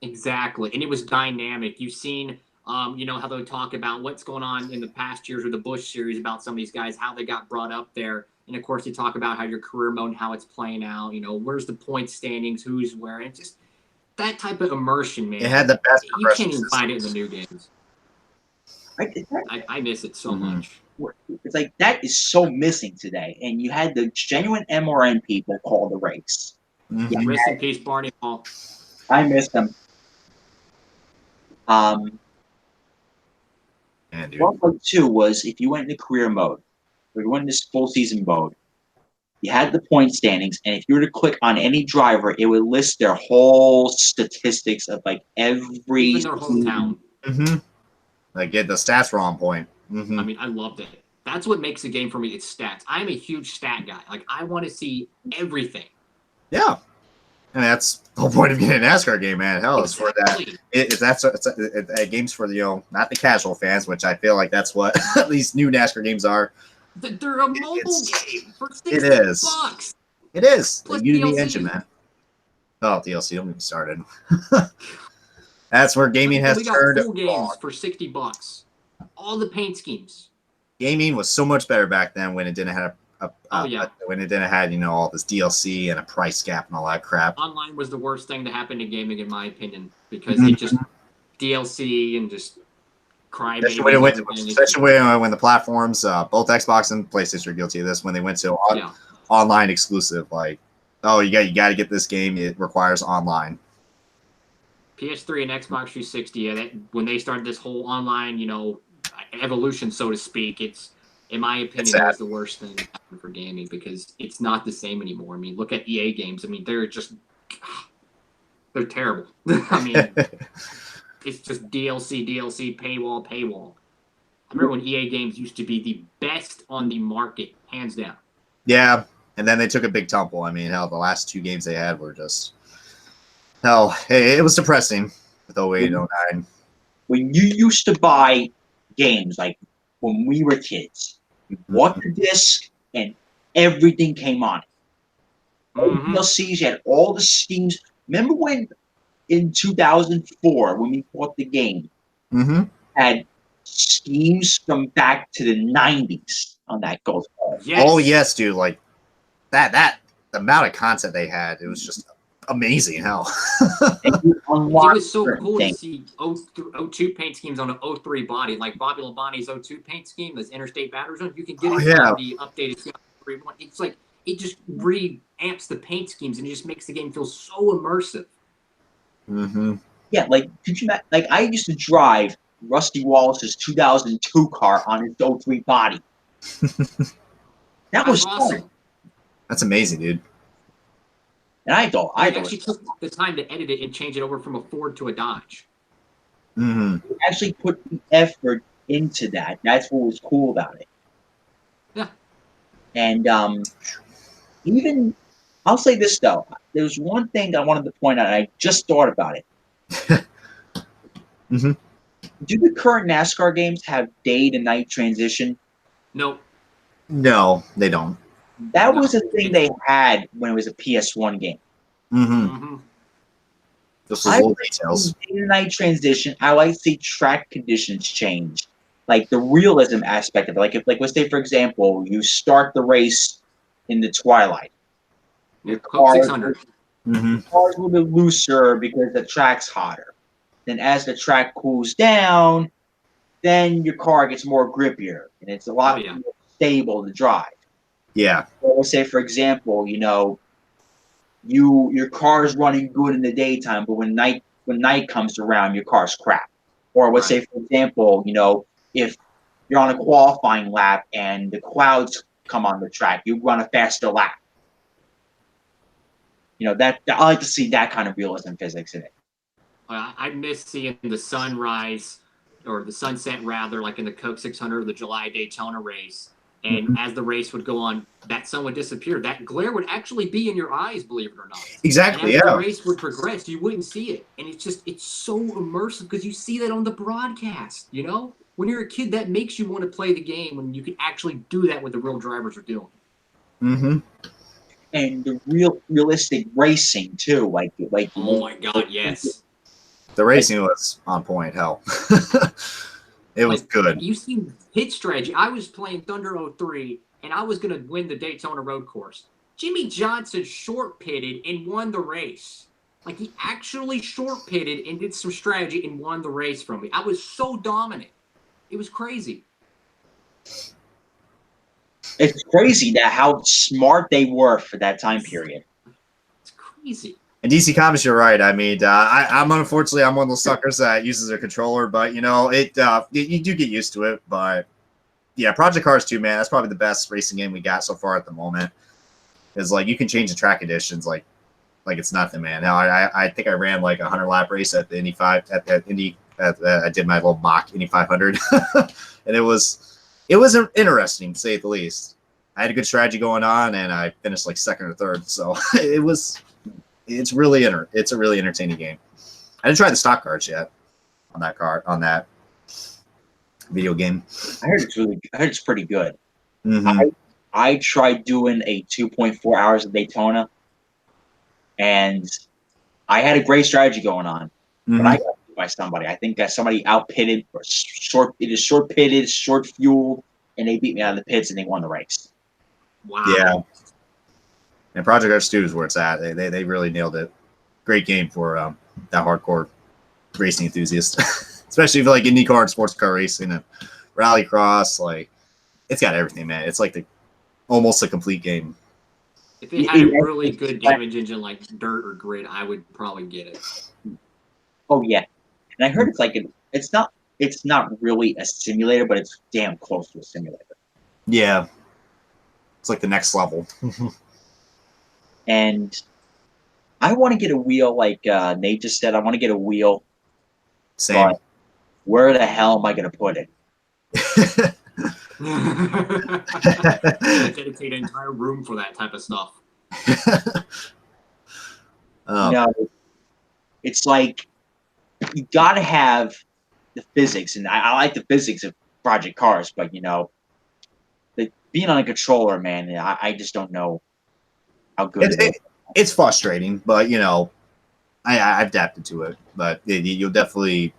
Exactly, and it was dynamic. You've seen, how they talk about what's going on in the past years with the Busch series about some of these guys, how they got brought up there, and of course, you talk about how your career mode and how it's playing out. Where's the point standings, who's where, and just that type of immersion, man. It had the best. You can't even find it in the new games. I miss it so much. It's like that is so missing today, and you had the genuine MRN people call the race. Mm-hmm. Yeah, rest in peace, Barney Hall. I miss them. One too was if you went into career mode, or you went into full season mode, you had the point standings, and if you were to click on any driver, it would list their whole statistics of like every even their hometown. Mm-hmm. Like the stats were on point. Mm-hmm. I mean, I loved it. That's what makes the game for me. It's stats. I'm a huge stat guy. Like I want to see everything. Yeah. And that's the whole point of getting a NASCAR game, man. Hell, it's for that. It's games for the not the casual fans, which I feel like that's what these new NASCAR games are. They're a mobile game for $60. It is. It is. Plus the Unity DLC. engine, man. Oh, DLC, don't get me started. That's where gaming has turned. We got full games for $60. All the paint schemes. Gaming was so much better back then when it didn't have when it didn't have all this DLC and a price gap and all that crap. Online was the worst thing to happen to gaming, in my opinion, because it just DLC and just crybaby. Especially when the platforms, both Xbox and PlayStation are guilty of this. When they went to online exclusive, like, oh, you got to get this game. It requires online. PS3 and Xbox 360. When they started this whole online, evolution, so to speak, it's. In my opinion, that was the worst thing that happened for gaming because it's not the same anymore. I mean, look at EA games. I mean, they're terrible. I mean, it's just DLC, paywall. I remember when EA games used to be the best on the market, hands down. Yeah, and then they took a big tumble. I mean, hell, the last two games they had were just Hey, it was depressing with 08 and 09. When you used to buy games, like when we were kids, you bought the disc and everything came on it. DLCs, you had all the schemes. Remember when in 2004, when we bought the game, had schemes from back to the 90s on that goes on? Yes. Oh, yes, dude. Like that the amount of content they had, it was just amazing. Hell. It was so cool to see 02 paint schemes on an 03 body, like Bobby Labonte's 02 paint scheme, this interstate battery zone. You can get it on the updated scheme. It's like it just re-amps the paint schemes and it just makes the game feel so immersive. Yeah, like could you like I used to drive Rusty Wallace's 2002 car on his 03 body. That was awesome. Fun. That's amazing, dude. And I actually took the time to edit it and change it over from a Ford to a Dodge. Actually put the effort into that. That's what was cool about it. Yeah. And even I'll say this though. There's one thing I wanted to point out. I just thought about it. Do the current NASCAR games have day to night transition? Nope. No, they don't. That No. was a thing they had when it was a PS1 game. Mm-hmm. Just those I little like details. day to night transition. I like to see track conditions change, like the realism aspect of it. Like if, like let's say for example, you start the race in the twilight. Your Coke car 600. Mm-hmm. car's a little bit looser because the track's hotter. Then as the track cools down, then your car gets more grippier and it's a lot more stable to drive. Yeah. So let's say, for example, your car's running good in the daytime, but when night comes around, your car's crap. Or let's say, for example, if you're on a qualifying lap and the clouds come on the track, you run a faster lap. That I like to see that kind of realism physics in it. I miss seeing the sunrise or the sunset rather, like in the Coke 600 or the July Daytona race. And as the race would go on, that sun would disappear. That glare would actually be in your eyes, believe it or not. Exactly. And as Yeah. the race would progress, you wouldn't see it. And it's so immersive because you see that on the broadcast, When you're a kid, that makes you want to play the game when you can actually do that what the real drivers are doing. Mm-hmm. And the realistic racing too, Oh my God, yes. The racing was on point. Hell, it was good. You see pit strategy. I was playing Thunder 03, and I was going to win the Daytona road course. Jimmy Johnson short pitted and won the race. Like, he actually short pitted and did some strategy and won the race from me. I was so dominant. It was crazy. It's crazy that how smart they were for that time period. It's crazy. And DC Comics, you're right. I mean, I'm unfortunately I'm one of those suckers that uses a controller, but you do get used to it. But yeah, Project Cars 2, man, that's probably the best racing game we got so far at the moment. Is like you can change the track conditions like it's nothing, man. Now I think I ran like a 100-lap race at the Indy 5 at Indy. I did my little mock Indy 500, and it was interesting to say the least. I had a good strategy going on, and I finished like second or third. So it's a really entertaining game. I didn't try the stock cars yet on that video game. I heard it's pretty good. Mm-hmm. I tried doing a 2.4 hours of Daytona, and I had a great strategy going on, but I got beat by somebody. I think that somebody outpitted or short pitted, short fueled, and they beat me out of the pits and they won the race. Wow. Yeah. And Project Cars 2 is where it's at. They really nailed it. Great game for that hardcore racing enthusiast, especially if you like IndyCar and sports car racing and rallycross. Like, it's got everything, man. It's like almost a complete game. If it had a really good damage engine like Dirt or Grid, I would probably get it. Oh yeah, and I heard it's not really a simulator, but it's damn close to a simulator. Yeah, it's like the next level. And I want to get a wheel like Nate just said. I want to get a wheel. Same. But where the hell am I going to put it? Dedicate an entire room for that type of stuff. It's like you got to have the physics, and I like the physics of Project Cars, but being on a controller, man, I just don't know how good it's frustrating, but I've adapted to it. But you'll definitely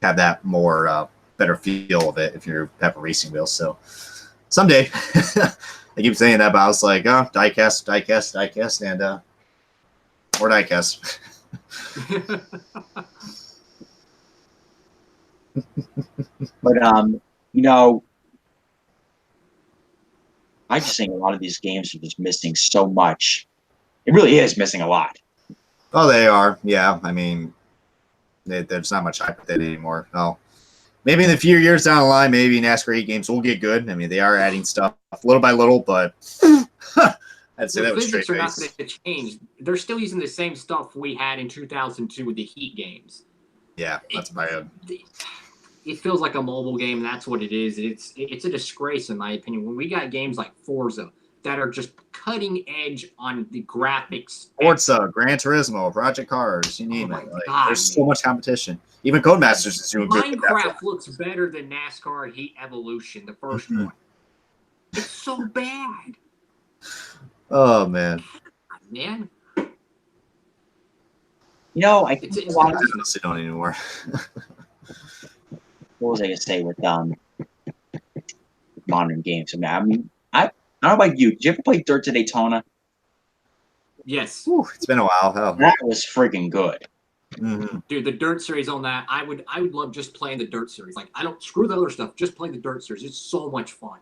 have that more better feel of it if you have a racing wheel. So someday, I keep saying that, but I was like, diecast, and or diecast. But I just think a lot of these games are just missing so much. It really is missing a lot. Oh, they are. Yeah, I mean, there's not much hype with it anymore. No. Maybe in a few years down the line, maybe NASCAR 8 games will get good. I mean, they are adding stuff little by little, but I'd say that was straight physics are not going to change. They're still using the same stuff we had in 2002 with the Heat games. Yeah, that's about it. It feels like a mobile game. That's what it is. It's a disgrace, in my opinion. When we got games like Forza, that are just cutting edge on the graphics. Forza, Gran Turismo, Project Cars, you name it. Like, God, there's so much competition. Even Codemasters is doing good. Minecraft looks better than NASCAR Heat Evolution, the first one. It's so bad. Oh man. Man. You know, I honestly don't anymore. what was I gonna say with modern games? I don't know about you. Did you ever play Dirt to Daytona? Yes. Whew, it's been a while. Hell. That was freaking good. Dude, the Dirt series on that, I would love just playing the Dirt series. Like, I don't screw the other stuff, just play the Dirt series. It's so much fun.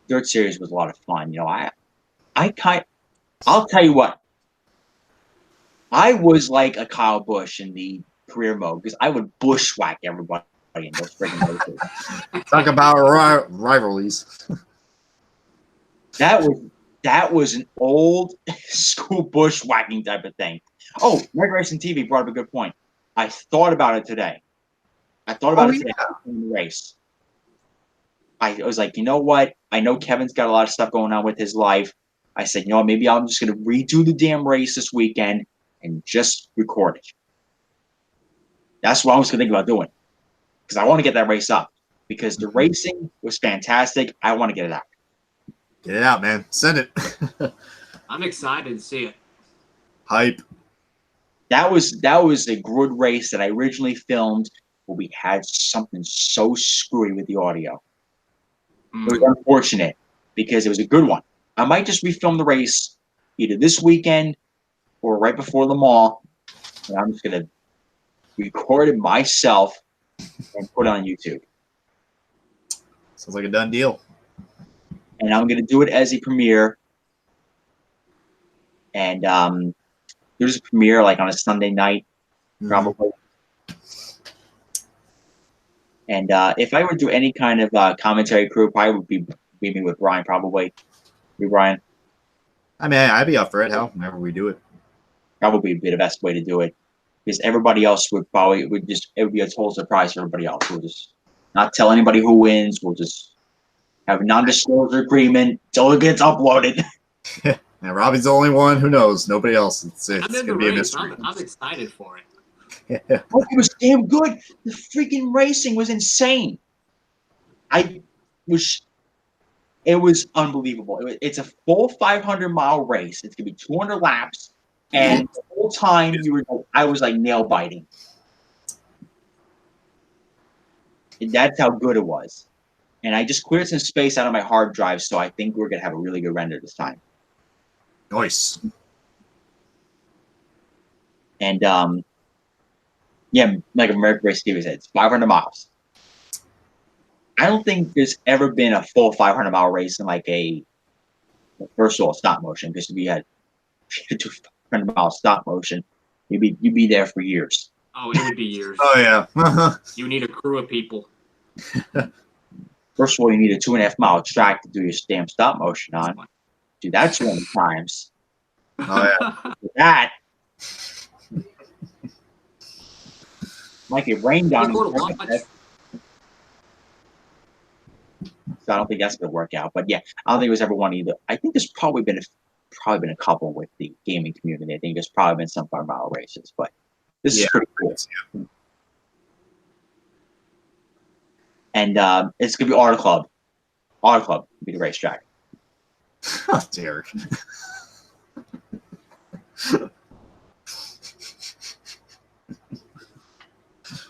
Dirt series was a lot of fun. You know, I'll tell you what. I was like a Kyle Busch in the career mode because I would bushwhack everybody in those freaking races. Talk about rivalries. That was an old school bushwhacking type of thing. Oh, Red Racing TV brought up a good point. I thought about it today. I thought about it today in the race. I was like, you know what? I know Kevin's got a lot of stuff going on with his life. I said, you know what? Maybe I'm just going to redo the damn race this weekend and just record it. That's what I was going to think about doing. Because I want to get that race up. Because the racing was fantastic. I want to get it out. Get it out, man. Send it. I'm excited to see it. Hype. That was a good race that I originally filmed, but we had something so screwy with the audio. It was unfortunate because it was a good one. I might just refilm the race either this weekend or right before Le Mans. And I'm just going to record it myself and put it on YouTube. Sounds like a done deal. And I'm going to do it as a premiere. And there's a premiere like on a Sunday night, probably. And if I were to do any kind of commentary crew, probably would be me with Brian, probably. You, Brian? I mean, I'd be up for it. Hell, whenever we do it. Probably be the best way to do it. Because everybody else it would be a total surprise for everybody else. We'll just not tell anybody who wins. We'll just have a non-disclosure agreement until it gets uploaded. Now, Robbie's the only one who knows. Nobody else. It's going to be a mystery. I'm excited for it. It was damn good. The freaking racing was insane. It was unbelievable. It's a full 500-mile race. It's going to be 200 laps. And the whole time I was like nail biting. And that's how good it was. And I just cleared some space out of my hard drive, so I think we're going to have a really good render this time. Nice. And yeah, like American Race TV said, it's 500 miles. I don't think there's ever been a full 500-mile race in like first of all, stop motion, because if you had to do 500-mile stop motion, you'd be there for years. Oh, it would be years. Oh, yeah. You need a crew of people. First of all, you need a 2.5-mile track to do your damn stop motion on. Do that 20 times. Oh, yeah. That might get rain down. So I don't think that's going to work out. But yeah, I don't think it was ever one either. I think there's probably been a couple with the gaming community. I think there's probably been some 5-mile races, but this is pretty cool. Yeah. And it's going to be Auto Club. Auto Club will be the racetrack. Oh, dear.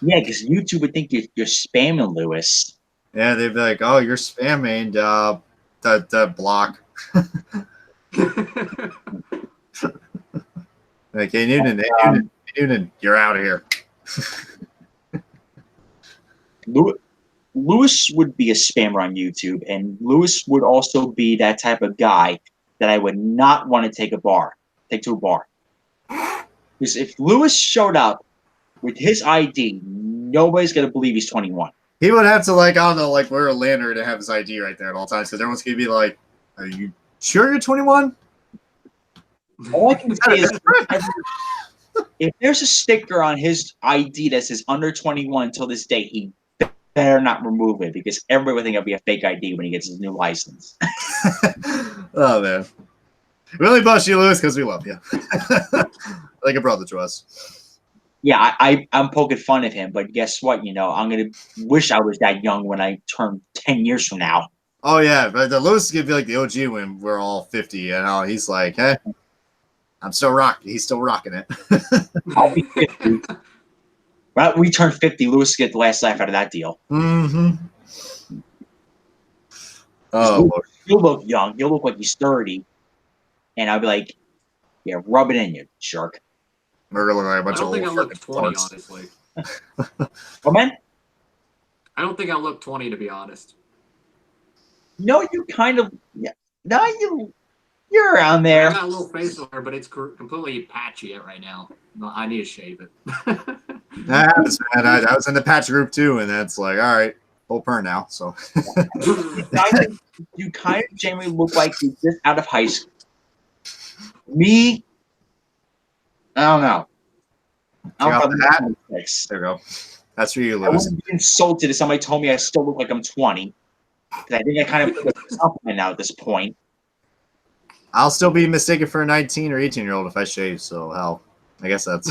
Yeah, because YouTube would think you're spamming Lewis. Yeah, they'd be like, "Oh, you're spamming that block." Like, hey, Newton, you're out of here. Lewis would be a spammer on YouTube, and Lewis would also be that type of guy that I would not want to take to a bar. Because if Lewis showed up with his ID, nobody's going to believe he's 21. He would have to, like, I don't know, like, wear a lantern to have his ID right there at all times, because everyone's going to be like, "Are you sure you're 21? All I can say is, if there's a sticker on his ID that says under 21 until this day, he better not remove it because everybody would think it'll be a fake ID when he gets his new license. Oh man, we only bust you, Lewis, because we love you, like a brother to us. Yeah, I'm poking fun at him, but guess what? You know, I'm gonna wish I was that young when I turn 10 years from now. Oh yeah, but the Lewis is gonna be like the OG when we're all 50. You know, he's like, hey, I'm still rocking. He's still rocking it. I'll be 50. Well, we turn 50. Lewis get the last laugh out of that deal. Mm-hmm. Oh, you'll look young. You'll look like he's 30, and I'll be like, "Yeah, rub it in, you jerk." We're gonna look like a bunch I don't think I of look 20, farts. honestly. Well, man, I don't think I look 20, to be honest. no, you kind of, yeah, no, you're around there. I got a little facial hair, but it's completely patchy right now. I need to shave it. That happens, man. I was in the patch group too, and that's like, all right, full perm now. So you kind of generally look like you're just out of high school. Me, I don't know. Check out the hat. There you go. That's for you, Lewis. I wouldn't be insulted if somebody told me I still look like I'm 20. Because I think I kind of put a compliment now at this point. I'll still be mistaken for a 19 or 18-year-old if I shave. So hell, I guess that's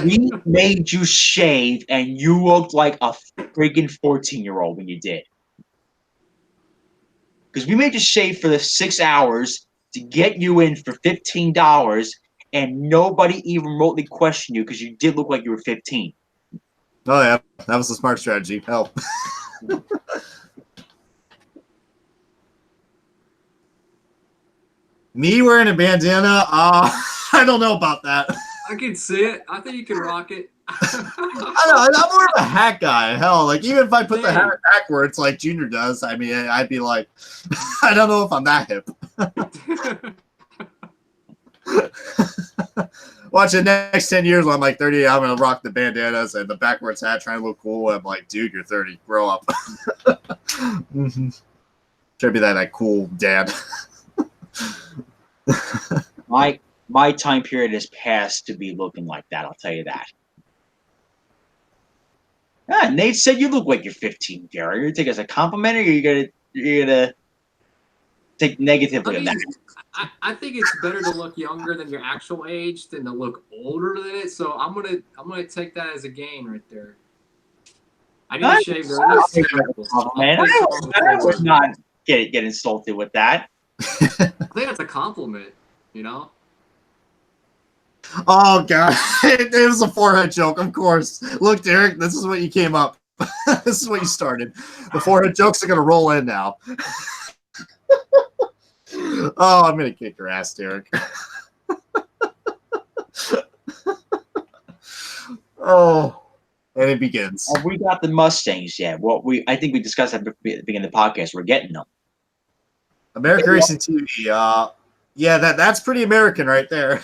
We made you shave, and you looked like a freaking 14-year-old when you did. Because we made you shave for the 6 hours to get you in for $15, and nobody even remotely questioned you because you did look like you were 15. Oh yeah, that was a smart strategy. Hell. Me wearing a bandana? I don't know about that. I can see it. I think you can rock it. I know, I'm more of a hat guy. Hell, like even if I put the hat backwards like Junior does, I mean, I'd be like, I don't know if I'm that hip. Watch the next 10 years when I'm like 30, I'm gonna rock the bandanas and the backwards hat, trying to look cool. I'm like, dude, you're 30, grow up. Mm-hmm. Try to be that like cool dad. My time period has passed to be looking like that. I'll tell you that. Ah, Nate said you look like you're 15, Gary. Are you gonna take it as a compliment, or you're gonna take negatively on that? I think it's better to look younger than your actual age than to look older than it. So I'm gonna take that as a gain right there. I need to shave their I would not get insulted with that. I think that's a compliment, you know. Oh god, it was a forehead joke, of course. Look, Derek, this is what you came up. This is what you started. The forehead jokes are gonna roll in now. Oh, I'm gonna kick your ass, Derek. Oh, and it begins. Have we got the Mustangs yet? Well, I think we discussed that at the beginning of the podcast. We're getting them. American Racing TV. Yeah, that's pretty American right there.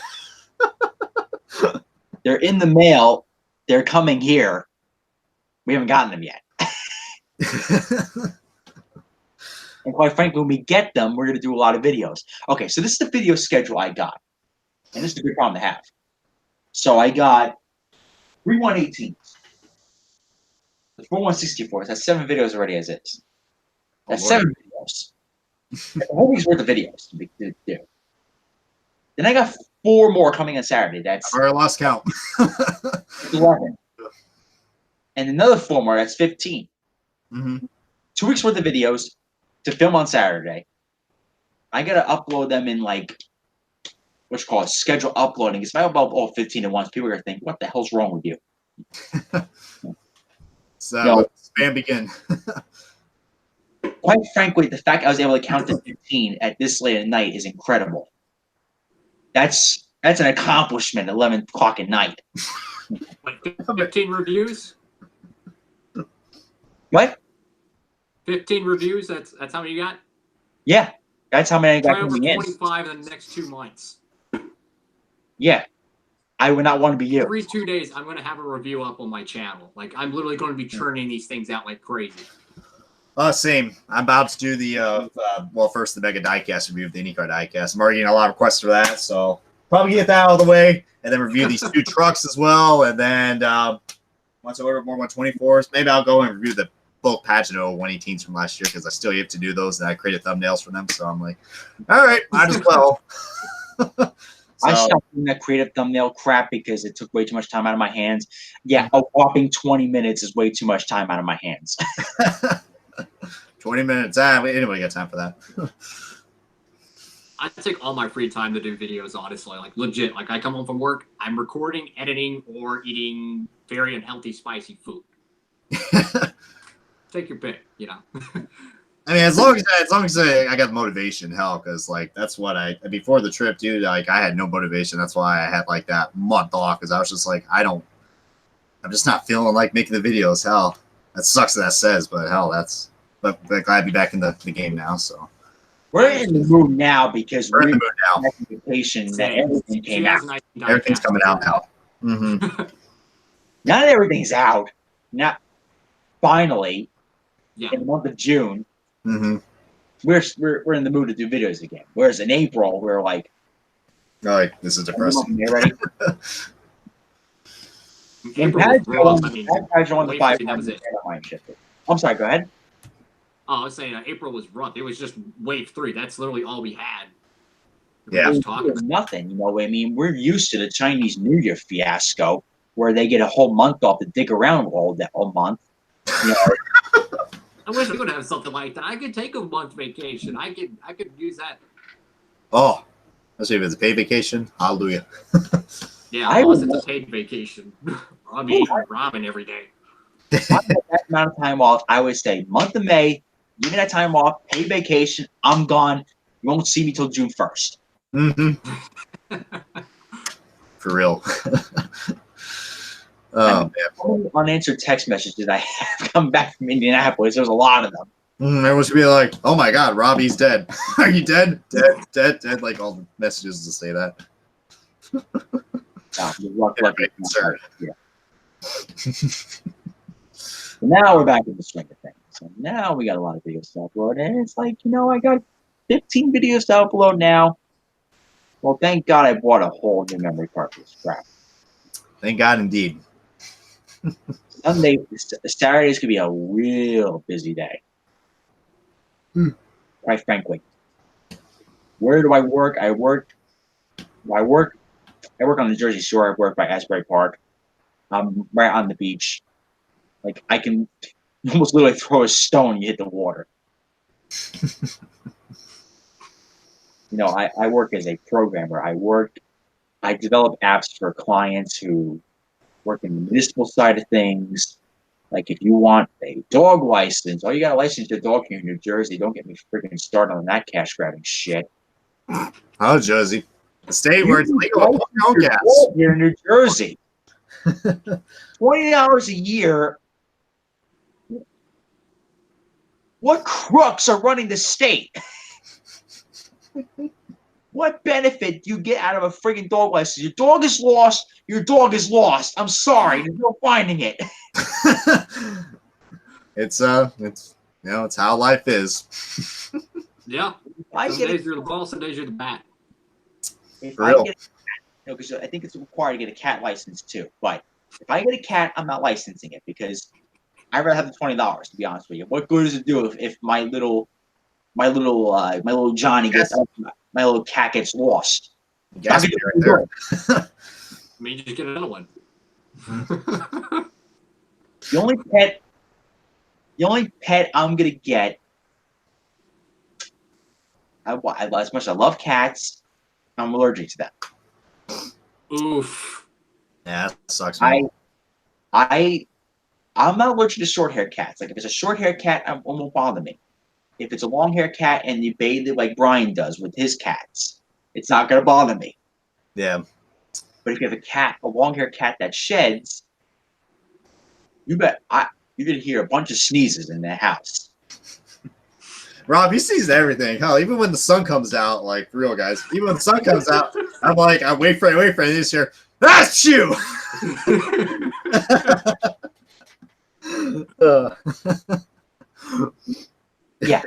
They're in the mail. They're coming here. We haven't gotten them yet. And quite frankly, when we get them, we're going to do a lot of videos. Okay, so this is the video schedule I got. And this is a good problem to have. So I got 3 118s. The 4 164s. That's 7 videos already as is. That's 7 videos. A whole week's worth of videos to do. Then I got 4 more coming on Saturday. That's I've already lost count. 11. And another 4 more. That's 15. Mm-hmm. 2 weeks worth of videos to film on Saturday. I gotta upload them in like what you call it, schedule uploading. If I upload all 15 at once, people are gonna think, "What the hell's wrong with you?" So spam begin. Quite frankly, the fact I was able to count to 15 at this late at night is incredible. That's an accomplishment at 11 o'clock at night. Like 15 reviews? What? 15 reviews? That's how many you got? Yeah. That's how many I got Try over coming in. 25 in the next 2 months. Yeah. I would not want to be you. Every 2 days, I'm going to have a review up on my channel. Like, I'm literally going to be churning these things out like crazy. Same. I'm about to do the, first the Mega Diecast review of the IndyCar Diecast. I'm already getting a lot of requests for that, so probably get that out of the way, and then review these 2 trucks as well, and then once I order more 124s, maybe I'll go and review the both Pagano 118s from last year because I still have to do those and I created thumbnails for them. So I'm like, all right, might as well. I stopped doing that creative thumbnail crap because it took way too much time out of my hands. Yeah, a whopping 20 minutes is way too much time out of my hands. 20 minutes. Anybody got time for that? I take all my free time to do videos, honestly. Like, legit. Like, I come home from work, I'm recording, editing, or eating very unhealthy, spicy food. Take your pick, you know. I mean, as long as I got motivation, hell, because like that's what before the trip, dude. Like I had no motivation. That's why I had like that month off because I was just like, I'm just not feeling like making the videos. Hell, that sucks that says, but hell, but glad to be back in the game now. So we're in the mood now because we're in the mood now. Vacation that everything came out. Nice everything's coming out now. Mm-hmm. Not everything's out. Not finally. Yeah. In the month of June. Mm-hmm. We're in the mood to do videos again. Whereas in April, we're like, oh, this is depressing. You ready? I'm sorry, go ahead. Oh, I was saying April was rough. It was just wave 3. That's literally all we had. Yeah. Nothing. You know, I mean, we're used to the Chinese New Year fiasco where they get a whole month off to dig around all month. You know, I wish we could have something like that. I could take a month vacation. I could use that. Oh, let's see if it's a paid vacation. Hallelujah. Yeah, unless it's a paid vacation. I'll be eating ramen every day. That amount of time off, I would say month of May, give me that time off, paid vacation, I'm gone. You won't see me till June 1st. Mm-hmm. For real. Oh, man. How many unanswered text messages I have come back from Indianapolis? There's a lot of them. Everyone should be like, oh my God, Robbie's dead. Are you dead? Dead. Like all the messages to say that. Concerned. Yeah. So now we're back in the swing of things. So now we got a lot of videos to upload. And it's like, you know, I got 15 videos to upload now. Well, thank God I bought a whole new memory card for this crap. Thank God indeed. Saturday's gonna be a real busy day. Quite frankly. Where do I work? I work on the Jersey Shore. I work by Asbury Park. I'm right on the beach. Like I can almost literally throw a stone, you hit the water. You know, I work as a programmer. I develop apps for clients who work in the municipal side of things. Like if you want a dog license, you got to license your dog here in New Jersey. Don't get me freaking started on that cash grabbing shit. Oh, Jersey, the state where it's legal to pump gas here in New Jersey. $20 a year. What crooks are running the state? What benefit do you get out of a friggin' dog license? Your dog is lost. Your dog is lost. I'm sorry. There's no finding it. It's it's how life is. Yeah. Some days you're the ball, some days you're the bat. Because I think it's required to get a cat license too. But if I get a cat, I'm not licensing it because I'd rather have the $20. To be honest with you, what good does it do if my little Johnny gets my little cat gets lost? Gas right there. I mean, you just get another one. The only pet I'm gonna get. As much as I love cats, I'm allergic to them. Oof. Yeah, that sucks. Man. I'm not allergic to short-haired cats. Like if it's a short-haired cat, it won't bother me. If it's a long-haired cat and you bathe it like Brian does with his cats, it's not gonna bother me. Yeah. But if you have a long-haired cat that sheds, you're gonna hear a bunch of sneezes in the house. Rob, he sees everything. Hell, even when the sun comes out, like for real guys, even when the sun comes out, I'm like, I wait for it, and he's here. That's you. Yeah.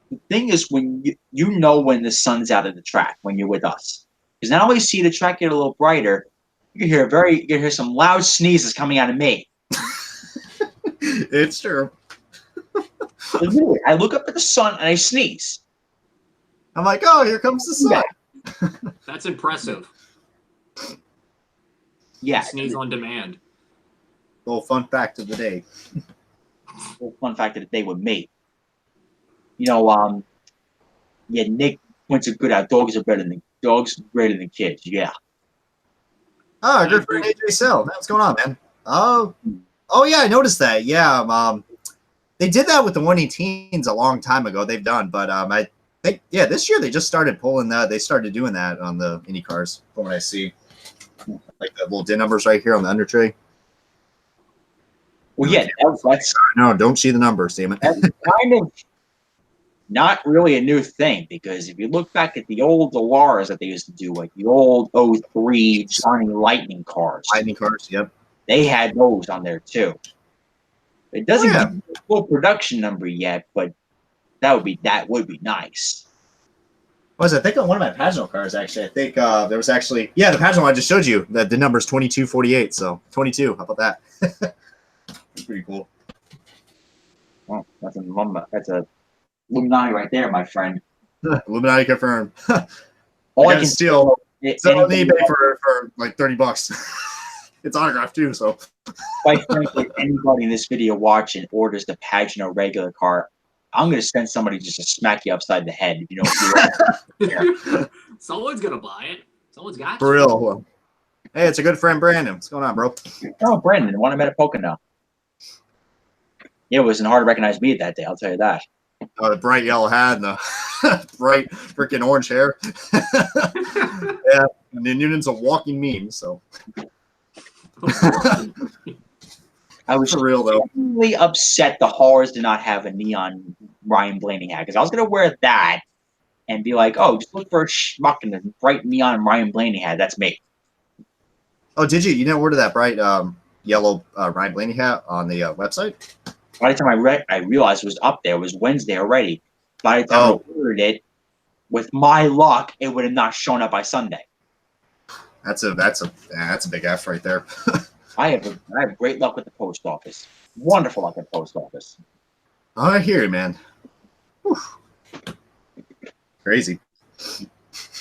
The thing is, when you know when the sun's out of the track when you're with us, because not only see the track get a little brighter, You can hear some loud sneezes coming out of me. It's true. Literally, I look up at the sun and I sneeze. I'm like, oh, here comes the sun. That's impressive. Yeah. Sneeze on demand. Little fun fact of the day. Fun fact of the day with me. You know, yeah, Nick points are good out. Dogs greater than kids. Yeah. Oh, good for AJ Sell. What's going on, man? Oh yeah, I noticed that. Yeah, they did that with the 118s a long time ago. They've done, but I think this year they just started pulling that. They started doing that on the IndyCars. From what I see, like the little DIN numbers right here on the under tray. Well, yeah, that's no, don't see the numbers, damn it. That's kind of not really a new thing, because if you look back at the old Dallaras that they used to do, like the old 03 Johnny Lightning cars. Lightning cars, yep. They had those on there too. It doesn't give you a full production number yet, but that would be nice. I think on one of my Pageant cars, actually, I think there was actually, the Pageant I just showed you, that the number's 2248, so 22. How about that? That's pretty cool. Well, that's a Illuminati right there, my friend. Illuminati confirmed. All I can steal. It's on eBay for like $30. It's autographed too, so. Quite frankly, if anybody in this video watching orders the Pagano regular car, I'm going to send somebody just to smack you upside the head if you don't. Someone's going to buy it. Someone's got for real. Hey, it's a good friend, Brandon. What's going on, bro? Oh, Brandon, the one I met at Pocono. It wasn't hard to recognize me that day, I'll tell you that. Oh, the bright yellow hat and the bright freaking orange hair. Yeah, and then Noonan's a walking meme, so. I was for real though. Really upset the Haulers did not have a neon Ryan Blaney hat, because I was gonna wear that and be like, "Oh, just look for a schmuck in the bright neon Ryan Blaney hat." That's me. Oh, did you? You didn't order that bright yellow Ryan Blaney hat on the website? By the time I realized it was up there, it was Wednesday already. By the time I ordered it, with my luck, it would have not shown up by Sunday. That's a big F right there. I have great luck with the post office. Wonderful luck at the post office. Oh, I hear you, man. Whew. Crazy.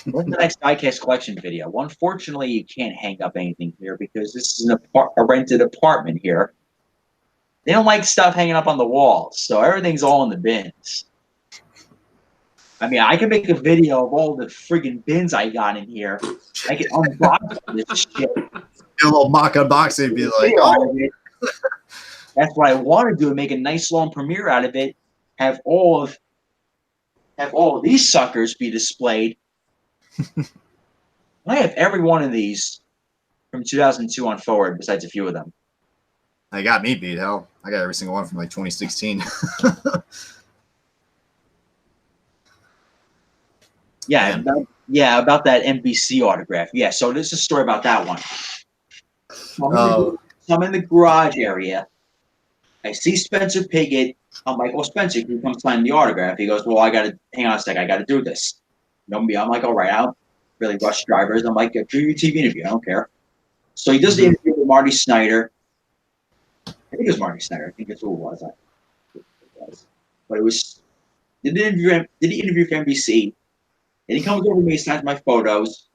What's the next Diecast collection video? Well, unfortunately, you can't hang up anything here because this is a rented apartment here. They don't like stuff hanging up on the walls, so everything's all in the bins. I mean, I can make a video of all the friggin' bins I got in here. I can unbox this shit. A little mock unboxing, be like, oh. That's what I want to do. Make a nice long premiere out of it. Have all of these suckers be displayed. I have every one of these from 2002 on forward, besides a few of them. They got me beat. Hell, I got every single one from like 2016. About that NBC autograph. Yeah, so there's a story about that one. I'm in the garage area. I see Spencer Piggott. I'm like, "Well, Spencer, can you come sign the autograph?" He goes, "Well, I got to hang on a sec. I got to do this." I'm like, "All right, I don't really rush drivers." I'm like, "Do your TV interview. I don't care." So he does the interview with Marty Snyder. I think it was Marty Snyder. I think that's who it was. But it was did the interview for NBC. And he comes over to me, signs my photos.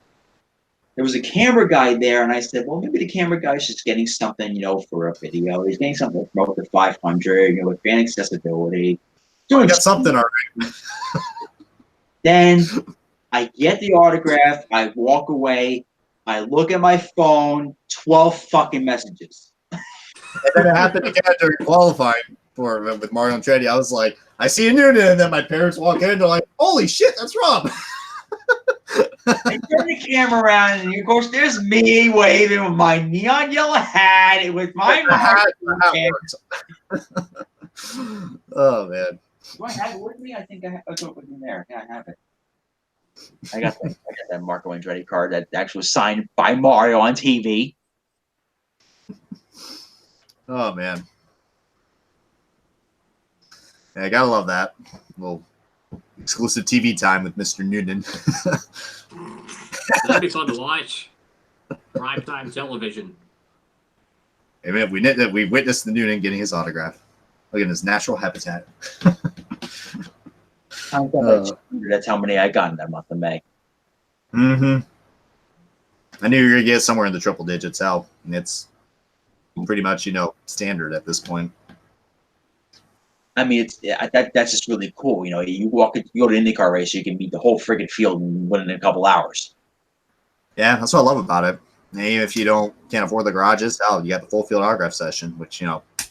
There was a camera guy there, and I said, "Well, maybe the camera guy's just getting something, for a video. He's getting something to promote the 500, with fan accessibility." Doing got something already. Then I get the autograph. I walk away. I look at my phone. 12 fucking messages. And then it happened again during qualifying with Mario Andretti. I was like, "I see a Noonan," and then my parents walk in. They're like, "Holy shit, that's Rob." I turn the camera around, and of course, there's me waving with my neon yellow hat with my hat. Oh man! Do I have it with me? I think I have it with me there. Yeah, I have it. I got that Marco Andretti card that actually was signed by Mario on TV. Oh man! Yeah, I gotta love that little exclusive TV time with Mr. Noonan. That'd be fun to watch. Primetime television. I mean, we witnessed the Noonan getting his autograph. Look at his natural habitat. That's how many I got in that month of May. Mm-hmm. I knew you were gonna get somewhere in the triple digits, Al, and it's pretty much standard at this point. I mean, that's just really cool. You go to an IndyCar race, you can meet the whole friggin' field within a couple hours. Yeah, that's what I love about it. And even if you can't afford the garages, you got the full field autograph session, which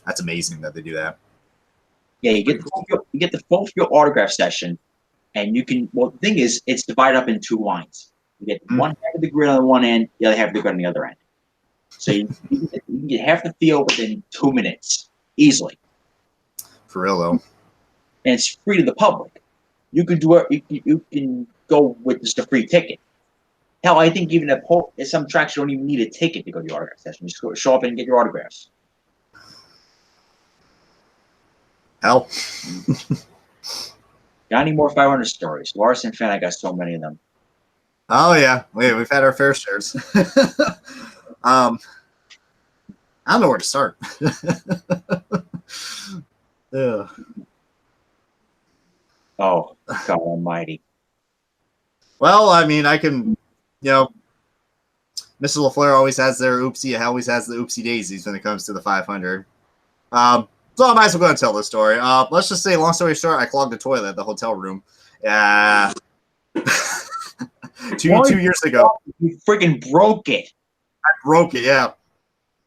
that's amazing that they do that. Yeah, you get the full field autograph session, and you can. Well, the thing is, it's divided up in two lines. You get one half of the grid on one end, the other half of the grid on the other end. So you can get half the field within 2 minutes, easily. For real though. And it's free to the public. You can do it. You can go with just a free ticket. Hell, I think even at some tracks you don't even need a ticket to go to the autograph session. You just show up and get your autographs. Hell. Got any more 500 stories? Larson fan, I got so many of them. Oh yeah, we've had our fair shares. I don't know where to start. Yeah. Oh, God Almighty. Well, I mean, I can, Mr. LaFleur always has the oopsie daisies when it comes to the 500. So I might as well go and tell this story. Let's just say, long story short, I clogged the toilet at the hotel room. 2 years ago. You freaking broke it. I broke it, yeah.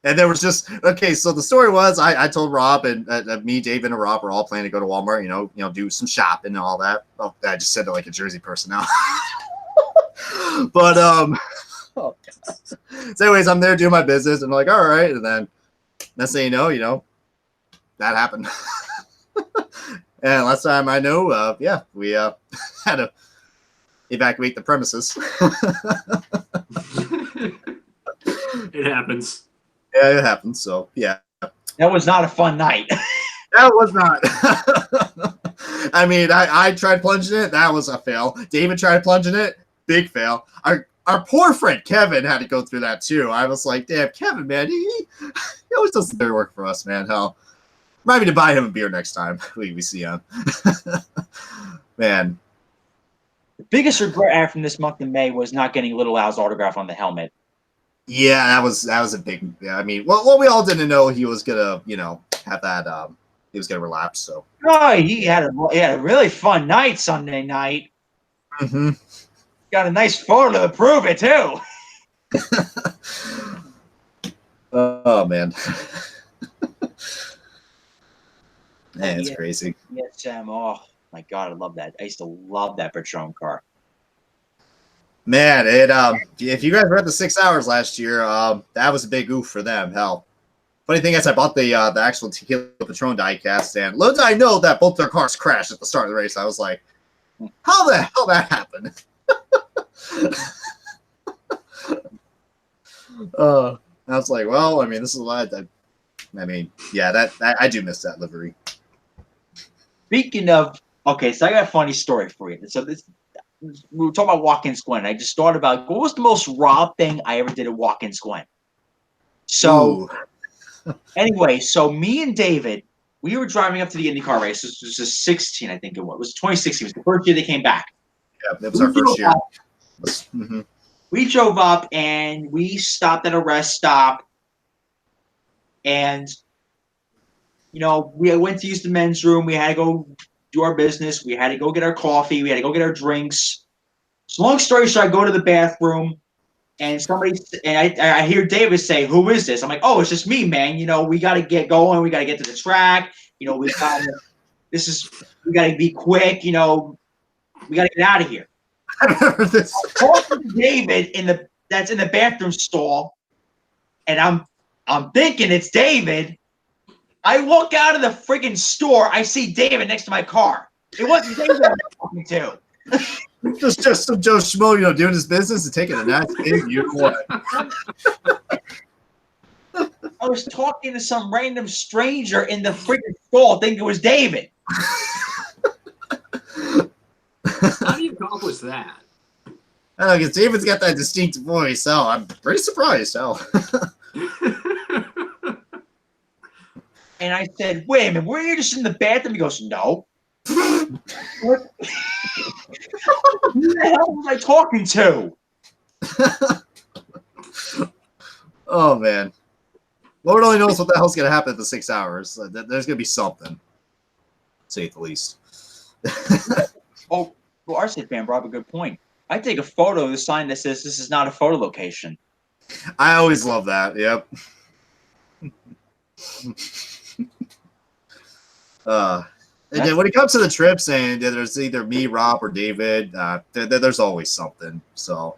And there was just so the story was I told Rob and me, David, and Rob were all planning to go to Walmart, do some shopping and all that. Well, I just said it like a Jersey person now. But so anyways, I'm there doing my business and I'm like, all right, and then next thing you know, that happened. And last time I know, we had to evacuate the premises. It happens. Yeah, it happens. So yeah, that was not a fun night. That was not. I mean, I tried plunging it. That was a fail. David tried plunging it. Big fail. Our poor friend Kevin had to go through that too. I was like, damn, Kevin, man, he always does the work for us, man. Hell, remind me to buy him a beer next time we see him. Man. The biggest regret I had from this month in May was not getting Little Al's autograph on the helmet. Yeah, that was a big. Yeah, I mean, well, we all didn't know he was gonna, have that. He was gonna relapse. So. Oh, he had a really fun night Sunday night. Mm-hmm. Got a nice photo to prove it too. Oh man. Man, it's crazy. Yes, Sam. Oh my God, I love that. I used to love that Patron car. Man, if you guys read the 6 hours last year, that was a big oof for them. Hell, funny thing is, I bought the actual Tequila Patron diecast, and little did I know that both their cars crashed at the start of the race. I was like, how the hell that happened? I was like, well, I mean, this is what I do miss that livery. Speaking of, okay, so I got a funny story for you. So we were talking about Watkins Glen. I just thought about what was the most Rob thing I ever did at Watkins Glen. So anyway, so me and David, we were driving up to the IndyCar race. This was just 16, I think it was. It was 2016. It was the first year they came back. Yeah, that was our first year. Mm-hmm. We drove up and we stopped at a rest stop. And, we went to use the men's room. We had to go do our business. We had to go get our coffee. We had to go get our drinks. So long story short, I go to the bathroom and I hear David say, "Who is this?" I'm like, "Oh, it's just me, man. We got to get going. We got to get to the track. We got to be quick. We got to get out of here." I remember this. I'm talking to David that's in the bathroom stall, and I'm thinking it's David. I walk out of the friggin' store. I see David next to my car. It wasn't David I was talking to. Just some Joe Schmo, doing his business and taking a nice big uniform. I was talking to some random stranger in the friggin' stall, thinking it was David. How do you accomplish that? I don't know, because David's got that distinct voice. So I'm pretty surprised. So. And I said, wait a minute, were you just in the bathroom? He goes, no. What? Who the hell was I talking to? Oh, man. Lord only knows what the hell's going to happen in the 6 hours. There's going to be something, to say the least. Oh, well, RC fan brought up a good point. I take a photo of the sign that says this is not a photo location. I always love that. Yep. And then when it comes to the trips, and there's either me, Rob, or David, there's always something. So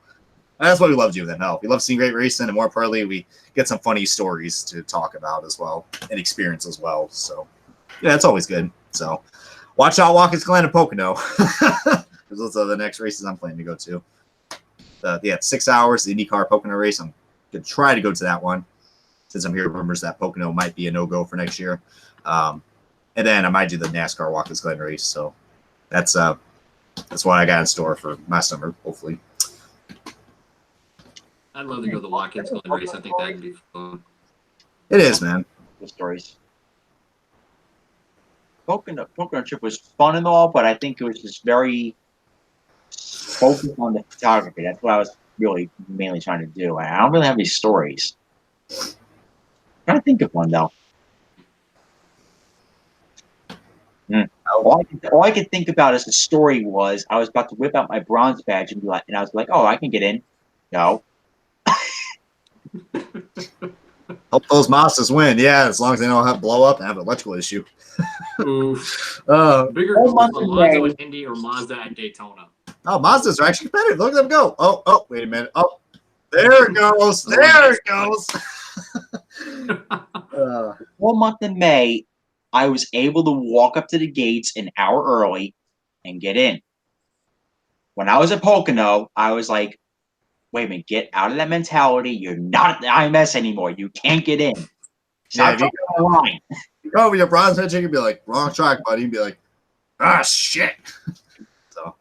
that's why we love doing that. Hell, we love seeing great racing, and more importantly, we get some funny stories to talk about as well and experience as well. So yeah, it's always good. So watch out, Watkins Glen and Pocono, because those are the next races I'm planning to go to. Yeah, 6 hours, the IndyCar Pocono race. I'm gonna try to go to that one, since I'm hearing rumors that Pocono might be a no-go for next year. And then I might do the NASCAR Watkins Glen race. So that's what I got in store for my summer, hopefully. I'd love to go to the Watkins Glen race. I think that'd be fun. It is, man. The stories. Pocono trip was fun and all, but I think it was just very focused on the photography. That's what I was really mainly trying to do. I don't really have any stories. I'm trying to think of one though. All I could think about as a story was I was about to whip out my bronze badge and be like, and I was like, "Oh, I can get in." No. Hope those Mazdas win. Yeah, as long as they don't have blow up and have an electrical issue. Oof. Oh, Bigger Mazda at Indy or Mazda at Daytona. Mazdas are actually competitive. Look at them go. Oh, wait a minute. Oh, there it goes. There it goes. 1 month in May, I was able to walk up to the gates an hour early and get in. When I was at Pocono, I was like, wait a minute, get out of that mentality. You're not at the IMS anymore. You can't get in. Stop Yeah, the line. You go over your bronze badge, you can be like, wrong track, buddy. You'd be like, ah, shit. So.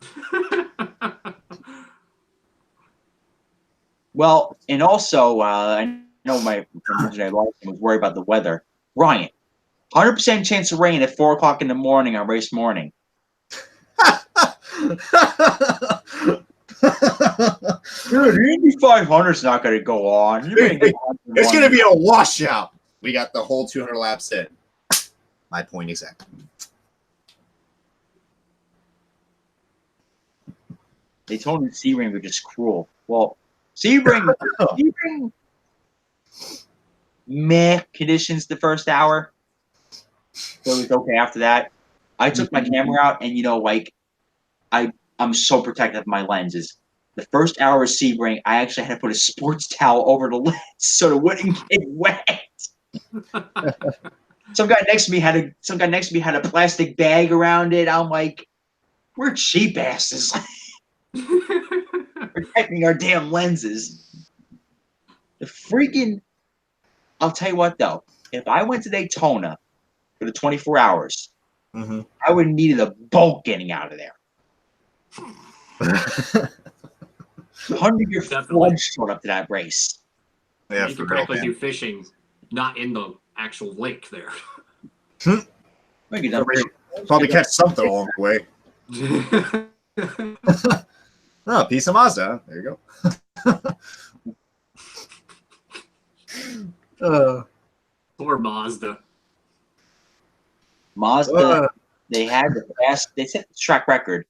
Well, and also, I know my friend was worried about the weather. Ryan, 100% chance of rain at 4 o'clock in the morning on race morning. Dude, the Indy 500 is not going to go on. It's going to be a washout. We got the whole 200 laps in. My point exactly. They told me Sebring were just cruel. Well, Sebring, meh conditions the first hour. So it was okay after that. I took my camera out, and I'm so protective of my lenses. The first hour of Sebring, I actually had to put a sports towel over the lens so it wouldn't get wet. Some guy next to me had a plastic bag around it. I'm like, we're cheap asses. Protecting our damn lenses. I'll tell you what though, if I went to Daytona for the 24 hours, I would have needed a boat getting out of there. 100-year flood showed up to that race. Yeah, you could practically do fishing, not in the actual lake there. Probably catch something along the way. Oh, piece of Mazda. There you go. Poor Mazda. They had the best. They set the track record,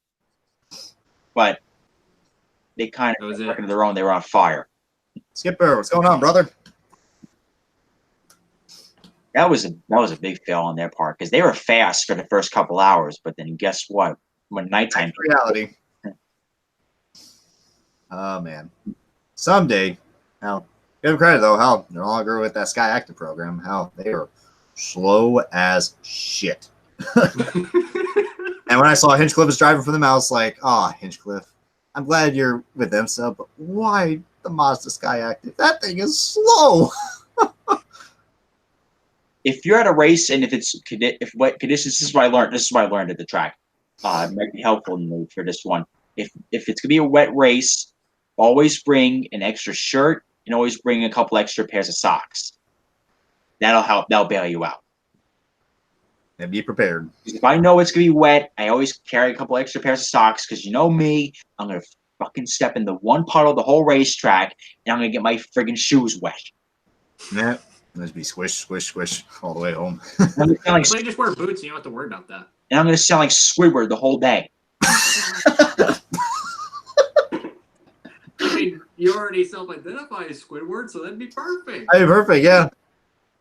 but they kind of record of their own. They were on fire. Skipper, what's going on, brother? That was a big fail on their part because they were fast for the first couple hours, but then guess what? When nighttime reality. Oh man, someday. Now, give them credit though. How no longer with that Sky Active program. How they were slow as shit. And when I saw Hinchcliffe was driving for them, I was like, "Ah, Hinchcliffe, I'm glad you're with them, sub. But why the Mazda Sky Active? That thing is slow." If you're at a race and if what conditions, this is what I learned. This is what I learned at the track. It might be helpful for this one. If it's gonna be a wet race, always bring an extra shirt and always bring a couple extra pairs of socks. That'll help. That'll bail you out. And be prepared. If I know it's going to be wet, I always carry a couple extra pairs of socks because you know me, I'm going to fucking step in the one puddle the whole racetrack and I'm going to get my friggin' shoes wet. Yeah. Just be squish, squish, squish all the way home. Like, just wear boots and you don't have to worry about that. And I'm going to sound like Squidward the whole day. I mean, you already self-identify as Squidward, so that'd be perfect. Hey, perfect, yeah.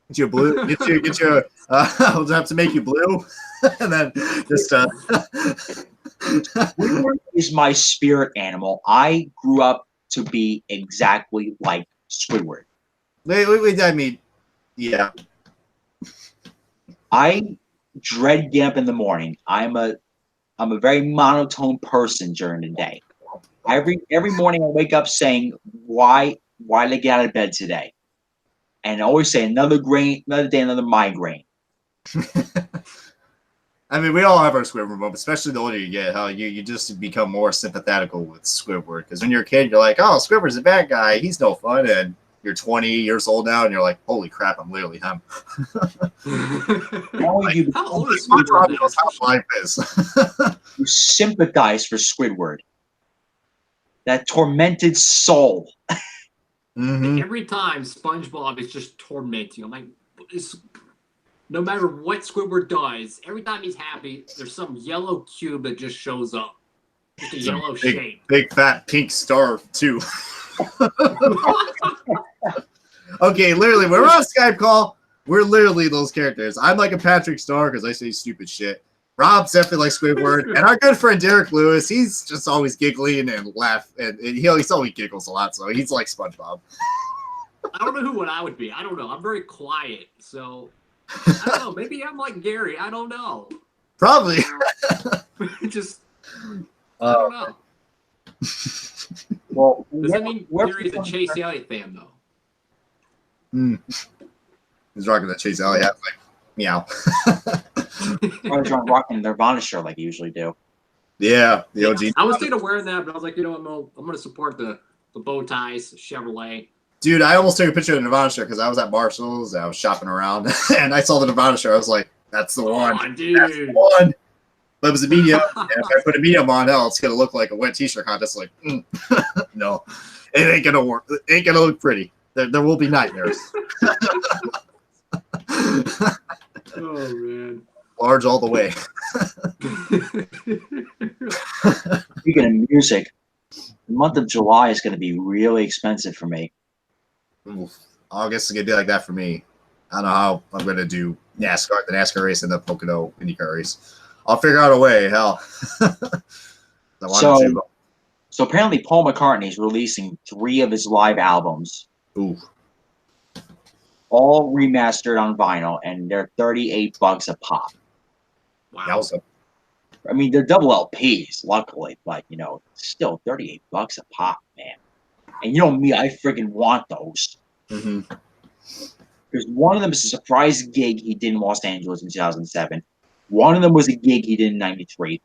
Get you a blue. Get you. I'll have to make you blue, and then just. Squidward is my spirit animal. I grew up to be exactly like Squidward. Wait. I mean, yeah. I dread getting up in the morning. I'm a very monotone person during the day. Every morning I wake up saying, why did I get out of bed today? And I always say another day, another migraine. I mean, we all have our Squidward moment, especially the older you get. How you just become more sympathetical with Squidward, because when you're a kid, you're like, oh, Squidward's a bad guy. He's no fun. And you're 20 years old now, and you're like, holy crap, I'm literally him. How old is Squidward now? How life is. You sympathize for Squidward. That tormented soul. Mm-hmm. Every time SpongeBob is just tormenting. I'm like, no matter what Squidward does, every time he's happy, there's some yellow cube that just shows up. Just a yellow shape. Big fat pink star too. Okay, literally, when we're on a Skype call, we're literally those characters. I'm like a Patrick Star because I say stupid shit. Rob's definitely like Squidward, and our good friend Derek Lewis, he's just always giggling and laugh, and he always giggles a lot, so he's like SpongeBob. I don't know what I would be. I don't know. I'm very quiet, so I don't know. Maybe I'm like Gary. I don't know. Probably. Just I don't know. Well, does that mean Gary's a Chase Elliott fan though? He's rocking that Chase Elliott hat, like meow. Or John rocking their Nirvana shirt like you usually do. Yeah, the OG. I was thinking of wearing that, but I was like, I'm going to support the bow ties, Chevrolet. Dude, I almost took a picture of the Nirvana shirt because I was at Marshall's and I was shopping around, and I saw the Nirvana shirt. I was like, "That's the one, dude. That's the one." But it was a medium, and if I put a medium on, hell, it's gonna look like a wet T-shirt contest. Like, no, it ain't gonna work. It ain't gonna look pretty. There will be nightmares. Oh man. Large all the way. Speaking of music, the month of July is going to be really expensive for me. August is going to be like that for me. I don't know how I'm going to do the NASCAR race and the Pocono IndyCar race. I'll figure out a way. Hell. So apparently Paul McCartney is releasing 3 of his live albums. Ooh. All remastered on vinyl, and they're $38 a pop. Wow. I mean, they're double LPs, luckily, but still $38 a pop, man. And you know me, I freaking want those. Mm-hmm. Because one of them is a surprise gig he did in Los Angeles in 2007. One of them was a gig he did in '93.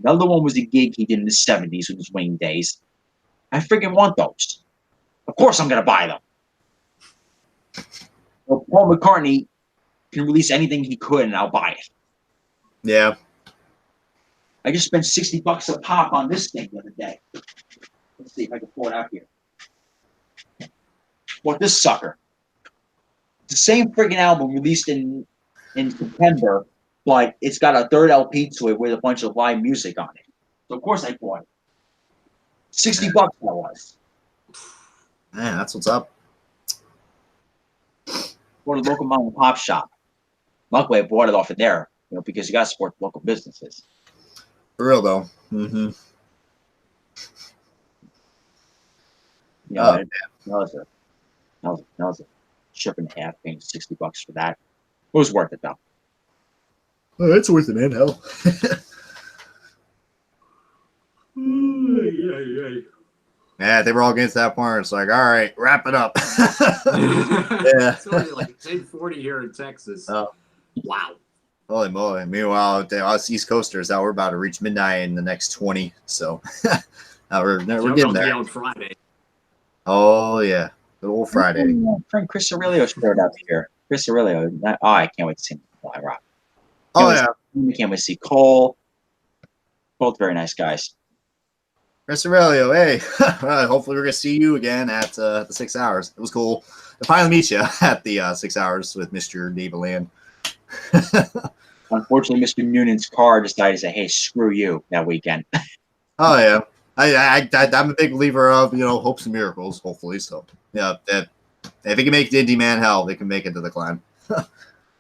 Another one was a gig he did in the '70s with his Wing days. I freaking want those. Of course, I'm gonna buy them. Well, Paul McCartney can release anything he could, and I'll buy it. Yeah. I just spent $60 a pop on this thing the other day. Let's see if I can pull it out here. What this sucker? It's the same friggin' album released in September, but it's got a third LP to it with a bunch of live music on it. So of course I bought it. $60 that was. Man, that's what's up. Go to the local mom and pop shop. Luckily, I bought it off of there, because you got to support local businesses. For real though. Mm-hmm. That was a chip and a half, paying $60 for that. It was worth it though. Oh, it's worth it, man. Hell. Yeah, they were all getting to that point. It's like, all right, wrap it up. Yeah. It's only like 10:40 here in Texas. Oh. Wow. Holy moly. Meanwhile, us East Coasters, we're about to reach midnight in the next 20. So we're getting there. On Friday. Oh yeah, good old Friday. Friend Chris Aurelio showed up here. Chris Aurelio. I can't wait to see him fly rock. Oh yeah, Can't wait to see Cole. Both very nice guys. Chris Aurelio. Hey, hopefully we're gonna see you again at the 6 hours. It was cool to finally meet you at the 6 hours with Mr. David Land. Unfortunately, Mr. Noonan's car decided to say, "Hey, screw you" that weekend. Oh yeah, I'm a big believer of hopes and miracles. Hopefully, so yeah, if they can make the Indy man, hell, they can make it to the climb.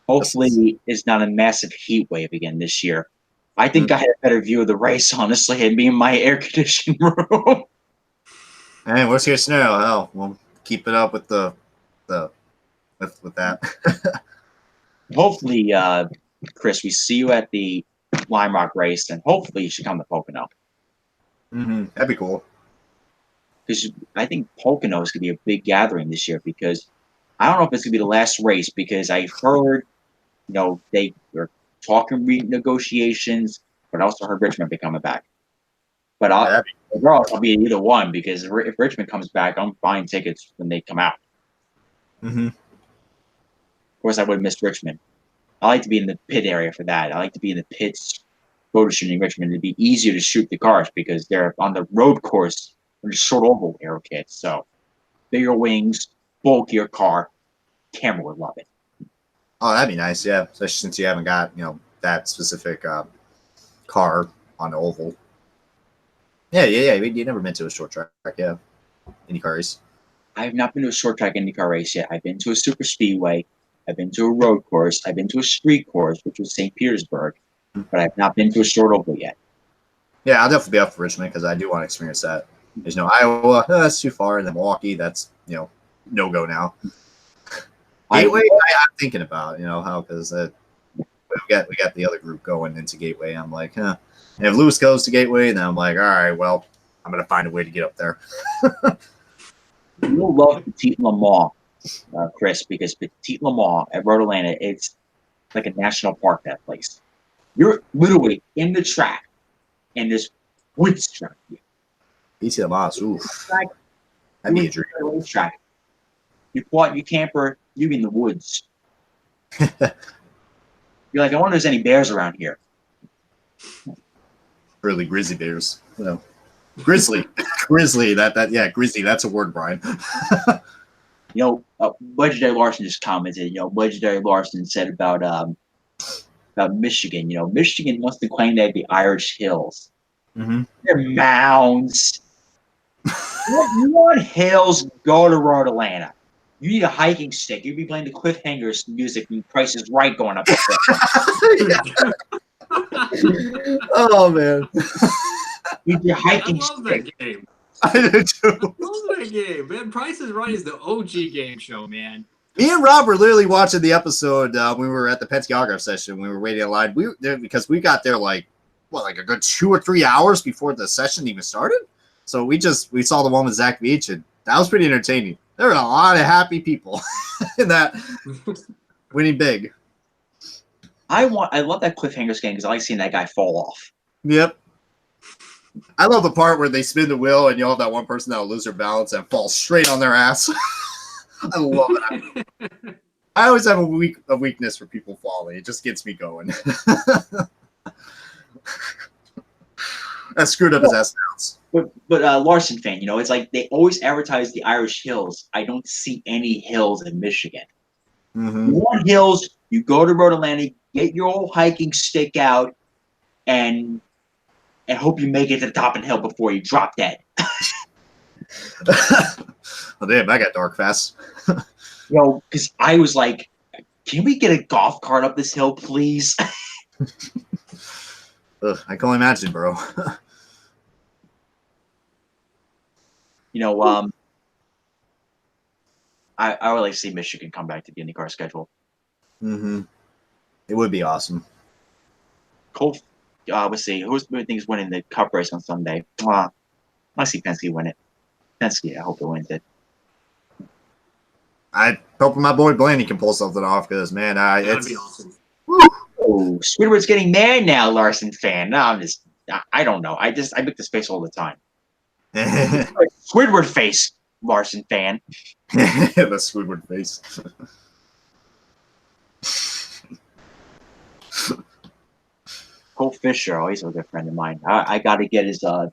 Hopefully, it's not a massive heat wave again this year. I think I had a better view of the race, honestly, and be in my air conditioned room. And worst case scenario, hell, we'll keep it up with with that. Hopefully, Chris, we see you at the Lime Rock race, and hopefully you should come to Pocono. That'd be cool. Because I think Pocono is going to be a big gathering this year, because I don't know if it's going to be the last race, because I heard, they were talking renegotiations, but I also heard Richmond be coming back. But I'll be either one, because if Richmond comes back, I'm buying tickets when they come out. Of course, I would miss Richmond. I like to be in the pit area for that. I like to be in the pits, photo shooting Richmond. It'd be easier to shoot the cars because they're on the road course. They're just short oval aero kits, so bigger wings, bulkier car. Camera would love it. Oh, that'd be nice, yeah. Especially since you haven't got that specific car on the oval. Yeah. You never been to a short track, yeah. IndyCar race. I have not been to a short track IndyCar race yet. I've been to a super speedway. I've been to a road course. I've been to a street course, which was St. Petersburg, but I've not been to a short oval yet. Yeah, I'll definitely be up for Richmond because I do want to experience that. There's Iowa, that's too far, and then Milwaukee, that's no go now. Gateway, I'm thinking about how because we got the other group going into Gateway. I'm like, huh. And if Lewis goes to Gateway, then I'm like, all right, well, I'm gonna find a way to get up there. You'll love Petit Le Mans, Chris, because Petit Le Mans at Road Atlanta, it's like a national park. That place, you're literally in the track, and there's woods around you. Petit Le Mans, oof, that'd be a dream. Track. You pull out your camper, you in the woods. You're like, I wonder if there's any bears around here. Really grizzly bears, grizzly, yeah, grizzly. That's a word, Brian. Legendary Larson just commented. Legendary Larson said about Michigan. Michigan wants to claim they have the Irish Hills. They're mounds. You want hills? Go to Road Atlanta. You need a hiking stick. You'd be playing the Cliffhangers music when Price is Right going up there. Oh man. You need your hiking I love stick. that game. I do too. I love that game, man. Price is Right is the OG game show, man. Me and Rob were literally watching the episode when we were at the Penske autograph session. We were waiting in line. We were there because we got there like a good 2 or 3 hours before the session even started. So we saw the one with Zach Beach, and that was pretty entertaining. There were a lot of happy people in that winning big. I love that Cliffhangers game because I like seeing that guy fall off. Yep. I love the part where they spin the wheel and you'll have that one person that will lose their balance and fall straight on their ass. I love it. I always have a weakness for people falling. It just gets me going. That screwed up his ass sounds. But Larson fan, it's like they always advertise the Irish Hills. I don't see any hills in Michigan. You want hills, you go to Road Atlanta, get your old hiking stick out, and hope you make it to the top of the hill before you drop dead. Well, damn, I got dark fast. Because I was like, can we get a golf cart up this hill, please? Ugh, I can only imagine, bro. I would like to see Michigan come back to the IndyCar schedule. It would be awesome. Cole, let's see, who do you think is winning the Cup race on Sunday? I see Penske win it. Penske, I hope it wins it. I hope my boy Blaney can pull something off because, man, That'd be awesome. Oh, Squidward's getting mad now, Larson fan. No, I don't know. I make this face all the time. Squidward face. Larson fan. The Squidward face. Cole Fisher, oh, he's a good friend of mine. I got to get his. I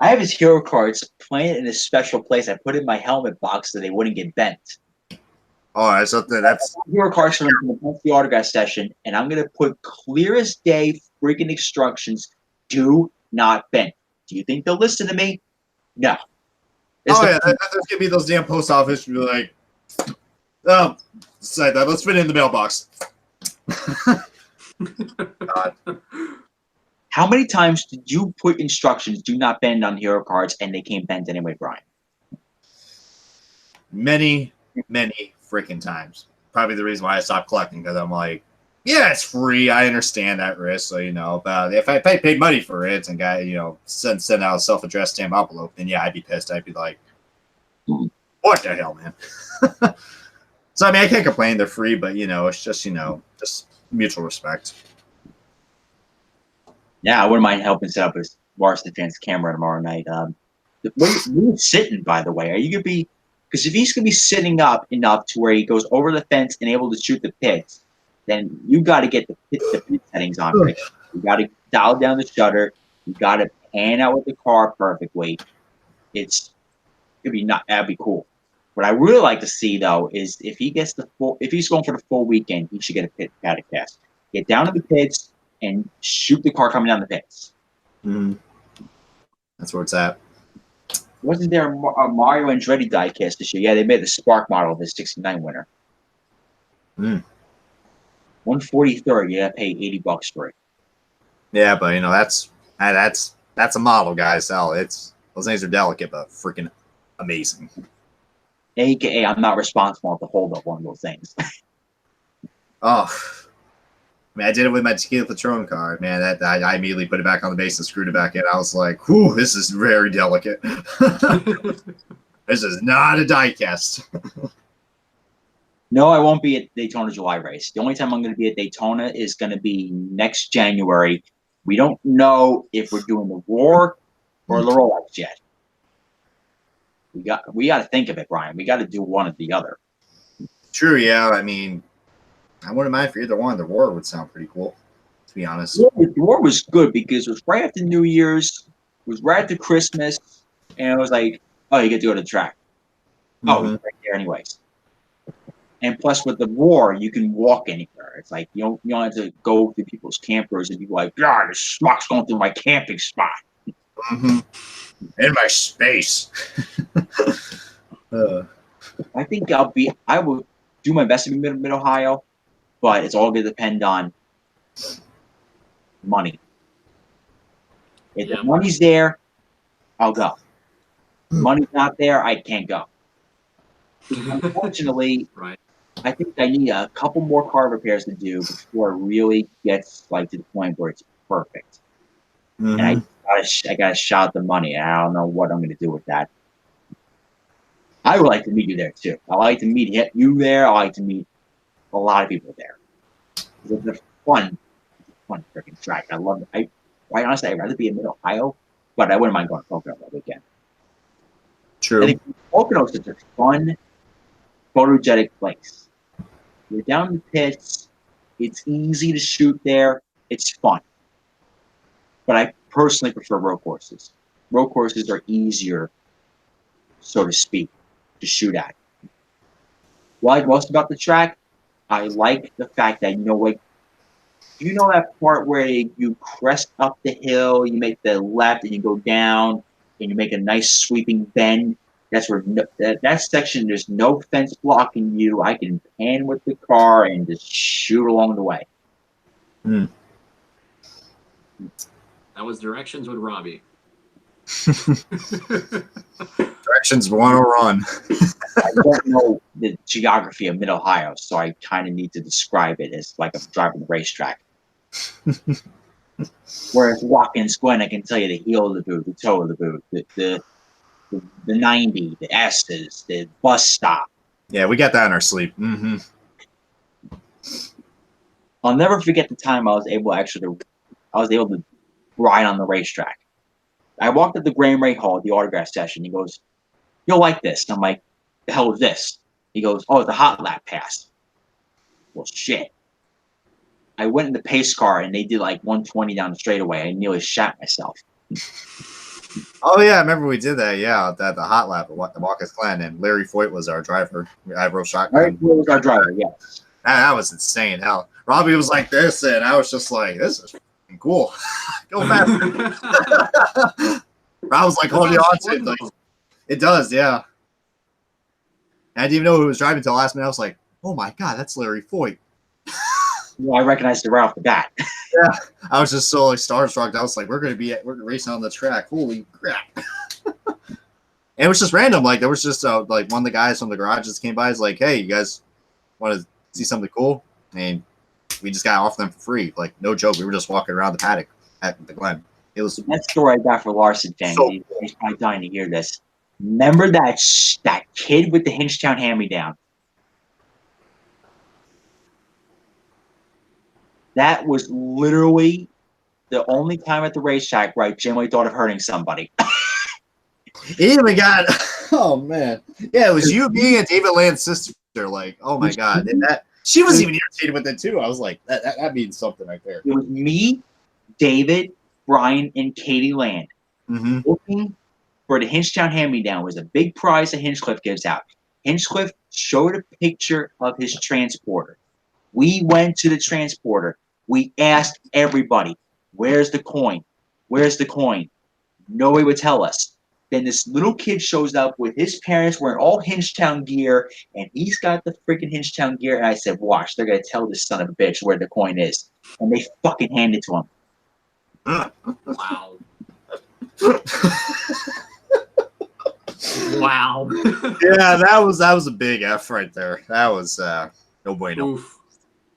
have his hero cards playing in a special place. I put it in my helmet box so they wouldn't get bent. Oh, that's something. That's hero cards from the Penske autograph session, and I'm gonna put clear as day freaking instructions: do not bend. Do you think they'll listen to me? No. There's gonna be those damn post office. Be like, oh, decide that. Let's fit it in the mailbox. God. How many times did you put instructions "do not bend" on hero cards, and they came bent anyway, Brian? Many freaking times. Probably the reason why I stopped collecting, because I'm like, yeah, it's free. I understand that risk, so but if I paid money for it and got send out a self-addressed stamp envelope, then yeah, I'd be pissed. I'd be like, what the hell, man? So I mean, I can't complain. They're free, but it's just just mutual respect. Yeah, I wouldn't mind helping set up his Varsity Fans camera tomorrow night. Where you sitting, by the way? Are you gonna be? Because if he's gonna be sitting up enough to where he goes over the fence and able to shoot the pits, then you got to get the pit settings on. Right? You got to dial down the shutter. You got to pan out with the car perfectly. That'd be cool. What I really like to see though is if he's going for the full weekend, he should get a pit paddock cast. Get down to the pits and shoot the car coming down the pits. That's where it's at. Wasn't there a Mario Andretti diecast this year? Yeah, they made the Spark model of the '69 winner. 143rd, you got to pay $80 for it. Yeah, but that's a model, guys. Those things are delicate, but freaking amazing. AKA, I'm not responsible to hold up one of those things. Oh, I mean, I did it with my Tequila Patron card, man. I immediately put it back on the base and screwed it back in. I was like, whew, this is very delicate. This is not a diecast. No, I won't be at Daytona July race. The only time I'm going to be at Daytona is going to be next January. We don't know if we're doing the Roar or the Rolex yet. We got to think of it, Brian. We got to do one or the other. True, yeah. I mean, I wouldn't mind for either one. The Roar would sound pretty cool, to be honest. Yeah, the Roar was good because it was right after New Year's, it was right after Christmas, and it was like, oh, you get to go to the track. Oh, it's right there anyways. And plus, with the Roar, you can walk anywhere. It's like you don't have to go to people's campers and be like, "God, the smoke's going through my camping spot." In my space. I think I will do my best to be mid Ohio, but it's all going to depend on money. If the money's there, I'll go. Money's not there, I can't go. Unfortunately, right. I think I need a couple more car repairs to do before it really gets to the point where it's perfect. And I got to shout the money. And I don't know what I'm going to do with that. I would like to meet you there too. I like to meet you there. I like to meet a lot of people there. It's a fun freaking track. I love it. Quite honestly, I'd rather be in Mid-Ohio, but I wouldn't mind going to Pocono that weekend. True. I think Pocono is such a fun, photogenic place. You're down in the pits. It's easy to shoot there. It's fun. But I personally prefer road courses. Road courses are easier, so to speak, to shoot at. What I like most about the track, I like the fact that, you know that part where you crest up the hill, you make the left, and you go down, and you make a nice sweeping bend? That's where that section, there's no fence blocking you. I can pan with the car and just shoot along the way. That was Directions with Robbie. Directions 101. I don't know the geography of Mid-Ohio, so I kind of need to describe it as like I'm driving the racetrack. Whereas Watkins Glen, I can tell you the heel of the boot, the toe of the boot, the 90, the S's, the bus stop. Yeah, we got that in our sleep. I'll never forget the time I was able to ride on the racetrack. I walked up the Graham Ray Hall, the autograph session. He goes, you'll like this. And I'm like, the hell is this? He goes, oh, it's a hot lap pass. Well, shit. I went in the pace car and they did like 120 down the straightaway. I nearly shot myself. Oh yeah, I remember we did that. Yeah, the hot lap at the Watkins Glen, and Larry Foyt was our driver. I wrote shotgun. Larry Foyt was our driver. Yeah, that was insane. Hell, Robbie was like this, and I was just like, "This is cool." Go fast. Rob was like holding on to it. Like, it does, yeah. And I didn't even know who was driving until last minute. I was like, "Oh my god, that's Larry Foyt." Well, I recognized it right off the bat. Yeah, I was just so like starstruck. I was like, we're racing on the track. Holy crap. And it was just random. Like there was just like one of the guys from the garages came by. He's like, hey, you guys want to see something cool? And we just got off them for free. Like no joke. We were just walking around the paddock at the Glen. It was that story I got for Larson thing. So He's probably dying to hear this. Remember that kid with the Hinchtown hand-me-down? That was literally the only time at the racetrack where I genuinely thought of hurting somebody. He even got, oh man, yeah, it was you, me, and David Land's sister. Like, oh my god, and that she was even irritated with it too. I was like, that means something right there. It was me, David, Brian, and Katie Land looking for the Hinchtown hand-me-down. It was a big prize that Hinchcliffe gives out. Hinchcliffe showed a picture of his transporter. We went to the transporter. We asked everybody, where's the coin? Where's the coin? Nobody would tell us. Then this little kid shows up with his parents wearing all Hinchtown gear, and he's got the freaking Hinchtown gear. And I said, watch, they're going to tell this son of a bitch where the coin is. And they fucking hand it to him. Wow. Wow. Yeah, that was a big F right there. That was no bueno. Oof.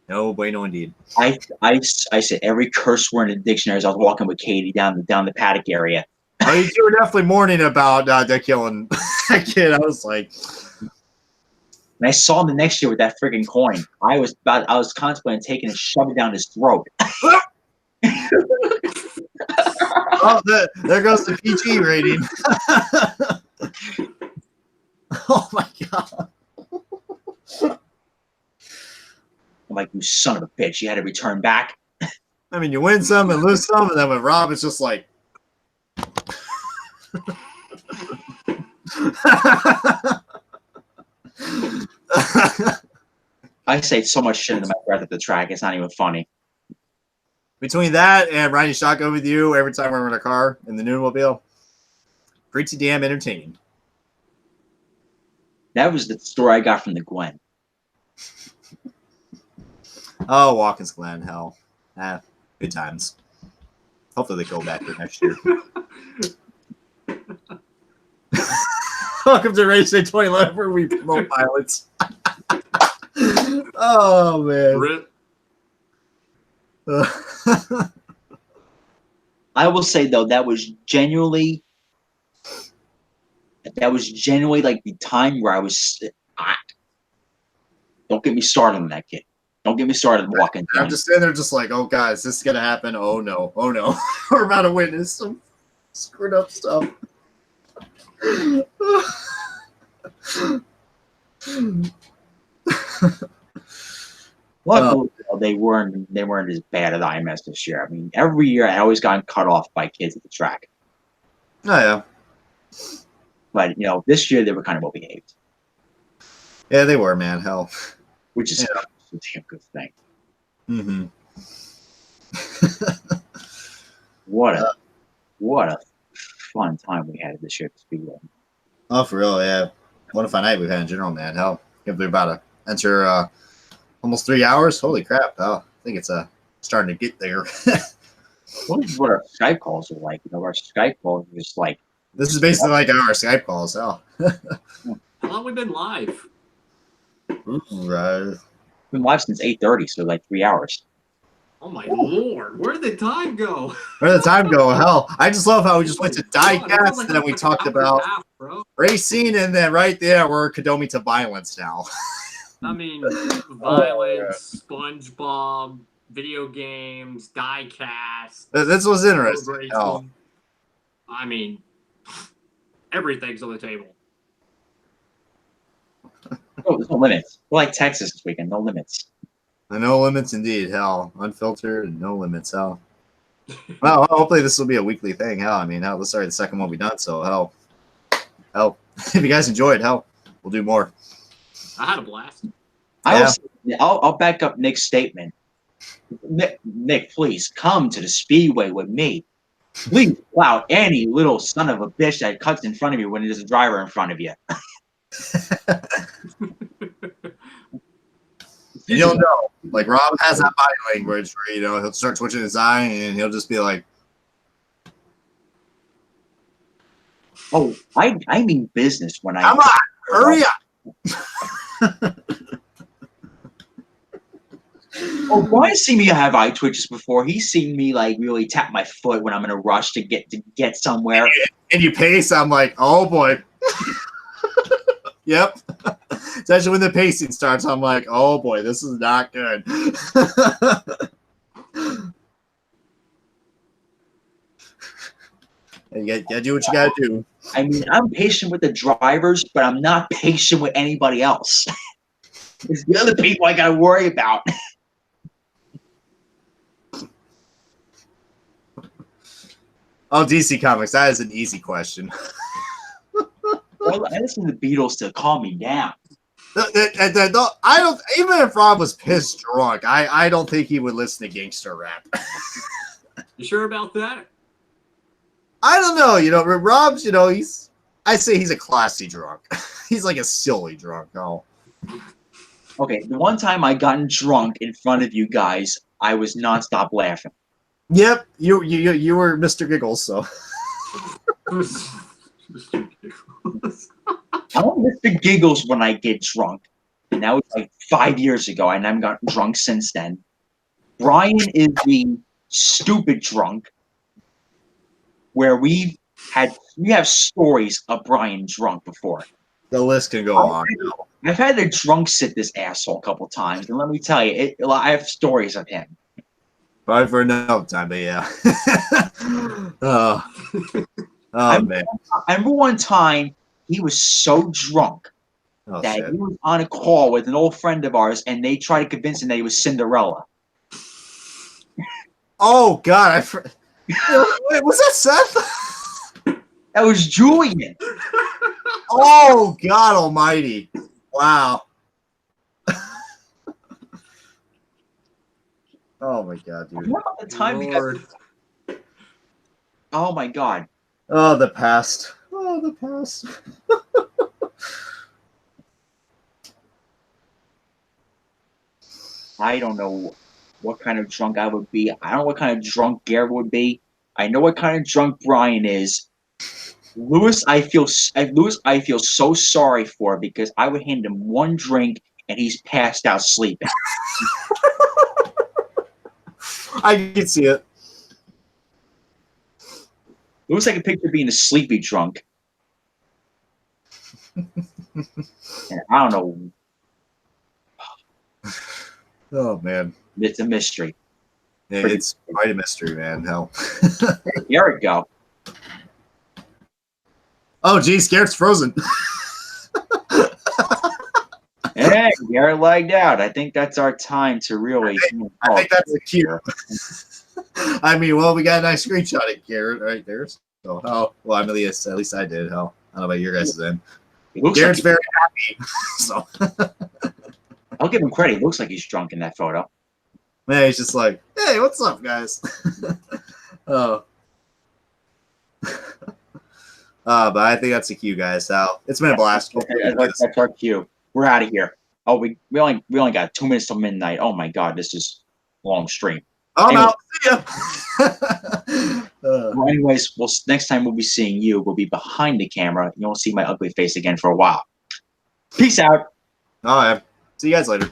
No bueno indeed. I said every curse word in the dictionary as I was walking with Katie down the paddock area. Oh, you were definitely mourning about Dick killing that kid. I was like, and I saw him the next year with that freaking coin. I was contemplating taking and shoving it down his throat. oh, there goes the PG rating. Oh my god. I'm like, you son of a bitch, you had to return back. I mean, you win some and lose some, and then with Rob, it's just like. I say so much shit into my breath at the track, it's not even funny. Between that and riding shotgun with you every time we're in a car in the Noonmobile, pretty damn entertaining. That was the story I got from the Gwen. Oh, Watkins Glen, hell. Good times. Hopefully they go back there next year. Welcome to Raceday2011, where we promote pilots. Oh, man. Rip. I will say, though, that was genuinely like the time where I was. Don't get me started on that kid. Don't get me started walking. I'm just sitting there just like, oh, guys, this is going to happen. Oh, no. Oh, no. We're about to witness some screwed up stuff. Luckily, they weren't as bad at IMS this year. I mean, every year I always got cut off by kids at the track. Oh, yeah. But, this year they were kind of well behaved. Yeah, they were, man. Hell. Which is a damn good thing. Mm-hmm. What a fun time we had this year at the Speedway. Oh, for real, yeah. What a fun night we've had in general, man. Hell, if we're about to enter almost 3 hours, holy crap. Oh, I think it's starting to get there. What our Skype calls are like. Our Skype calls are just like. This is basically like our Skype calls. Hell. How long have we been live? Right. We've been live since 8:30, so like 3 hours. Oh my lord, where did the time go? Where did the time go? Hell, I just love how we just went to Diecast, and then we talked about racing, and then right there we're condoning to violence now. I mean, violence, SpongeBob, video games, Diecast. This was interesting. I mean, everything's on the table. Oh, there's no limits. We're like Texas this weekend. No limits. No limits indeed. Hell, unfiltered and no limits. Hell. Well, hopefully this will be a weekly thing. Hell, I mean, hell, this is already the second one we've done. So hell, if you guys enjoyed, hell, we'll do more. I had a blast. I'll back up Nick's statement. Nick, please come to the speedway with me. Please allow any little son of a bitch that cuts in front of you when there's a driver in front of you. You'll know. Like Rob has that body language where he'll start twitching his eye and he'll just be like, "Oh, I mean business when I come on, hurry up." Oh, Brian's seen me have eye twitches before. He's seen me like really tap my foot when I'm in a rush to get somewhere. And you pace. I'm like, oh boy. Yep. Especially when the pacing starts, I'm like, oh boy, this is not good. You gotta do what you gotta do. I mean, I'm patient with the drivers, but I'm not patient with anybody else. It's the other people I gotta worry about. Oh, DC Comics, that is an easy question. Well, I listen to the Beatles to calm me down. I don't. Even if Rob was pissed drunk, I don't think he would listen to gangster rap. You sure about that? I don't know. Rob's. I say he's a classy drunk. He's like a silly drunk. No. Okay, the one time I got drunk in front of you guys, I was nonstop laughing. Yep, you were Mr. Giggles. So. I'm Mr. Giggles when I get drunk. And that was like 5 years ago, and I haven't gotten drunk since then. Brian is the stupid drunk, where we have stories of Brian drunk before. The list can go on. I've had to drunk sit this asshole a couple times, and let me tell you, I have stories of him. Probably for another time, but yeah. Man. I remember one time he was so drunk that he was on a call with an old friend of ours, and they tried to convince him that he was Cinderella. Oh God! Wait, was that Seth? That was Julian. Oh God Almighty! Wow. Oh my God, dude! Remember the time oh my God! Oh, the past. Oh, the past. I don't know what kind of drunk I would be. I don't know what kind of drunk Garrett would be. I know what kind of drunk Brian is. Lewis, I feel so sorry for because I would hand him one drink and he's passed out sleeping. I can see it. Looks like a picture of being a sleepy drunk. And I don't know. Oh man, It's a mystery. Yeah, it's quite a mystery, man. Hell. There we go. Oh, geez, Garrett's frozen. Hey, Garrett lagged out. I think that's our time to really. I think that's the cue. I mean, well, we got a nice screenshot of Garrett right there. So, well, I mean, at least I did. Hell, I don't know about your guys' end. Garrett's very happy. So, I'll give him credit. It looks like he's drunk in that photo. Man, he's just like, hey, what's up, guys? Oh. But I think that's the cue, guys. Sal, it's been a blast. That's our cue. We're out of here. Oh, we only got 2 minutes till midnight. Oh my God, this is a long stream. I'm out. See ya. Well, anyways, next time we'll be seeing you. We'll be behind the camera. You won't see my ugly face again for a while. Peace out. All right. See you guys later.